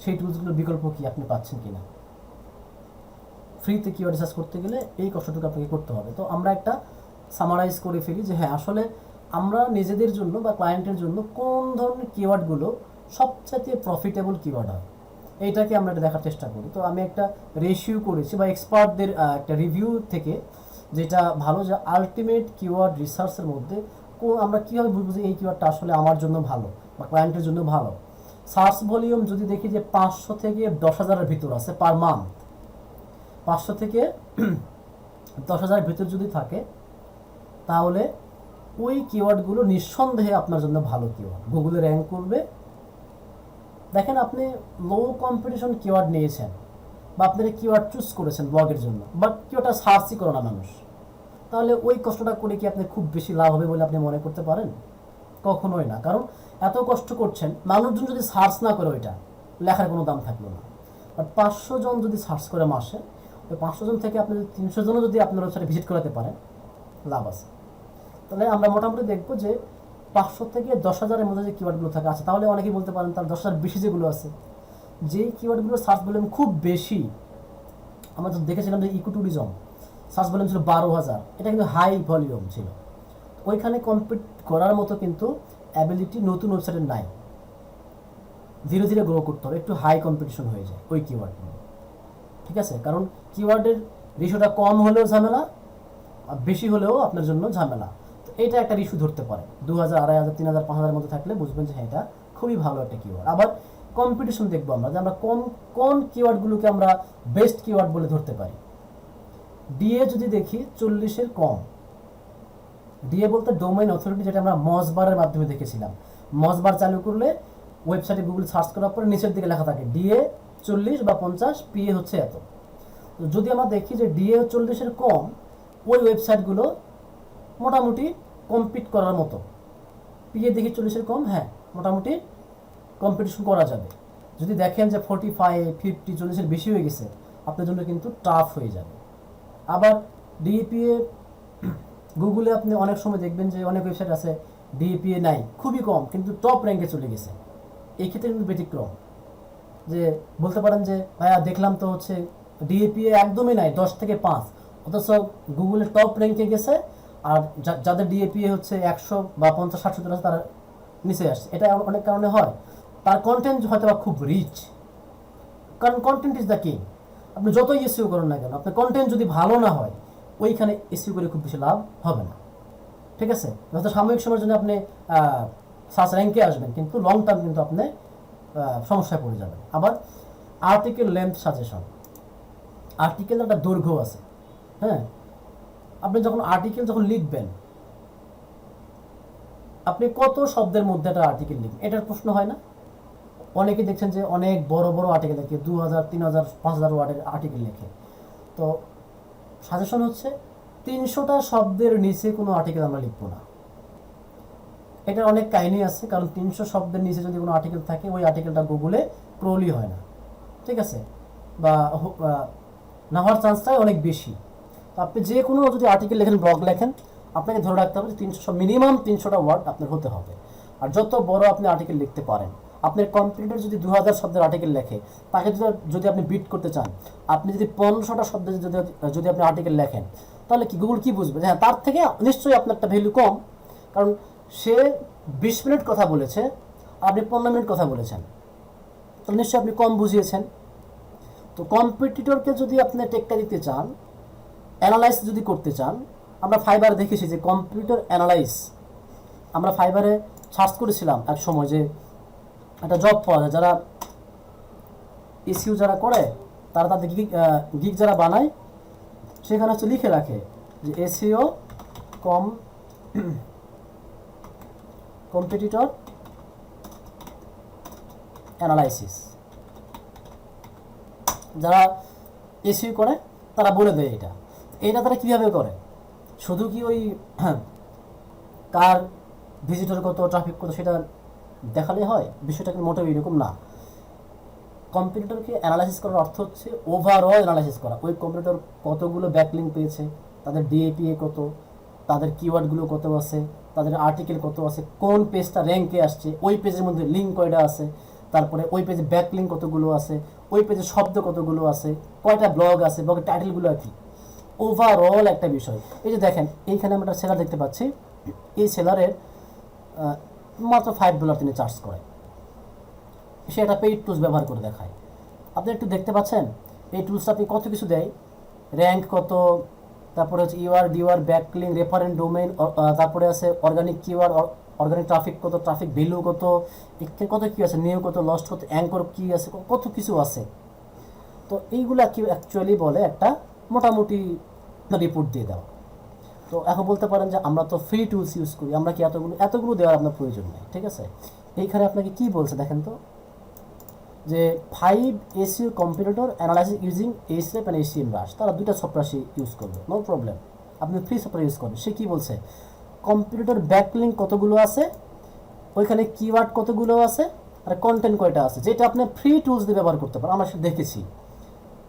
সেই টুলসগুলোর বিকল্প কি আপনি পাচ্ছেন কিনা। ফ্রিতে কিওয়ার্ড রিসার্চ করতে গেলে এই কষ্টটুকু আপনাকে করতে হবে। তো আমরা একটা সামারাইজ করে ফেলি যে হ্যাঁ, আসলে আমরা নিজেদের জন্য বা ক্লায়েন্টের জন্য কোন ধরনের কিওয়ার্ডগুলো সবচেয়ে প্রফিটেবল কিওয়ার্ড হয়, এইটাকে আমরা এটা দেখার চেষ্টা করি। তো আমি একটা রেশিও করেছি বা এক্সপার্টদের একটা রিভিউ থেকে, যেটা ভালো, যে আলটিমেট কিওয়ার্ড রিসার্চের মধ্যে আমরা কীভাবে বুঝবো যে এই কিওয়ার্ডটা আসলে আমার জন্য ভালো বা ক্লায়েন্টের জন্য ভালো। সার্চ ভলিউম যদি দেখি যে 500 থেকে 10,000-এর ভিতর আছে পার মান্থ, 500 থেকে 10,000-এর ভিতর যদি থাকে, তাহলে ওই কিওয়ার্ডগুলো নিঃসন্দেহে আপনার জন্য ভালো কিওয়ার্ড, গুগলে র্যাঙ্ক করবে। দেখেন আপনি লো কম্পিটিশন কিওয়ার্ড নিয়েছেন, বা আপনারা কিওয়ার্ড চুজ করেছেন ব্লগের জন্য, বাট কিওয়ার্ডটা সার্চই করে না মানুষ, তাহলে ওই কষ্টটা করে কি আপনি খুব বেশি লাভ হবে বলে আপনি মনে করতে পারেন? কখনোই না। কারণ এত কষ্ট করছেন, মানুষজন যদি সার্চ না করে ওইটা, লেখার কোনো দাম থাকলো না। বাট 500 জন যদি সার্চ করে মাসে, ওই 500 জন থেকে আপনি যদি 300 জনও যদি আপনার ওয়েবসাইটে ভিজিট করাতে পারেন, লাভ আছে। তাহলে আমরা মোটামুটি দেখবো যে 500 থেকে 10,000-এর মধ্যে যে কিওয়ার্ডগুলো থাকে আছে, তাহলে অনেকেই বলতে পারেন তার 10,000 বেশি যেগুলো আছে, যেই কিওয়ার্ডগুলো সার্চ ভলিউম খুব বেশি, আমরা তো দেখেছিলাম যে ইকো ট্যুরিজম সার্চ ভলিউম ছিল 12,000, এটা কিন্তু হাই ভলিউম ছিল। ওইখানে কম্পিট করার মতো কিন্তু অ্যাবিলিটি নতুন ওয়েবসাইটের নাই। ধীরে ধীরে গ্রো করতে হবে, একটু হাই কম্পিটিশন হয়ে যায় ওই কিওয়ার্ড নিয়ে, ঠিক আছে? কারণ কিওয়ার্ডের রেশিওটা কম হলেও ঝামেলা, আর বেশি হলেও আপনার জন্য ঝামেলা। তো এটা একটা ইস্যু ধরতে পারে। 2,000, 2,500, 3,000, 5,000-এর মধ্যে থাকলে বুঝবেন যে হ্যাঁ এটা খুবই ভালো একটা কিওয়ার্ড। আবার কম্পিটিশন দেখবো আমরা যে আমরা কোন কিওয়ার্ডগুলোকে আমরা বেস্ট কিওয়ার্ড বলে ধরতে পারি। ডিএ যদি দেখি 40-এর কম, ডিএ বলতে ডোমেইন অথরিটি, যেটা আমরা মজবারের মাধ্যমে দেখেছিলাম। মজবার চালু করলে ওয়েবসাইটে গুগল সার্চ করার পরে নিচের দিকে লেখা থাকে ডিএ 40 বা 50, পিএ হচ্ছে এত। তো যদি আমরা দেখি যে ডিএ 40-এর কম, ওই ওয়েবসাইটগুলো মোটামুটি কম্পিট করার মতো। পিএ দেখি 40-এর কম, হ্যাঁ মোটামুটি কম্পিটিশন করা যাবে। যদি দেখেন যে 45, 50, 40-এর বেশি হয়ে গেছে, আপনার জন্য কিন্তু টাফ হয়ে যাবে। আবার ডিএপিএ গুগলে আপনি অনেক সময় দেখবেন যে অনেক ওয়েবসাইট আছে ডিএপিএ নাই, খুবই কম, কিন্তু টপ র্যাঙ্কে চলে গেছে। এই ক্ষেত্রে কিন্তু ব্যতিক্রম, যে বলতে পারেন যে ভাইয়া দেখলাম তো হচ্ছে ডিএপিএ একদমই নাই, 10 থেকে 5, অথচ গুগলের টপ র্যাঙ্কে গেছে, আর যাদের ডিএপিএ হচ্ছে 100 বা 50, 60, 70 আছে তারা নিচে আসছে। এটা অনেক কারণে হয়, তার কন্টেন্ট হয়তো বা খুব রিচ, কারণ কন্টেন্ট ইজ দ্য কিং। আপনি যতই এসইও করেন না কেন, আপনার কন্টেন্ট যদি ভালো না হয়, ওইখানে এসইও করে খুব বেশি লাভ হবে না, ঠিক আছে? হয়তো সাময়িক সময়ের জন্য আপনি সার্চ র্যাঙ্কে আসবেন, কিন্তু লং টার্ম কিন্তু আপনি সমস্যায় পড়ে যাবেন। আবার আর্টিকেল লেন্থ সাজেশন, আর্টিকেল একটা দৈর্ঘ্য আছে, হ্যাঁ? আপনি যখন আর্টিকেল লিখবেন, আপনি কত শব্দের মধ্যে একটা আর্টিকেল লিখবেন, এটার প্রশ্ন হয় না? অনেকে দেখছেন যে অনেক বড় বড় আর্টিকেল লেখে, 2,000, 3,000, 5,000 ওয়ার্ডের আর্টিকেল লেখে। তো সাজেশন হচ্ছে 300টা শব্দের নিচে কোনো আর্টিকেল আমরা লিখবো না। এটার অনেক কাহিনী আছে, কারণ 300 শব্দের নিচে যদি কোনো আর্টিকেল থাকে, ওই আর্টিকেলটা গুগলে ক্রলই হয় না, ঠিক আছে? বা না হওয়ার চান্সটাই অনেক বেশি। তো আপনি যে কোনো যদি আর্টিকেল লেখেন, ব্লগ লেখেন, আপনাকে ধরে রাখতে হবে যে 300, মিনিমাম 300টা ওয়ার্ড আপনার হতে হবে। আর যত বড় আপনি আর্টিকেল লিখতে পারেন, আপনার কম্পিউটার যদি 2,000 শব্দের আর্টিকেল লেখে, তাকে যদি আপনি বিট করতে চান, আপনি যদি 1500টা শব্দের যদি আপনি আর্টিকেল লেখেন, তাহলে কি গুগল কি বুঝবে? হ্যাঁ, তার থেকে নিশ্চয়ই আপনার একটা ভ্যালু কম, কারণ সে 20 মিনিট কথা বলেছে, আপনি 15 মিনিট কথা বলেছেন, তো নিশ্চয়ই আপনি কম বুঝিয়েছেন। তো কম্পিটিটরকে যদি আপনি টেক্কা দিতে চান, অ্যানালাইজ যদি করতে চান, আমরা ফাইবার দেখেছি যে কম্পিউটার অ্যানালাইজ, আমরা ফাইবারে সার্চ করেছিলাম এক সময় যে একটা জব পাওয়া যায়, যারা এসইও যারা করে, তারা তাদের গিগ যারা বানায়, সেখানে হচ্ছে লিখে রাখে যে এসইও কম্পিটিটর অ্যানালাইসিস। যারা এসইও করে তারা বলে দেয় এটা তারা কীভাবে করে? শুধু কি ওই কার ভিজিটর কত, ট্রাফিক কত সেটা দেখালে হয়? বিষয়টা কিন্তু মোটেও এরকম না। কম্পিউটারকে অ্যানালাইসিস করার অর্থ হচ্ছে ওভারঅল অ্যানালাইসিস করা। ওই কম্পিউটার কতগুলো ব্যাকলিঙ্ক পেয়েছে, তাদের ডিএপিএ কত, তাদের কিওয়ার্ডগুলো কত আছে, তাদের আর্টিকেল কত আছে, কোন পেজটা র্যাঙ্কে আসছে, ওই পেজের মধ্যে লিঙ্ক কয়টা আছে, তারপরে ওই পেজে ব্যাকলিঙ্ক কতগুলো আছে, ওই পেজে শব্দ কতগুলো আছে, কয়টা ব্লগ আছে, ব্লগের টাইটেলগুলো কি, ওভারঅল একটা বিষয়। এই যে দেখেন, এইখানে আমরা একটা সেলার দেখতে পাচ্ছি, এই সেলারের মাত্র $5 তিনি চার্জ করে, সে একটা পেইড টুলস ব্যবহার করে দেখায়। আপনি একটু দেখতে পাচ্ছেন এই টুলসটা আপনি কত কিছু দেয়, র্যাঙ্ক কত, তারপরে হচ্ছে ইউআর ব্যাকলিঙ্ক, রেফারেন্স ডোমেইন, তারপরে আছে অর্গানিক কিওয়ার্ড, অর্গানিক ট্রাফিক কত, ট্রাফিক ভ্যালু কত, কত কী আছে, নিউ কত, লস্ট কত, অ্যাঙ্কর কী আছে, কত কিছু আছে। তো এইগুলা কি অ্যাকচুয়ালি বলে একটা মোটামুটি রিপোর্ট দিয়ে দেওয়া। তো এখন বলতে পারেন যে আমরা তো ফ্রি টুলস ইউজ করি, আমরা কি এতগুলো দেওয়ার আপনার প্রয়োজন নেই, ঠিক আছে? এইখানে আপনাকে কি বলছে দেখেন তো, যে 5 এসইও কম্পিটিটর অ্যানালাইসিস ইউজিং এইচরেপ অ্যান্ড এইচটিএম ব্রাশ, তারা দুইটা সফটওয়্যার সে ইউজ করবে, নো প্রবলেম। আপনি ফ্রি সফটওয়্যার ইউজ করবেন। সে কী বলছে, কম্পিটিটর ব্যাকলিঙ্ক কতগুলো আছে, ওইখানে কিওয়ার্ড কতগুলো আছে, আর কন্টেন্ট কয়টা আছে, যেটা আপনি ফ্রি টুলস দিয়ে ব্যবহার করতে পারেন। আমরা সেটা দেখেছি,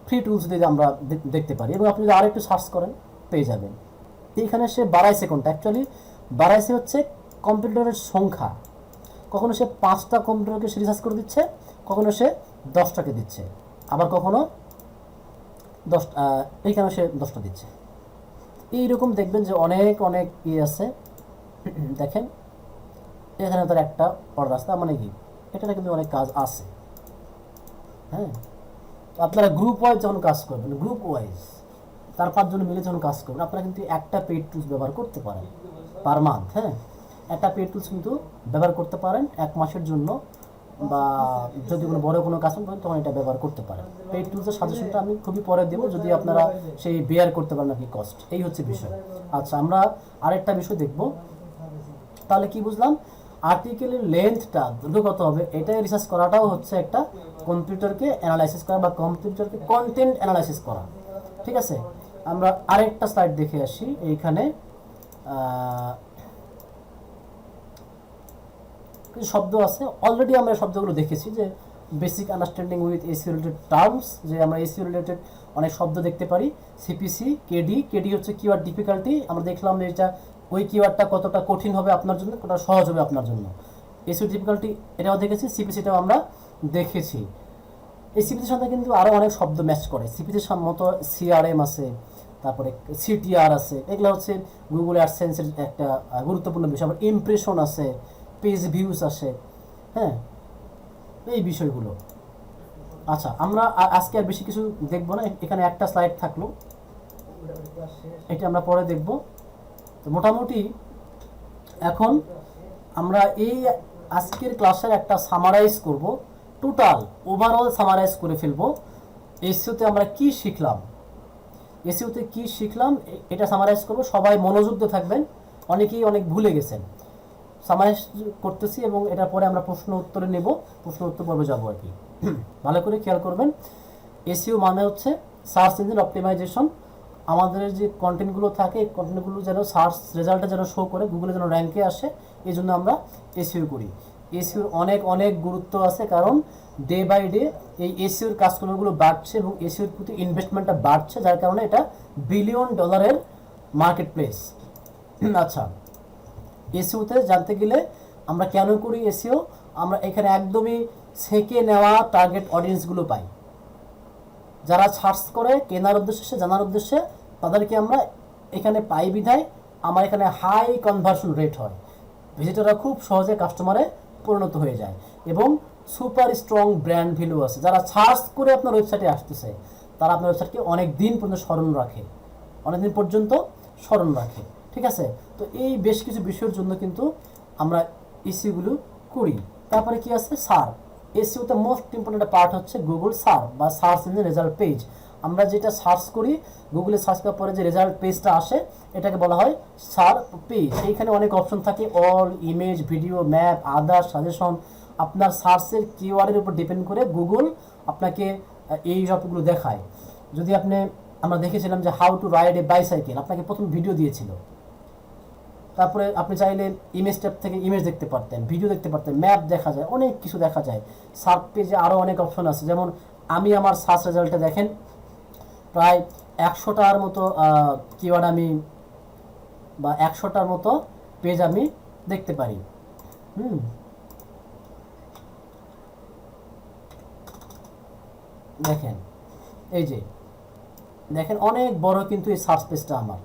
ফ্রি টুলস দিয়ে আমরা দেখতে পারি। এবং আপনি যদি আরেকটু সার্চ করেন পেয়ে যাবেন। এইখানে সে বাড়াইছে কোনটা, অ্যাকচুয়ালি বাড়াইছে হচ্ছে কম্পিউটারের সংখ্যা। কখনো সে 5টা কম্পিউটারকে সে রিসার্চ করে দিচ্ছে, কখনো সে 10টাকে দিচ্ছে, আবার কখনো 10 এইখানে সে 10টা দিচ্ছে। এইরকম দেখবেন যে অনেক অনেক আছে। দেখেন এখানে তার একটা অর্ডার আছে, তার মানে কি এটাতে কিন্তু অনেক কাজ আছে। হ্যাঁ, আপনারা গ্রুপ ওয়াইজ যখন কাজ করবেন, গ্রুপ ওয়াইজ 4-5 জন মিলে যখন কাজ করবেন, আপনারা কিন্তু একটা পেইড টুলস ব্যবহার করতে পারেন পার মান্থ। হ্যাঁ, একটা পেইড টুলস কিন্তু ব্যবহার করতে পারেন 1 মাসের জন্য, বা যদি কোনো বড় কোনো কাজ করেন তখন এটা ব্যবহার করতে পারেন। পেইড টুলসের সাজেশনটা আমি খুবই পরে দেবো, যদি আপনারা সেই বেয়ার করতে পারেন নাকি কস্ট, এই হচ্ছে বিষয়। আচ্ছা, আমরা আরেকটা বিষয় দেখব। তাহলে কি বুঝলাম, আর্টিকেলের লেন্থটা দৈর্ঘ্য কত হবে, এটাই রিসার্চ করাটাও হচ্ছে একটা কম্পিউটারকে অ্যানালাইসিস করা বা কম্পিউটারকে কন্টেন্ট অ্যানালাইসিস করা। ঠিক আছে, আমরা আরেকটা স্লাইড দেখে আসি। এইখানে কিছু শব্দ আছে, অলরেডি আমরা শব্দগুলো দেখেছি, যে basic understanding with SEO related terms, যে আমরা এসিও রিলেটেড অনেক শব্দ দেখতে পারি। সিপিসি, কেডি, কেডি হচ্ছে কিওয়ার্ড ডিফিকাল্টি, আমরা দেখলাম যে এটা ওই কিওয়ার্ডটা কতটা কঠিন হবে আপনার জন্য, কতটা সহজ হবে আপনার জন্য। এসিও ডিফিকাল্টি এটাও দেখেছি, সিপিসিটাও আমরা দেখেছি। এই সিপিসির সাথে কিন্তু আরও অনেক শব্দ ম্যাচ করে। সিপিসির মতো সিআরএম আছে, তারপরে সিটিআর আছে, এগুলো হচ্ছে গুগল অ্যাডসেন্সের একটা গুরুত্বপূর্ণ বিষয়। আবার ইমপ্রেশন আছে, পেজ ভিউস আসে। হ্যাঁ, এই বিষয়গুলো। আচ্ছা, আমরা আজকে আর বেশি কিছু দেখবো না, এখানে একটা স্লাইড থাকলো, এটা আমরা পরে দেখব। তো মোটামুটি এখন আমরা এই আজকের ক্লাসের একটা সামারাইজ করব, টোটাল ওভারঅল সামারাইজ করে ফেলবো। এসইওতে আমরা কি শিখলাম, এসইওতে কি শিখলাম এটা সামারাইজ করব। সবাই মনোযোগ দিয়ে থাকবেন, অনেকেই অনেক ভুলে গেছেন। সামারাইজ করতেছি এবং এটার পরে আমরা প্রশ্ন উত্তরে নেব, প্রশ্ন উত্তর পর্বে যাবো আর কি। ভালো করে খেয়াল করবেন, এসইও মানে হচ্ছে সার্চ ইঞ্জিন অপটিমাইজেশন। আমাদের যে কন্টেন্টগুলো থাকে, এই কন্টেন্টগুলো যেন সার্চ রেজাল্টে যেন শো করে, গুগলে যেন র্যাঙ্কে আসে, এই জন্য আমরা এসইও করি। এসইওর অনেক অনেক গুরুত্ব আছে, কারণ ডে বাই ডে এই এসইওর কাজকর্মগুলো বাড়ছে এবং এসইওর প্রতি ইনভেস্টমেন্টটা বাড়ছে, যার কারণে এটা $1 বিলিয়ন মার্কেট প্লেস। আচ্ছা, এসইওতে জানতে গেলে আমরা কেন করি এসইও, আমরা এখানে একদমই ছেঁকে নেওয়া টার্গেট অডিয়েন্সগুলো পাই। যারা সার্চ করে কেনার উদ্দেশ্যে, জানার উদ্দেশ্যে, তাদেরকে আমরা এখানে পাই বিধায় আমার এখানে হাই কনভার্সন রেট হয়। ভিজিটররা খুব সহজে কাস্টমারে পরিণত হয়ে যায় এবং সুপার স্ট্রং ব্র্যান্ড ভ্যালু আছে। যারা সার্চ করে আপনার ওয়েবসাইটে আসতেছে, তারা আপনার ওয়েবসাইটকে অনেক দিন পর্যন্ত স্মরণ রাখে, অনেকদিন পর্যন্ত স্মরণ রাখে। ঠিক আছে, তো এই বেশ কিছু বিষয়ের জন্য কিন্তু আমরা এসইওগুলো করি। তারপরে কি আছে, সার। এসইওতে মোস্ট ইম্পর্টেন্ট পার্ট হচ্ছে গুগল সার বা সার্চ ইঞ্জিন রেজাল্ট পেজ। আমরা যেটা সার্চ করি, গুগলে সার্চ করার পরে যে রেজাল্ট পেজটা আসে, এটাকে বলা হয় সার পেজ। এইখানে অনেক অপশন থাকে, অল, ইমেজ, ভিডিও, ম্যাপ, আদার, সাজেশন। আপনার সার্চের কিওয়ার্ডের উপর ডিপেন্ড করে গুগল আপনাকে এই সবগুলো দেখায়। যদি আমরা দেখেছিলাম যে how to ride A bicycle, আপনাকে প্রথম ভিডিও দিয়েছিল। তারপরে আপনি চাইলে ইমেজ ট্যাব থেকে ইমেজ দেখতে পারতেন, ভিডিও দেখতে পারতেন, ম্যাপ দেখা যায়, অনেক কিছু দেখা যায়। সার্চ পেজে আরও অনেক অপশন আছে, যেমন আমি আমার সার্চ রেজাল্টে দেখেন প্রায় 100টার মতো কিওয়ার্ড আমি বা 100টার মতো পেজ আমি দেখতে পারি। দেখেন, এই যে দেখেন অনেক বড় কিন্তু এই সার্চ পেজটা আমার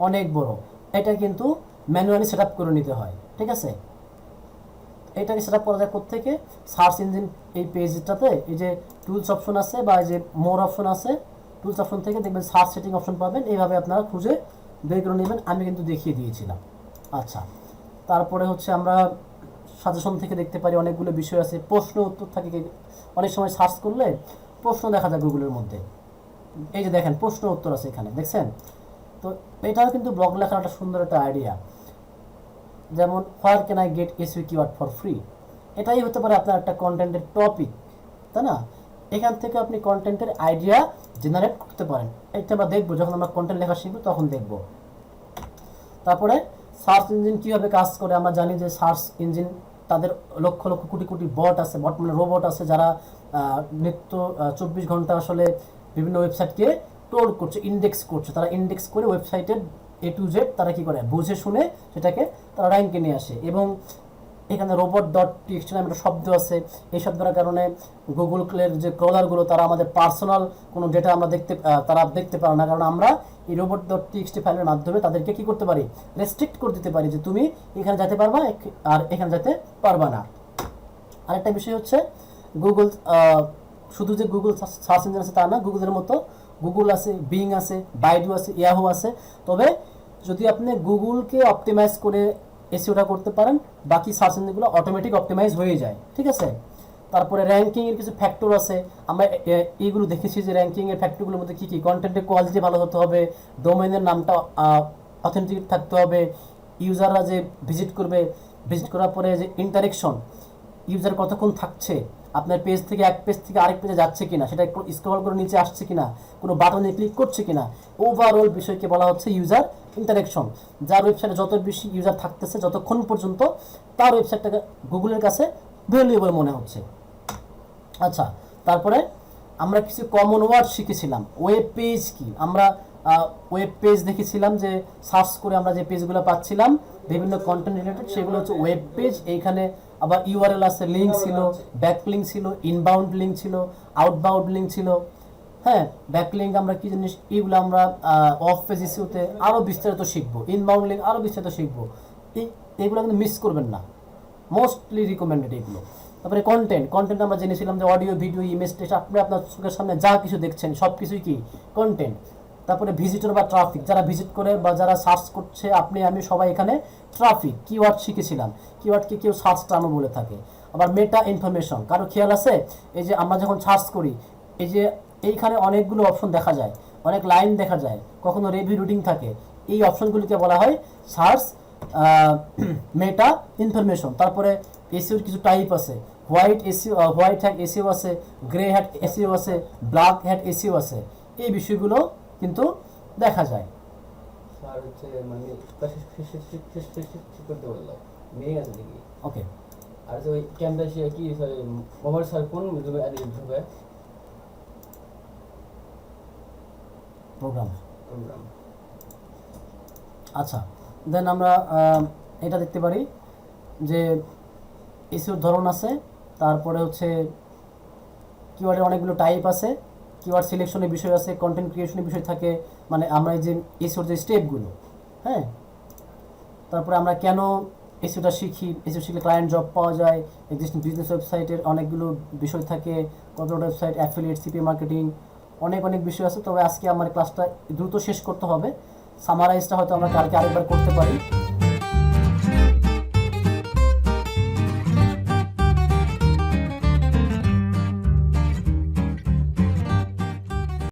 অনেক বড়। এটা কিন্তু ম্যানুয়ালি সেট আপ করে নিতে হয়। ঠিক আছে, এটাকে সেট আপ করা যায় কোত্থেকে, সার্চ ইঞ্জিন এই পেজটাতে এই যে টুলস অপশন আছে বা এই যে মোর অপশন আছে, টুলস অপশন থেকে দেখবেন সার্চ সেটিং অপশন পাবেন। এইভাবে আপনারা খুঁজে বের করে নেবেন, আমি কিন্তু দেখিয়ে দিয়েছিলাম। আচ্ছা, তারপরে হচ্ছে আমরা সাজেশন থেকে দেখতে পারি, অনেকগুলো বিষয় আছে। প্রশ্ন উত্তর থাকে, অনেক সময় সার্চ করলে প্রশ্ন দেখা যায় গুগলের মধ্যে। এই যে দেখেন প্রশ্ন উত্তর আছে এখানে, দেখছেন? তো এটাও কিন্তু ব্লগ লেখার একটা সুন্দর একটা আইডিয়া। যেমন where can I get SEO keyword for free, এটাই হতে পারে আপনার একটা কন্টেন্টের টপিক। তাই না? এখান থেকে আপনি কন্টেন্টের আইডিয়া জেনারেট করতে পারেন। এটা আমরা দেখবো যখন আমরা কন্টেন্ট লেখা শিখবো তখন দেখবো। তারপরে সার্চ ইঞ্জিন কীভাবে কাজ করে আমরা জানি যে সার্চ ইঞ্জিন তাদের লক্ষ লক্ষ কোটি কোটি বট আছে, বট মানে রোবট আছে যারা নিত্য 24 ঘন্টা আসলে বিভিন্ন ওয়েবসাইটকে ট্রোল করছে, ইন্ডেক্স করছে। তারা ইন্ডেক্স করে ওয়েবসাইটের A to Z তারা কি করে বুঝে শুনে সেটাকে তারা র্যাঙ্কে নিয়ে আসে। এবং এখানে robot.txt নামে একটা শব্দ আছে, এই শব্দটার কারণে গুগলের যে ক্রলারগুলো তারা আমাদের পার্সোনাল কোনো ডেটা আমরা তারা দেখতে পারে না, কারণ আমরা এই robot.txt ফাইলের মাধ্যমে তাদেরকে কি করতে পারি, রেস্ট্রিক্ট করে দিতে পারি যে তুমি এখানে যেতে পারবা আর এখানে যেতে পারবা না। আরেকটা বিষয় হচ্ছে গুগল শুধু যে গুগল সার্চ ইঞ্জিন আছে তা না, গুগলের মতো গুগল আছে, বিং আছে, বাইডু আছে, ইয়াহু আছে। তবে যদি আপনি গুগলকে অপটিমাইজ করে এসইওটা করতে পারেন, বাকি সার্চ ইঞ্জিনগুলো অটোমেটিক অপটিমাইজ হয়ে যায়, ঠিক আছে? তারপরে র্যাঙ্কিংয়ের কিছু ফ্যাক্টর আছে, আমরা এইগুলো দেখেছি যে র্যাঙ্কিংয়ের ফ্যাক্টরগুলোর মধ্যে কী কী, কন্টেন্টের কোয়ালিটি ভালো হতে হবে, ডোমেনের নামটা অথেন্টিক থাকতে হবে, ইউজাররা যে ভিজিট করবে, ভিজিট করার পরে যে ইন্টারেকশন, ইউজার কতক্ষণ থাকছে, আপনার পেজ থেকে এক পেজ থেকে আরেক পেজে যাচ্ছে কিনা, সেটা একটু স্ক্রল করে নিচে আসছে কিনা, কোনো বাটনে ক্লিক করছে কিনা, ওভারঅল বিষয়কে বলা হচ্ছে ইউজার ইন্টারেকশন। যার ওয়েবসাইটে যত বেশি ইউজার থাকতেছে যতক্ষণ পর্যন্ত তার ওয়েবসাইটটাকে গুগলের কাছে ভ্যালুয়েবল মনে হচ্ছে। আচ্ছা, তারপরে আমরা কিছু কমন ওয়ার্ড শিখেছিলাম। ওয়েব পেজ কি, আমরা ওয়েব পেজ দেখেছিলাম যে সার্চ করে আমরা যে পেজগুলো পাচ্ছিলাম বিভিন্ন কন্টেন্ট রিলেটেড, সেগুলো হচ্ছে ওয়েব পেজ। এইখানে আবার ইউআরএল আছে, লিঙ্ক ছিল, ব্যাক লিঙ্ক ছিল, ইনবাউন্ড লিঙ্ক ছিল, আউটবাউন্ড লিঙ্ক ছিল। হ্যাঁ, ব্যাক লিঙ্ক আমরা কি জিনিস, এইগুলো আমরা অফ পেজ ইস্যুতে আরও বিস্তারিত শিখবো, ইনবাউন্ড লিঙ্ক আরও বিস্তারিত শিখবো। এইগুলো কিন্তু মিস করবেন না, মোস্টলি রিকমেন্ডেড এগুলো। তারপরে কন্টেন্ট আমরা জেনেছিলাম যে অডিও, ভিডিও, ইমেজ, টেক্সট, আপনি আপনার চোখের সামনে যা কিছু দেখছেন সব কিছুই কি কন্টেন্ট। তারপরে ভিজিটর বা ট্রাফিক, যারা ভিজিট করে বা যারা সার্চ করছে, আপনি আমি সবাই এখানে ট্রাফিক কিওয়ার্ড শিখেছিলাম, কিওয়ার্ডকে কেউ সার্চ টার্মও বলে থাকে। আবার মেটা ইনফরমেশন, কারো খেয়াল আছে এই যে আমরা যখন সার্চ করি, এই যে এইখানে অনেকগুলো অপশন দেখা যায়, অনেক লাইন দেখা যায়, কখনো রিভিউ রিডিং থাকে, এই অপশনগুলিকে বলা হয় সার্চ মেটা ইনফরমেশন। তারপরে এসইওর কিছু টাইপ আছে, হোয়াইট হ্যাট এসইও আছে, গ্রে হ্যাট এসইও আছে, ব্ল্যাক হ্যাট এসইও আছে। এই বিষয়গুলো কিন্তু দেখা যায়। স্যার হচ্ছে মানে শেষ করতে বললো, মেয়ে আছে দেখি। ওকে, আর যে ওই ক্যামেরা সে কি মোবাইল স্যার কোন রুমে ঢুকে প্রোগ্রাম। প্রোগ্রাম। আচ্ছা, দেন আমরা এটা দেখতে পারি যে এসইওর ধরন আছে, তারপরে হচ্ছে কিওয়ার্ডের অনেকগুলো টাইপ আছে, কিওয়ার্ড সিলেকশনের বিষয় আছে, কন্টেন্ট ক্রিয়েশনের বিষয় থাকে, মানে আমরা এই যে এসইওর যে স্টেপগুলো। হ্যাঁ, তারপরে আমরা কেন এসইওটা শিখি, এসইও শিখলে ক্লায়েন্ট জব পাওয়া যায়, এক্সিস্টিং বিজনেস ওয়েবসাইটের অনেকগুলো বিষয় থাকে, corporate website, affiliate, CP marketing, অনেক বিষয় আছে। তবে আজকে আমার ক্লাসটা দ্রুত শেষ করতে হবে, সামারাইজটা হয়তো আমরা কালকে আরেকবার করতে পারি।